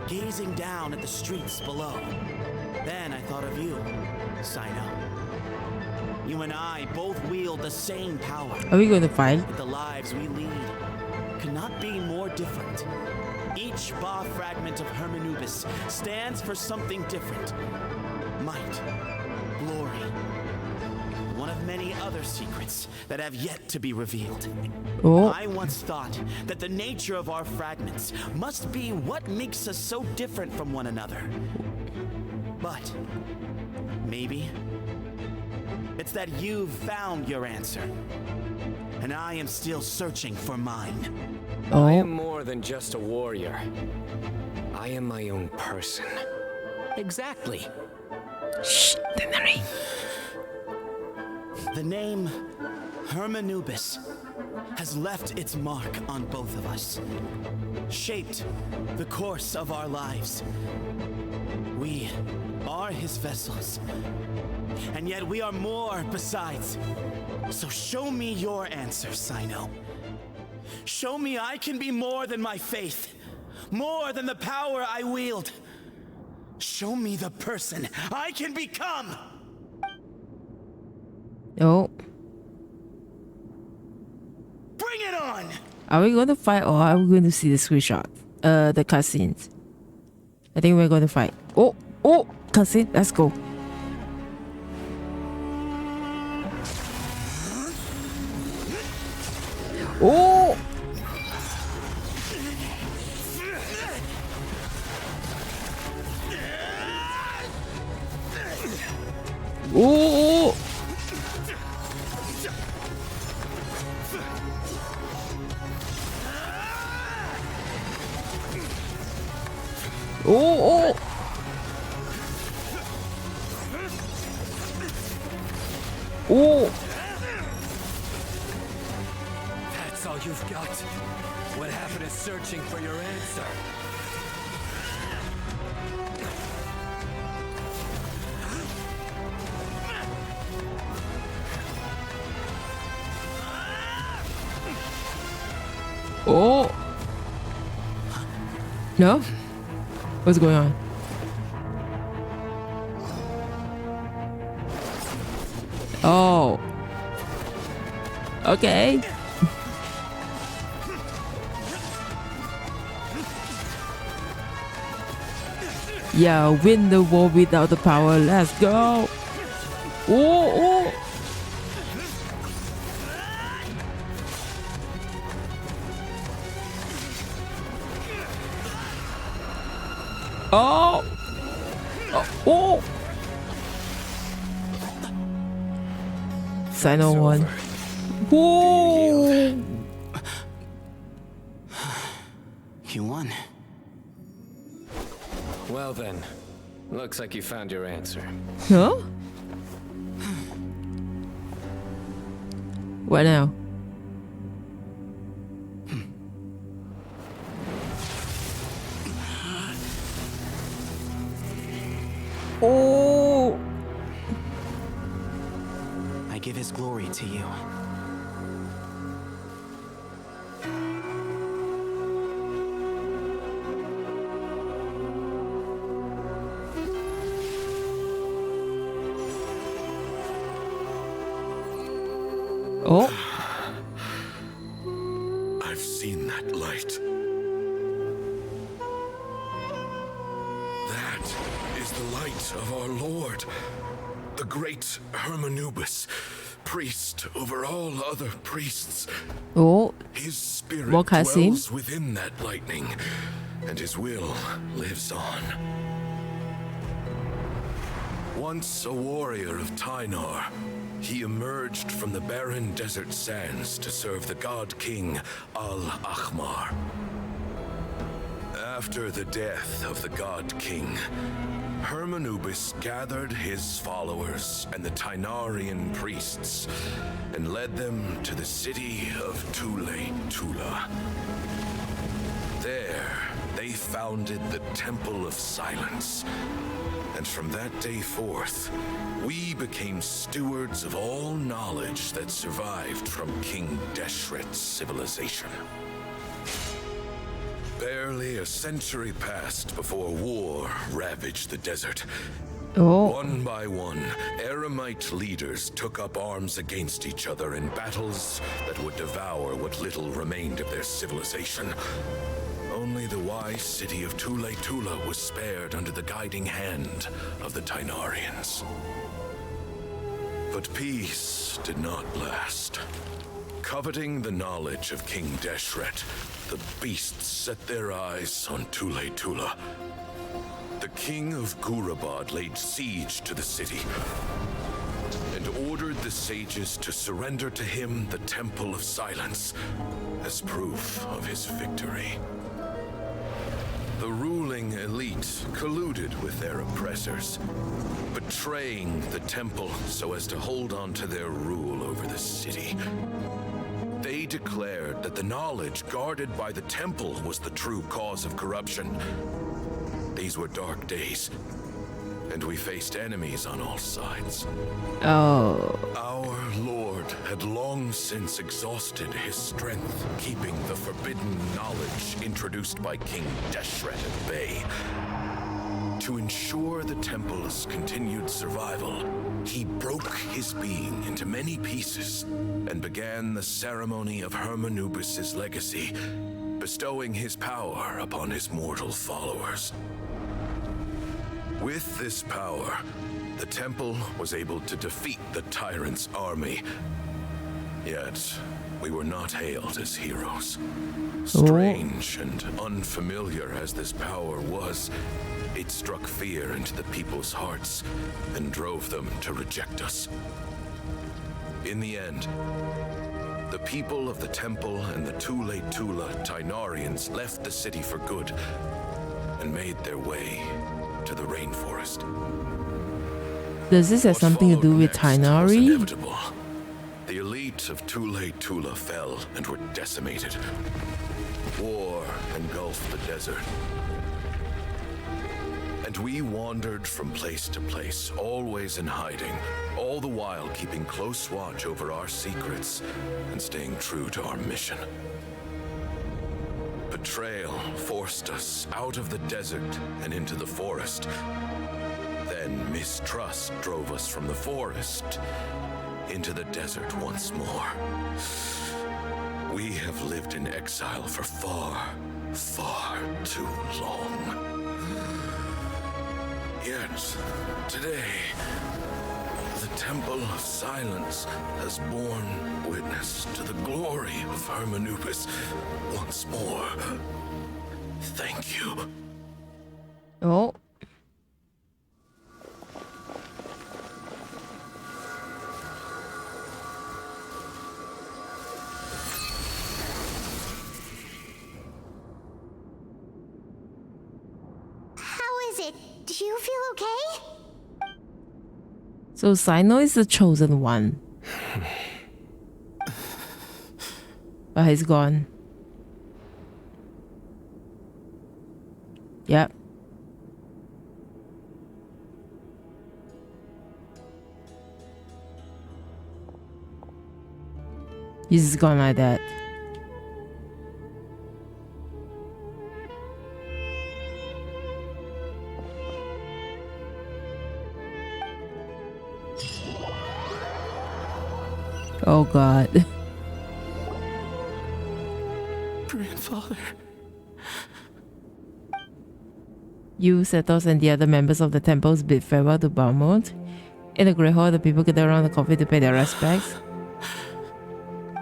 gazing down at the streets below. Then I thought of you, Cyno. You and I both wield the same power. Are we going to fight? But the lives we lead could not be more different. Each Ba fragment of Hermanubis stands for something different. Might, glory, one of many other secrets that have yet to be revealed. I once thought that the nature of our fragments must be what makes us so different from one another. But maybe it's that you've found your answer, and I am still searching for mine. I am more than just a warrior. I am my own person. Exactly. Shh, Tighnari. The name Hermanubis has left its mark on both of us, shaped the course of our lives. We are his vessels, and yet we are more besides. So show me your answer, Cyno. Show me I can be more than my faith, more than the power I wield. Show me the person I can become. Oh. Bring it on! Are we going to fight or are we going to see the screenshot? The cutscenes. I think we're going to fight. Oh, cutscene. Let's go. Oh! Oh! Oh! Oh! That's all you've got. What happened is searching for your answer. No? What's going on? Oh. Okay. Yeah, win the war without the power. Let's go. Oh, oh. Oh. Cyno won. Whoa. You won. Well then, looks like you found your answer. Huh? What now? Oh! I give his glory to you. Oh. I've seen that light. That is the light of our Lord, the great Hermanubis, priest over all other priests. Oh. His spirit What can I see? dwells within that lightning, and his will lives on. Once a warrior of Tynar, he emerged from the barren desert sands to serve the god king Al-Ahmar. After the death of the god king, Hermanubis gathered his followers and the Tynarian priests and led them to the city of Tule-Tula. There, they founded the Temple of Silence. And from that day forth, we became stewards of all knowledge that survived from King Deshret's civilization. Barely a century passed before war ravaged the desert. Oh. One by one, Eremite leaders took up arms against each other in battles that would devour what little remained of their civilization. Only the wise city of Tule-Tula was spared under the guiding hand of the Tynarians. But peace did not last. Coveting the knowledge of King Deshret, the beasts set their eyes on Tule-Tula. The king of Gurabad laid siege to the city and ordered the sages to surrender to him the Temple of Silence as proof of his victory. The ruling elite colluded with their oppressors, betraying the temple so as to hold on to their rule over the city. They declared that the knowledge guarded by the temple was the true cause of corruption. These were dark days, and we faced enemies on all sides. Oh. Our Lord had long since exhausted his strength, keeping the forbidden knowledge introduced by King Deshret at bay. To ensure the temple's continued survival, he broke his being into many pieces and began the ceremony of Hermanubis' legacy, bestowing his power upon his mortal followers. With this power, the temple was able to defeat the tyrant's army. Yet, we were not hailed as heroes. Strange and unfamiliar as this power was, it struck fear into the people's hearts and drove them to reject us. In the end, the people of the temple and the Tule-Tula Tynarians left the city for good and made their way to the rainforest. Does this have something to do with Tynari? Inevitable. The elite of Tule-Tula fell and were decimated. War engulfed the desert. And we wandered from place to place, always in hiding, all the while keeping close watch over our secrets and staying true to our mission. Betrayal forced us out of the desert and into the forest. Then mistrust drove us from the forest into the desert once more. We have lived in exile for far, far too long. Yet, today, the Temple of Silence has borne witness to the glory of Hermanubis once more. Thank you. Oh. How is it? Do you feel okay? So Cyno is the chosen one. But he's gone. Yep. He's just gone like that. Oh God. Grandfather. You, Setos, and the other members of the temples bid farewell to Balmont. In the Great Hall, the people gather around the coffee to pay their respects.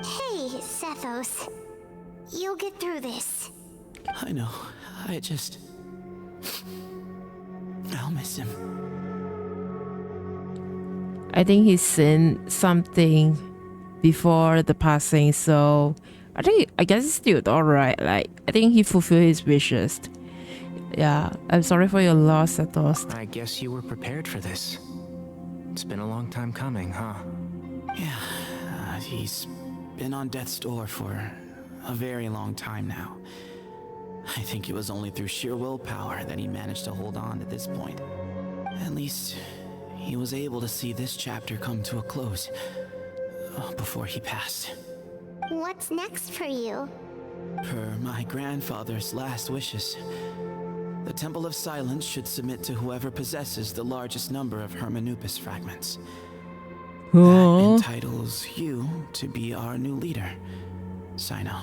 Hey, Sethos. You'll get through this. I know. I'll miss him. I think he's seen something before the passing, so I guess it's still alright. Like, I think he fulfilled his wishes. Yeah, I'm sorry for your loss, Setos. I guess you were prepared for this. It's been a long time coming, huh? Yeah, he's been on death's door for a very long time now. I think it was only through sheer willpower that he managed to hold on to this point. At least, he was able to see this chapter come to a close before he passed. What's next for you? Per my grandfather's last wishes, the Temple of Silence should submit to whoever possesses the largest number of Hermanubis fragments. That entitles you to be our new leader, Cyno.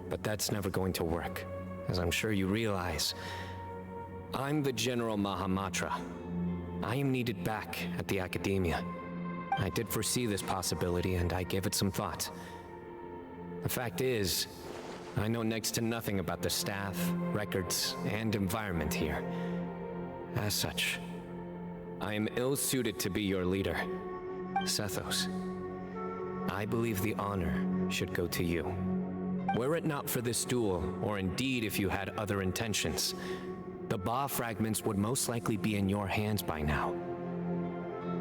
But that's never going to work, as I'm sure you realize. I'm the General Mahamatra. I am needed back at the Academia. I did foresee this possibility, and I gave it some thought. The fact is, I know next to nothing about the staff, records, and environment here. As such, I am ill-suited to be your leader, Sethos. I believe the honor should go to you. Were it not for this duel, or indeed if you had other intentions, the Ba fragments would most likely be in your hands by now.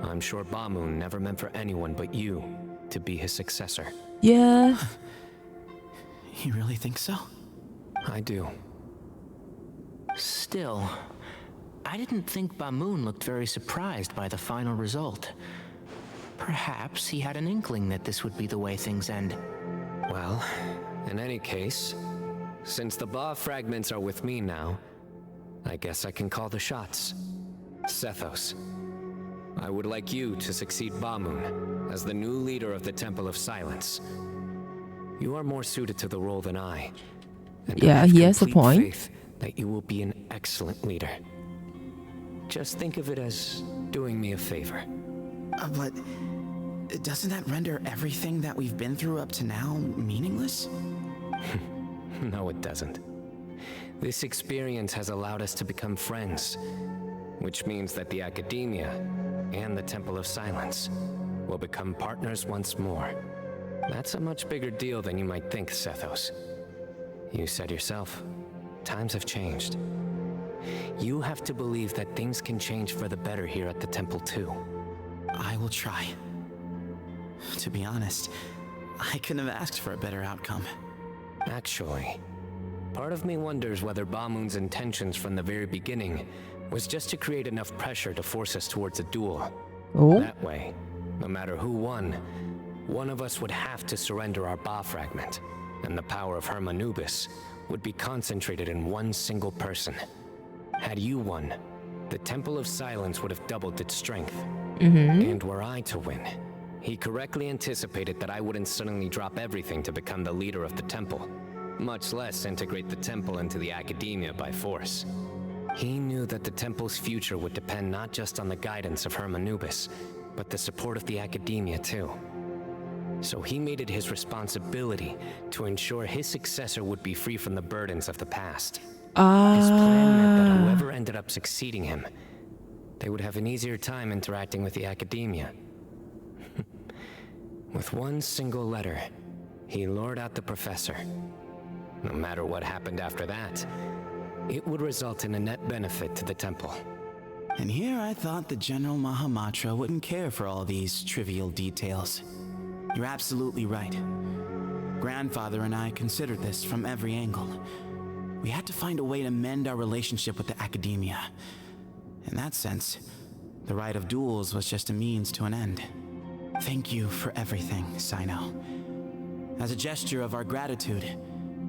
I'm sure Bamoon never meant for anyone but you to be his successor. Yeah. You really think so? I do. Still, I didn't think Bamoon looked very surprised by the final result. Perhaps he had an inkling that this would be the way things end. Well, in any case, since the Ba fragments are with me now, I guess I can call the shots. Sethos, I would like you to succeed Bamoon as the new leader of the Temple of Silence. You are more suited to the role than I. And yeah, he has a point. Faith that you will be an excellent leader. Just think of it as doing me a favor. But doesn't that render everything that we've been through up to now meaningless? No, it doesn't. This experience has allowed us to become friends, which means that the Academia and the Temple of Silence will become partners once more. That's a much bigger deal than you might think, Sethos. You said yourself, times have changed. You have to believe that things can change for the better here at the temple too. I will try. To be honest, I couldn't have asked for a better outcome. Actually, part of me wonders whether Bamoon's intentions from the very beginning was just to create enough pressure to force us towards a duel. Oh. That way, no matter who won, one of us would have to surrender our Ba fragment. and the power of Hermanubis would be concentrated in one single person. Had you won, the Temple of Silence would have doubled its strength. And were I to win, he correctly anticipated that I wouldn't suddenly drop everything to become the leader of the temple, much less integrate the temple into the academia by force. He knew that the temple's future would depend not just on the guidance of Hermanubis, but the support of the academia too. So he made it his responsibility to ensure his successor would be free from the burdens of the past. His plan meant that whoever ended up succeeding him, they would have an easier time interacting with the academia. With one single letter, he lured out the professor. No matter what happened after that, it would result in a net benefit to the temple. And here I thought the General Mahamatra wouldn't care for all these trivial details. You're absolutely right. Grandfather and I considered this from every angle. We had to find a way to mend our relationship with the academia. In that sense, the right of duels was just a means to an end. Thank you for everything, Cyno. As a gesture of our gratitude,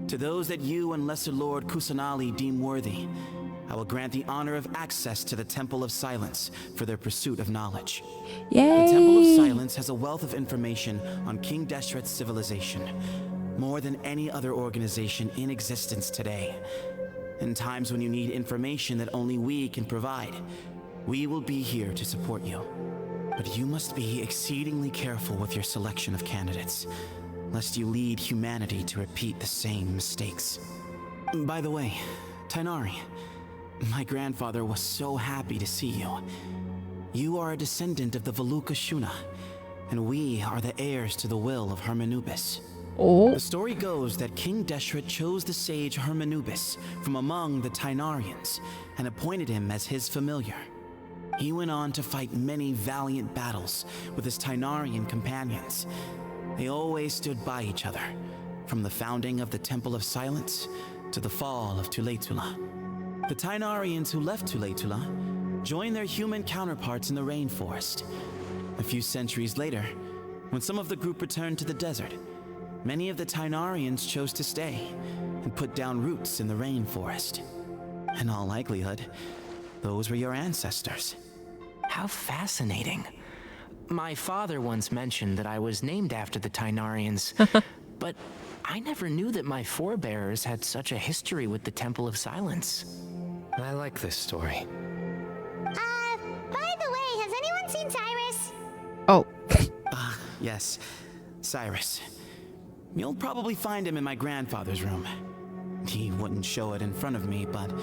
to those that you and Lesser Lord Kusanali deem worthy, I will grant the honor of access to the Temple of Silence for their pursuit of knowledge. Yay! The Temple of Silence has a wealth of information on King Deshret's civilization, more than any other organization in existence today. In times when you need information that only we can provide, we will be here to support you. But you must be exceedingly careful with your selection of candidates, lest you lead humanity to repeat the same mistakes. By the way, Tainari, my grandfather was so happy to see you. You are a descendant of the Veluca Shuna, and we are the heirs to the will of Hermanubis. The story goes that King Deshret chose the sage Hermanubis from among the Tainarians and appointed him as his familiar. He went on to fight many valiant battles with his Tainarian companions. They always stood by each other, from the founding of the Temple of Silence to the fall of Tuletula. The Tainarians who left Tuletula joined their human counterparts in the rainforest. A few centuries later, when some of the group returned to the desert, many of the Tainarians chose to stay and put down roots in the rainforest. In all likelihood, those were your ancestors. How fascinating. My father once mentioned that I was named after the Tainarians, but I never knew that my forebears had such a history with the Temple of Silence. I like this story. By the way, has anyone seen Cyrus? Oh. Yes, Cyrus. You'll probably find him in my grandfather's room. He wouldn't show it in front of me, but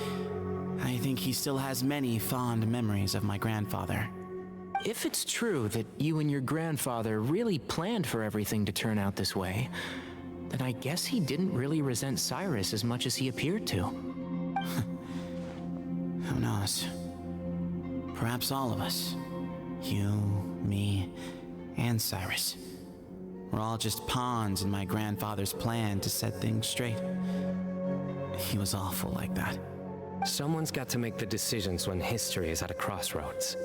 I think he still has many fond memories of my grandfather. If it's true that you and your grandfather really planned for everything to turn out this way, then I guess he didn't really resent Cyrus as much as he appeared to. Who knows? Perhaps all of us. You, me, and Cyrus. We're all just pawns in my grandfather's plan to set things straight. He was awful like that. Someone's got to make the decisions when history is at a crossroads.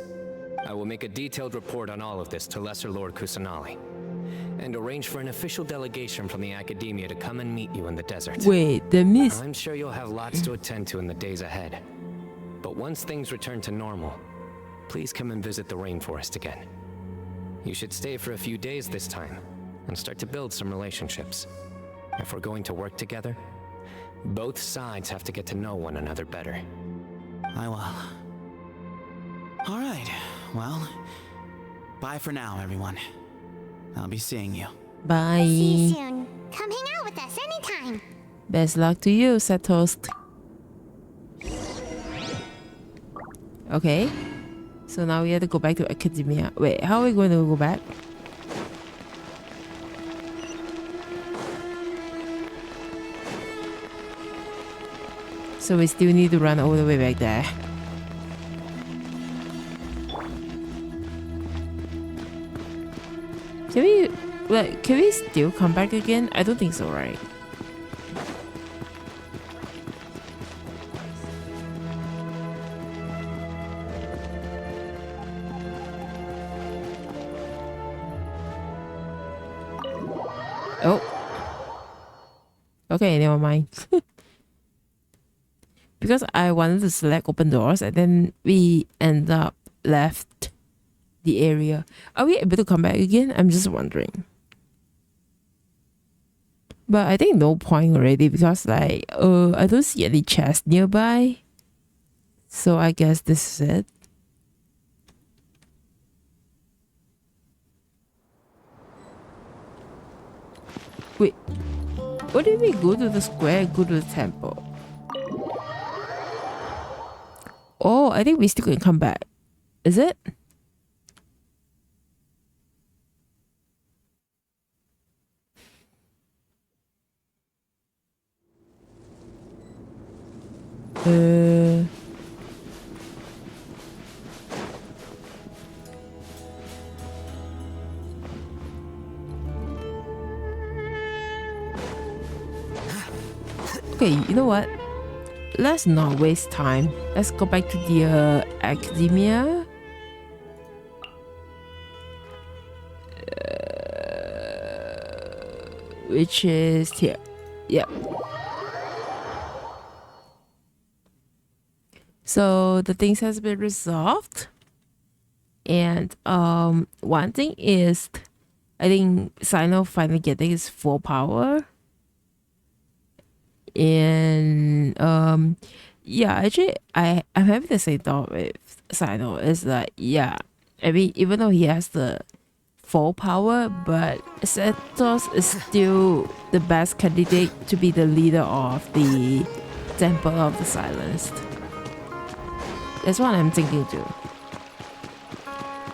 I will make a detailed report on all of this to Lesser Lord Kusanali, and arrange for an official delegation from the academia to come and meet you in the desert. Wait, the miss... I'm sure you'll have lots to attend to in the days ahead. But once things return to normal, please come and visit the rainforest again. You should stay for a few days this time, and start to build some relationships. If we're going to work together, both sides have to get to know one another better. I will. All right, well, bye for now, everyone. I'll be seeing you. Bye. See you soon. Come hang out with us anytime. Best luck to you, Satost. Okay. So now we have to go back to academia. Wait, how are we going to go back? So we still need to run all the way back there. Can we still come back again? I don't think so, right? Oh. Okay, never mind. Because I wanted to select open doors and then we end up left the area. Are we able to come back again? I'm just wondering. But I think no point already because like I don't see any chests nearby. So I guess this is it. Wait, what did we go to the square and go to the temple? Oh, I think we still can come back. Is it? Okay, you know what? Let's not waste time. Let's go back to the academia. Which is here. Yep. So the things has been resolved. And one thing is I think Cyno finally getting his full power. And yeah, actually I'm having the same thought with Cyno. Is that yeah, I mean even though he has the full power, but Setos is still the best candidate to be the leader of the Temple of the Silenced. That's what I'm thinking too.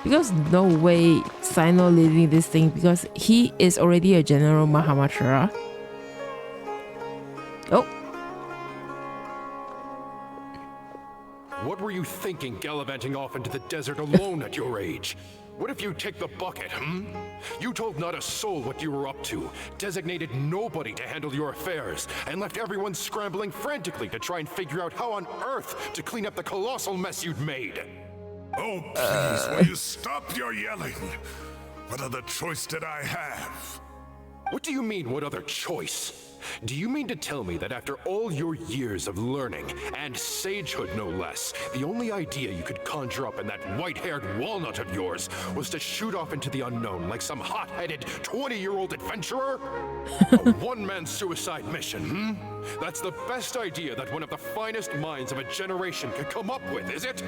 Because no way Cyno leading this thing because he is already a General Mahamatra. Oh. What were you thinking gallivanting off into the desert alone at your age? What if you take the bucket, You told not a soul what you were up to, designated nobody to handle your affairs, and left everyone scrambling frantically to try and figure out how on earth to clean up the colossal mess you'd made. Oh, please, will you stop your yelling? What other choice did I have? What do you mean, what other choice? Do you mean to tell me that after all your years of learning, and sagehood no less, the only idea you could conjure up in that white-haired walnut of yours was to shoot off into the unknown like some hot-headed 20-year-old adventurer? A one-man suicide mission, That's the best idea that one of the finest minds of a generation could come up with, is it?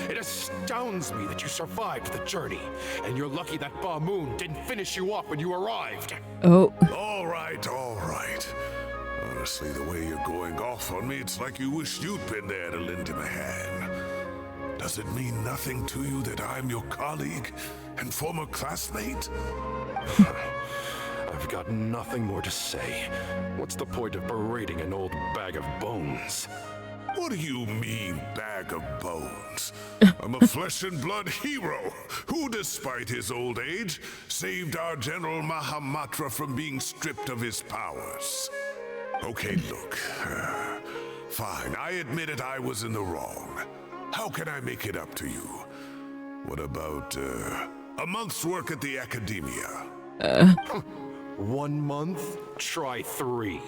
It astounds me that you survived the journey, and you're lucky that Ba Moon didn't finish you off when you arrived. Oh. All right, all right. Honestly, the way you're going off on me, it's like you wish you'd been there to lend him a hand. Does it mean nothing to you that I'm your colleague and former classmate? I've got nothing more to say. What's the point of berating an old bag of bones? What do you mean, bag of bones? I'm a flesh and blood hero who, despite his old age, saved our General Mahamatra from being stripped of his powers. Okay, look. Fine, I admit it, I was in the wrong. How can I make it up to you? What about, a month's work at the academia? 1 month? Try 3.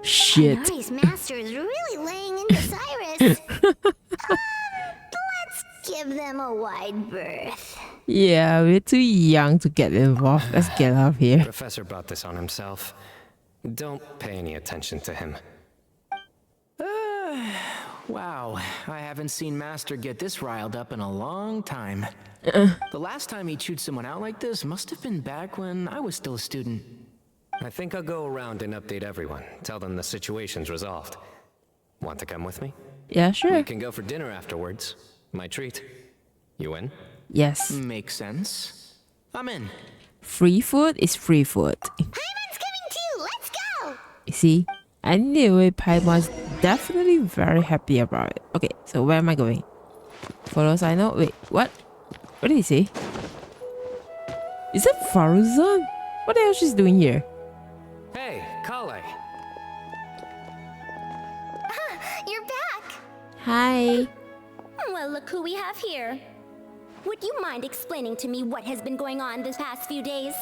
Shit. Tighnari's master is really laying into Cyrus. Let's give them a wide berth. Yeah, we're too young to get involved. Let's get out of here. Professor brought this on himself. Don't pay any attention to him. Wow, I haven't seen Master get this riled up in a long time. The last time he chewed someone out like this must have been back when I was still a student. I think I'll go around and update everyone. Tell them the situation's resolved. Want to come with me? Yeah, sure. We can go for dinner afterwards. My treat. You in? Yes. Makes sense. I'm in. Free food is free food. Paimon's coming too. Let's go. You see? I knew it. Paimon's definitely very happy about it. Okay, so where am I going? Follow Cyno. Wait, what? What did he say? Is that Faruzan? What the hell she's doing here? Hey, Kale. You're back! Hi. Well, look who we have here. Would you mind explaining to me what has been going on this past few days?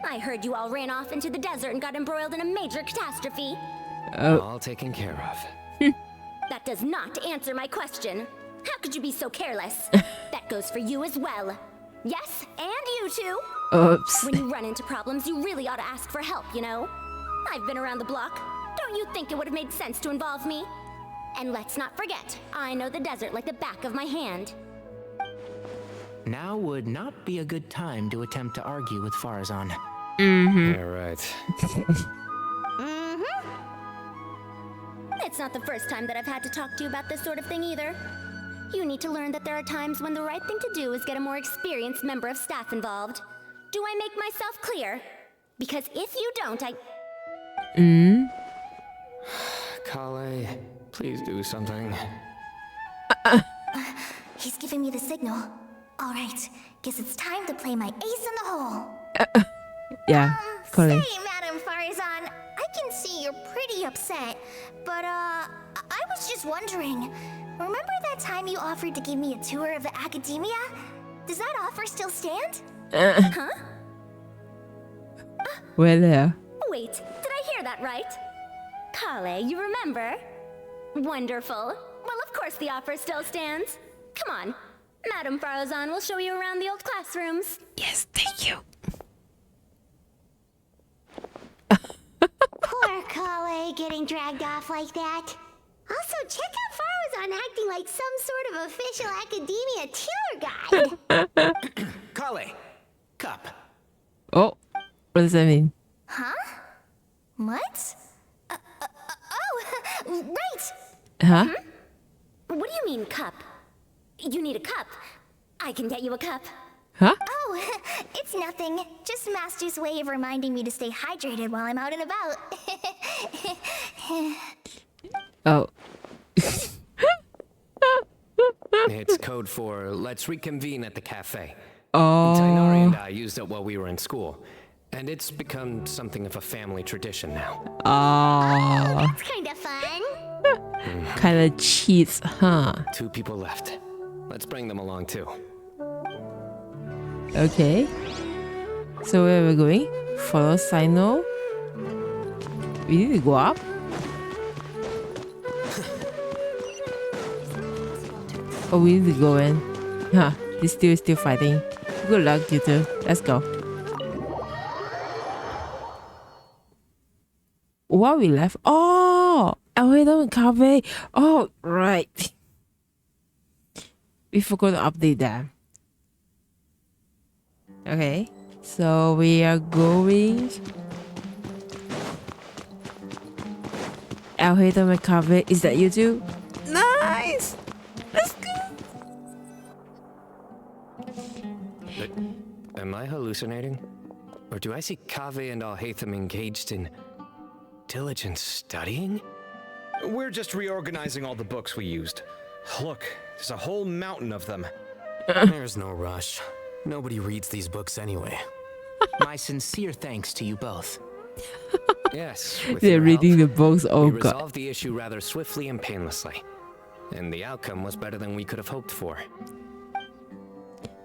I heard you all ran off into the desert and got embroiled in a major catastrophe. All taken care of. That does not answer my question. How could you be so careless? That goes for you as well. Yes, and you too. Oops. When you run into problems, you really ought to ask for help, you know? I've been around the block. Don't you think it would have made sense to involve me? And let's not forget, I know the desert like the back of my hand. Now would not be a good time to attempt to argue with Farazan. Yeah, right. It's not the first time that I've had to talk to you about this sort of thing either. You need to learn that there are times when the right thing to do is get a more experienced member of staff involved. Do I make myself clear? Because if you don't, Kale, please do something. He's giving me the signal. All right, guess it's time to play my ace in the hole. Yeah, correct. Say, Madam Farazan, I can see you're pretty upset, but I was just wondering. Remember that time you offered to give me a tour of the academia? Does that offer still stand? Huh? Well, Wait, did I hear that right? Kale, you remember? Wonderful. Well, of course the offer still stands. Come on. Madam Farazan will show you around the old classrooms. Yes, thank you. Poor Kale getting dragged off like that. Also, check out Farazan acting like some sort of official academia tour guide. Kale, cup. Oh, what does that mean? Huh? What? Oh, right! Huh? What do you mean, cup? You need a cup. I can get you a cup. Huh? Oh, it's nothing. Just Master's way of reminding me to stay hydrated while I'm out and about. Oh. It's code for let's reconvene at the cafe. Oh. Tainari and I used it while we were in school. And it's become something of a family tradition now. Oh. That's kind of fun. Kind of cheats, huh? 2 people left. Let's bring them along too. Okay. So where are we going? Follow Cyno. We need to go up. Oh, we need to go in. Huh? This still fighting. Good luck, you two. Let's go. What we left? Oh, Alfredo and Cafe. Oh, right. We forgot to update that. Okay, so we are going Alfredo and Cafe. Is that you two? Nice. Let's go. But am I hallucinating? Or do I see Kaveh and Alhaitham engaged in diligent studying? We're just reorganizing all the books we used. Look, there's a whole mountain of them. There's no rush. Nobody reads these books anyway. My sincere thanks to you both. Yes, with They're your reading help, the books. Oh we god. resolved the issue rather swiftly and painlessly. And the outcome was better than we could have hoped for.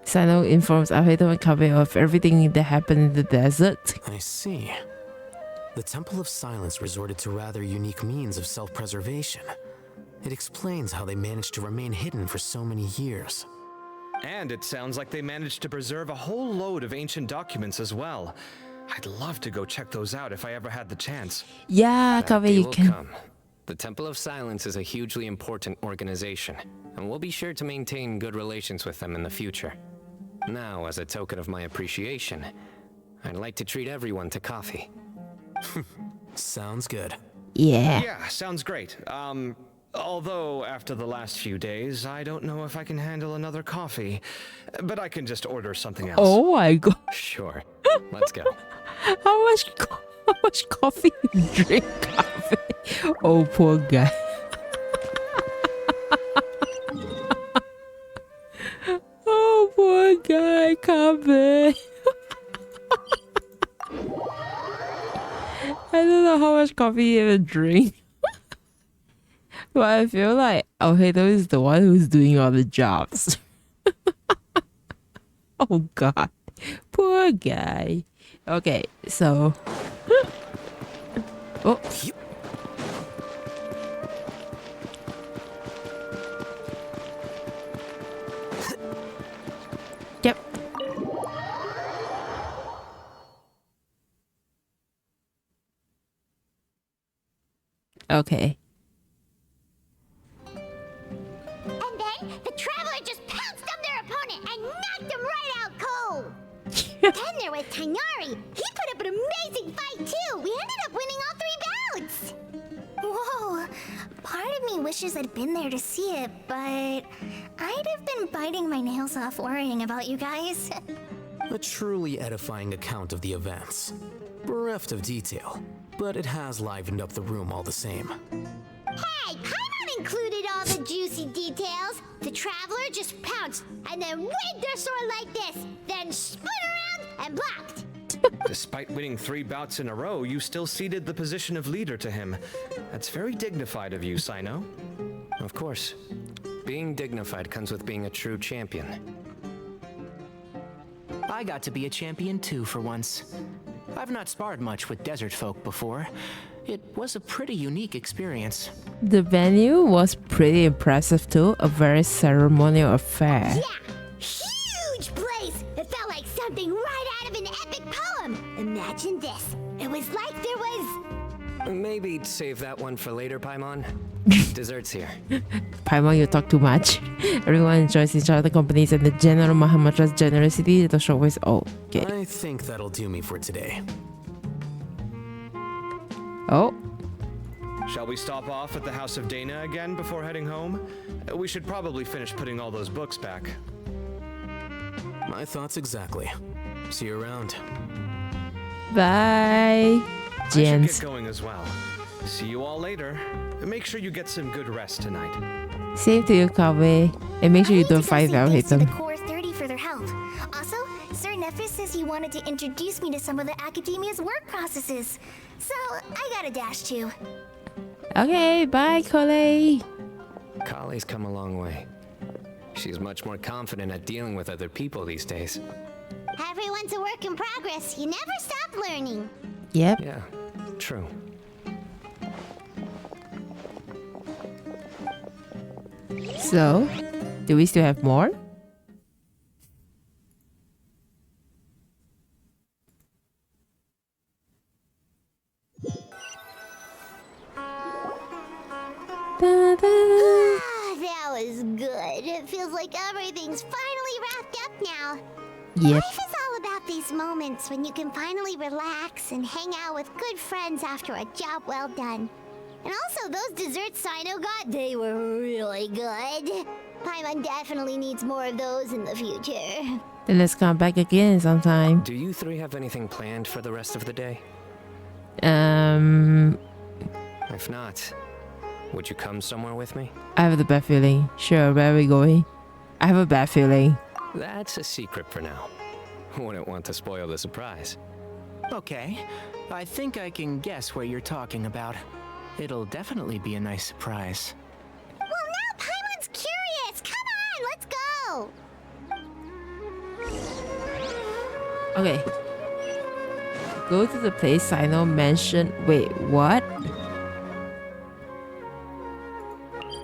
Cyno informs Alfredo and Cafe of everything that happened in the desert. I see. The Temple of Silence resorted to rather unique means of self-preservation. It explains how they managed to remain hidden for so many years. And it sounds like they managed to preserve a whole load of ancient documents as well. I'd love to go check those out if I ever had the chance. Yeah, That Cafe, day you will can. come. The Temple of Silence is a hugely important organization, and we'll be sure to maintain good relations with them in the future. Now, as a token of my appreciation, I'd like to treat everyone to coffee. Sounds good. Yeah. Yeah, sounds great. Although after the last few days, I don't know if I can handle another coffee. But I can just order something else. Oh my god. Sure. Let's go. How much coffee you drink, Cafe? Oh, poor guy. Oh, poor guy, Cafe. I don't know how much coffee you even drink. But I feel like Alfredo is the one who's doing all the jobs. Oh god. Poor guy. Okay, so... Oh. Okay. And then the traveler just pounced on their opponent and knocked him right out cold. Then there was Tainari. He put up an amazing fight too. We ended up winning all 3 bouts. Whoa! Part of me wishes I'd been there to see it, but I'd have been biting my nails off worrying about you guys. A truly edifying account of the events. Bereft of detail, but it has livened up the room all the same. Hey, Paimon included all the juicy details. The traveler just pounced and then waved their sword like this, then spun around and blocked. Despite winning 3 bouts in a row, you still ceded the position of leader to him. That's very dignified of you, Cyno. Of course. Being dignified comes with being a true champion. I got to be a champion too for once. I've not sparred much with desert folk before. It was a pretty unique experience. The venue was pretty impressive too, a very ceremonial affair. Yeah, huge place. It felt like something right out of an epic poem. Imagine this. It was like there was... Maybe save that one for later, Paimon. Dessert's here. Paimon, you talk too much. Everyone enjoys each other's companies and the general Mahamatra's generosity. The show is okay. I think that'll do me for today. Oh. Shall we stop off at the House of Dana again before heading home? We should probably finish putting all those books back. My thoughts exactly. See you around. Bye, I should gents. get going as well. See you all later. Make sure you get some good rest tonight. Same to you, Kawe. And make sure you don't fight out with To the them. Core 30 for their help. Also, Sir Nephis says he wanted to introduce me to some of the Academia's work processes. So, I gotta dash too. Okay, bye, Kole. Kale's come a long way. She's much more confident at dealing with other people these days. Everyone's a work in progress. You never stop learning. Yep. Yeah, true. So, do we still have more? That was good. It feels like everything's finally wrapped up now. Yep. Life is all about these moments when you can finally relax and hang out with good friends after a job well done. And also, those desserts Cyno got, they were really good. Paimon definitely needs more of those in the future. Then let's come back again sometime. Do you 3 have anything planned for the rest of the day? If not, would you come somewhere with me? I have the bad feeling. Sure, where are we going? I have a bad feeling. That's a secret for now. Wouldn't want to spoil the surprise. Okay, I think I can guess what you're talking about. It'll definitely be a nice surprise. Well, now Paimon's curious. Come on, let's go. Okay. Go to the place Cyno mentioned. Wait, what?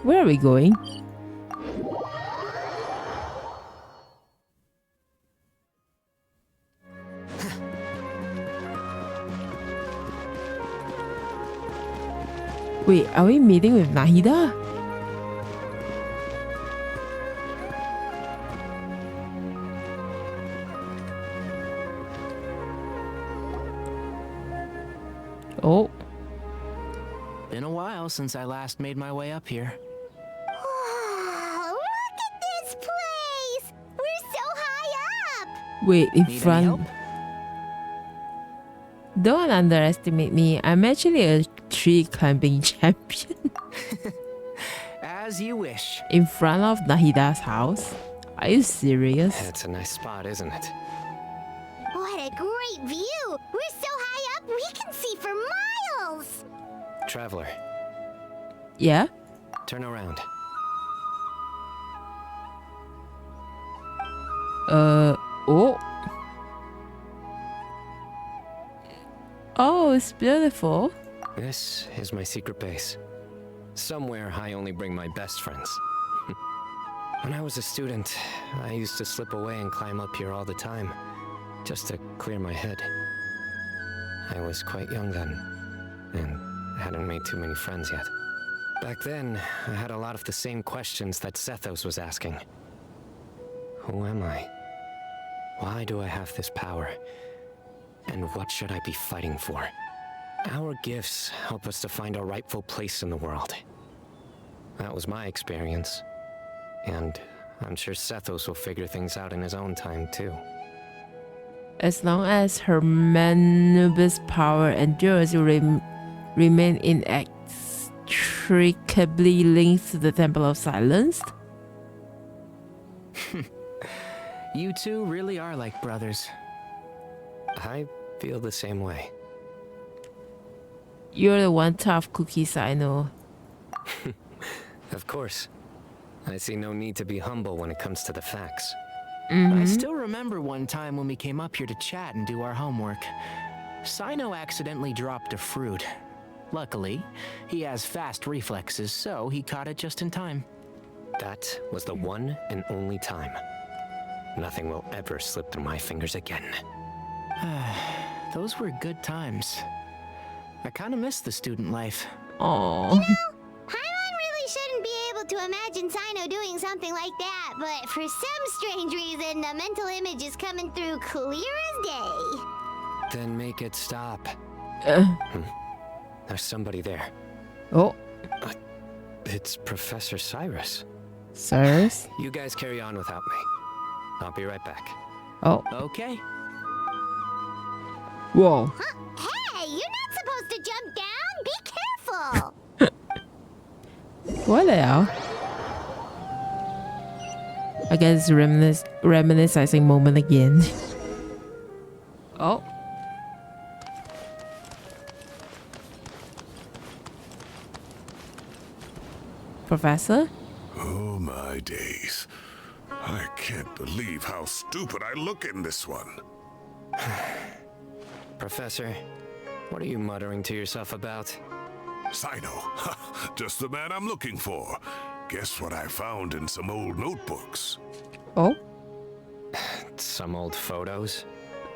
Where are we going? Wait, are we meeting with Nahida? Oh. Been a while since I last made my way up here. Oh, look at this place! We're so high up! Wait, in Need any front. help? Don't underestimate me. I'm actually a tree climbing champion. As you wish. In front of Nahida's house? Are you serious? It's a nice spot, isn't it? What a great view! We're so high up, we can see for miles! Traveler, Yeah? turn around. Oh. Oh, it's beautiful. This is my secret base. Somewhere I only bring my best friends. When I was a student, I used to slip away and climb up here all the time, just to clear my head. I was quite young then, and I hadn't made too many friends yet. Back then, I had a lot of the same questions that Zethos was asking. Who am I? Why do I have this power? And what should I be fighting for? Our gifts help us to find our rightful place in the world. That was my experience. And I'm sure Zethos will figure things out in his own time, too. As long as her Manubis power endures, you remain inextricably linked to the Temple of Silence. You two really are like brothers. I feel the same way. You're the one tough cookie, Cyno. Of course. I see no need to be humble when it comes to the facts. I still remember one time when we came up here to chat and do our homework. Cyno accidentally dropped a fruit. Luckily, he has fast reflexes, so he caught it just in time. That was the one and only time. Nothing will ever slip through my fingers again. Those were good times. I kind of miss the student life. Aww. You know, Paimon really shouldn't be able to imagine Cyno doing something like that, but for some strange reason, the mental image is coming through clear as day. Then make it stop. There's somebody there. Oh. It's Professor Cyrus. Cyrus? You guys carry on without me. I'll be right back. Oh. Okay. Whoa. Huh? Hey, you're not supposed to jump down. Be careful. What the hell? I guess reminiscing moment again. Oh. Professor? Oh my days. I can't believe how stupid I look in this one. Professor, what are you muttering to yourself about? Cyno, just the man I'm looking for. Guess what I found in some old notebooks? Oh? Some old photos?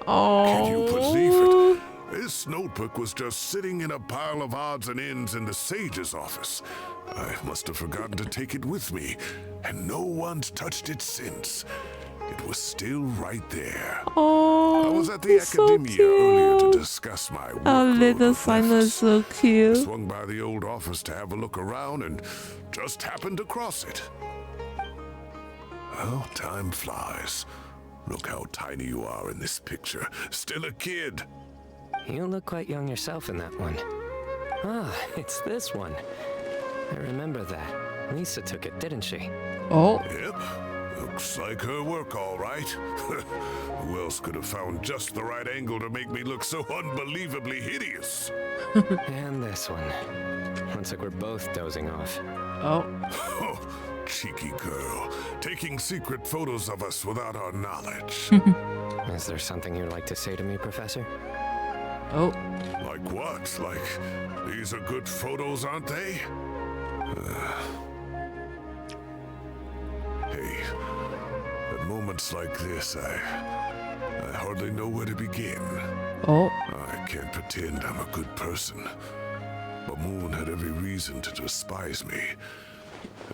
Oh. Can you believe it? This notebook was just sitting in a pile of odds and ends in the sage's office. I must have forgotten to take it with me, and no one's touched it since. It was still right there. Oh, I was at the academia earlier to discuss my work. Oh, little Cyno is so cute. I swung by the old office to have a look around and just happened across it. Well, time flies. Look how tiny you are in this picture. Still a kid. You look quite young yourself in that one. Ah, it's this one. I remember that. Lisa took it, didn't she? Oh. Yep. Looks like her work, all right. Who else could have found just the right angle to make me look so unbelievably hideous? And this one. Looks like we're both dozing off. Oh. Cheeky girl. Taking secret photos of us without our knowledge. Is there something you'd like to say to me, Professor? Oh. Like what? Like, these are good photos, aren't they? Hey, at moments like this, I hardly know where to begin. Oh. I can't pretend I'm a good person. But Moon had every reason to despise me.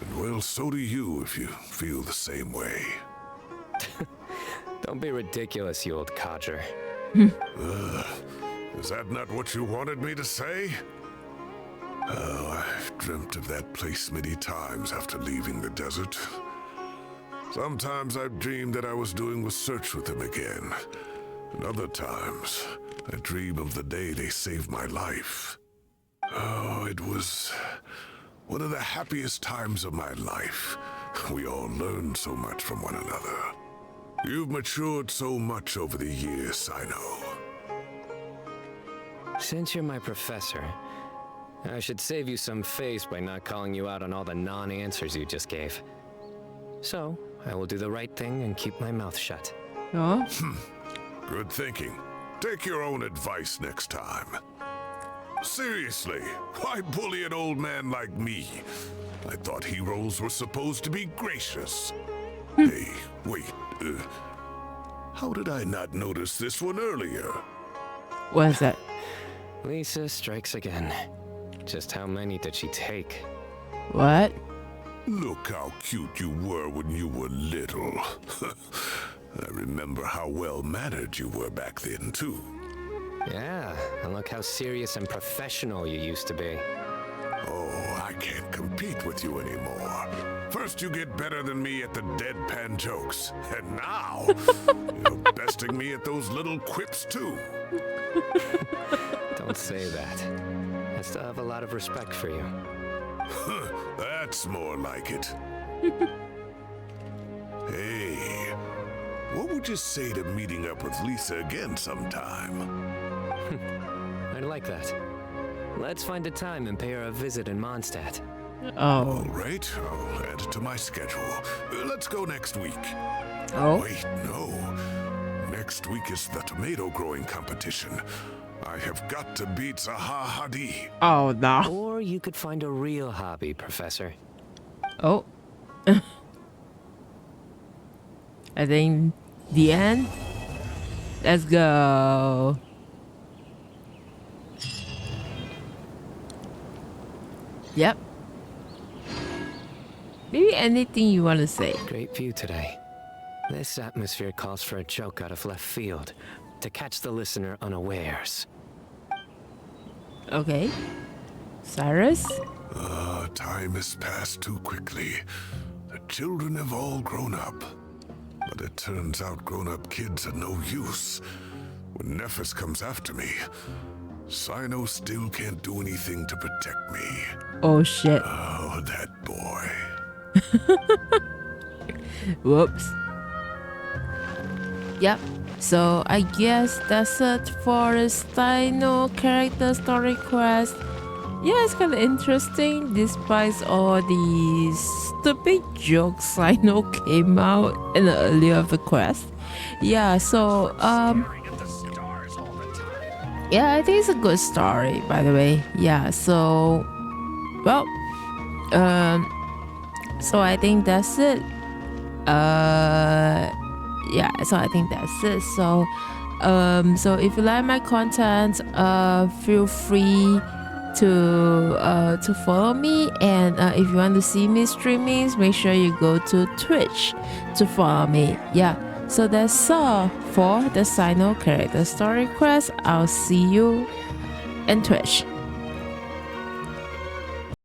And well, so do you if you feel the same way. Don't be ridiculous, you old codger. Is that not what you wanted me to say? Oh, I've dreamt of that place many times after leaving the desert. Sometimes I've dreamed that I was doing research with them again. And other times, I dream of the day they saved my life. Oh, it was one of the happiest times of my life. We all learned so much from one another. You've matured so much over the years, Cyno. Since you're my professor, I should save you some face by not calling you out on all the non-answers you just gave. So, I will do the right thing and keep my mouth shut. Oh? Good thinking. Take your own advice next time. Seriously, why bully an old man like me? I thought heroes were supposed to be gracious. Hey, wait, how did I not notice this one earlier? What is that? Lisa strikes again. Just how many did she take? What? Look how cute you were when you were little. I remember how well-mannered you were back then, too. Yeah, and look how serious and professional you used to be. Oh, I can't compete with you anymore. First you get better than me at the deadpan jokes, and now you're besting me at those little quips, too. Don't say that. I still have a lot of respect for you. That's more like it. Hey, what would you say to meeting up with Lisa again sometime? I'd like that. Let's find a time and pay her a visit in Mondstadt. Oh. All right, I'll add it to my schedule. Let's go next week. Oh. Wait, no. Next week is the tomato growing competition. I have got to beat Zaha Hadi. Oh, no. Or you could find a real hobby, Professor. Oh. I think the end. Let's go. Yep. Maybe anything you want to say. Great view today. This atmosphere calls for a joke out of left field to catch the listener unawares. Okay. Cyrus? Time has passed too quickly. The children have all grown up. But it turns out grown-up kids are no use. When Nephis comes after me, Cyno still can't do anything to protect me. Oh, shit. Oh, that boy. Whoops. Yep. So I guess that's it for the Cyno character story quest. Yeah, it's kind of interesting despite all the stupid jokes Cyno came out in the earlier of the quest. Yeah, so yeah, I think it's a good story, by the way. Yeah, so well, so I think that's it. Yeah, so I think that's it. So so if you like my content, feel free to follow me, and if you want to see me streaming, make sure you go to Twitch to follow me. Yeah, so that's all for the Cyno character story quest. I'll see you in Twitch.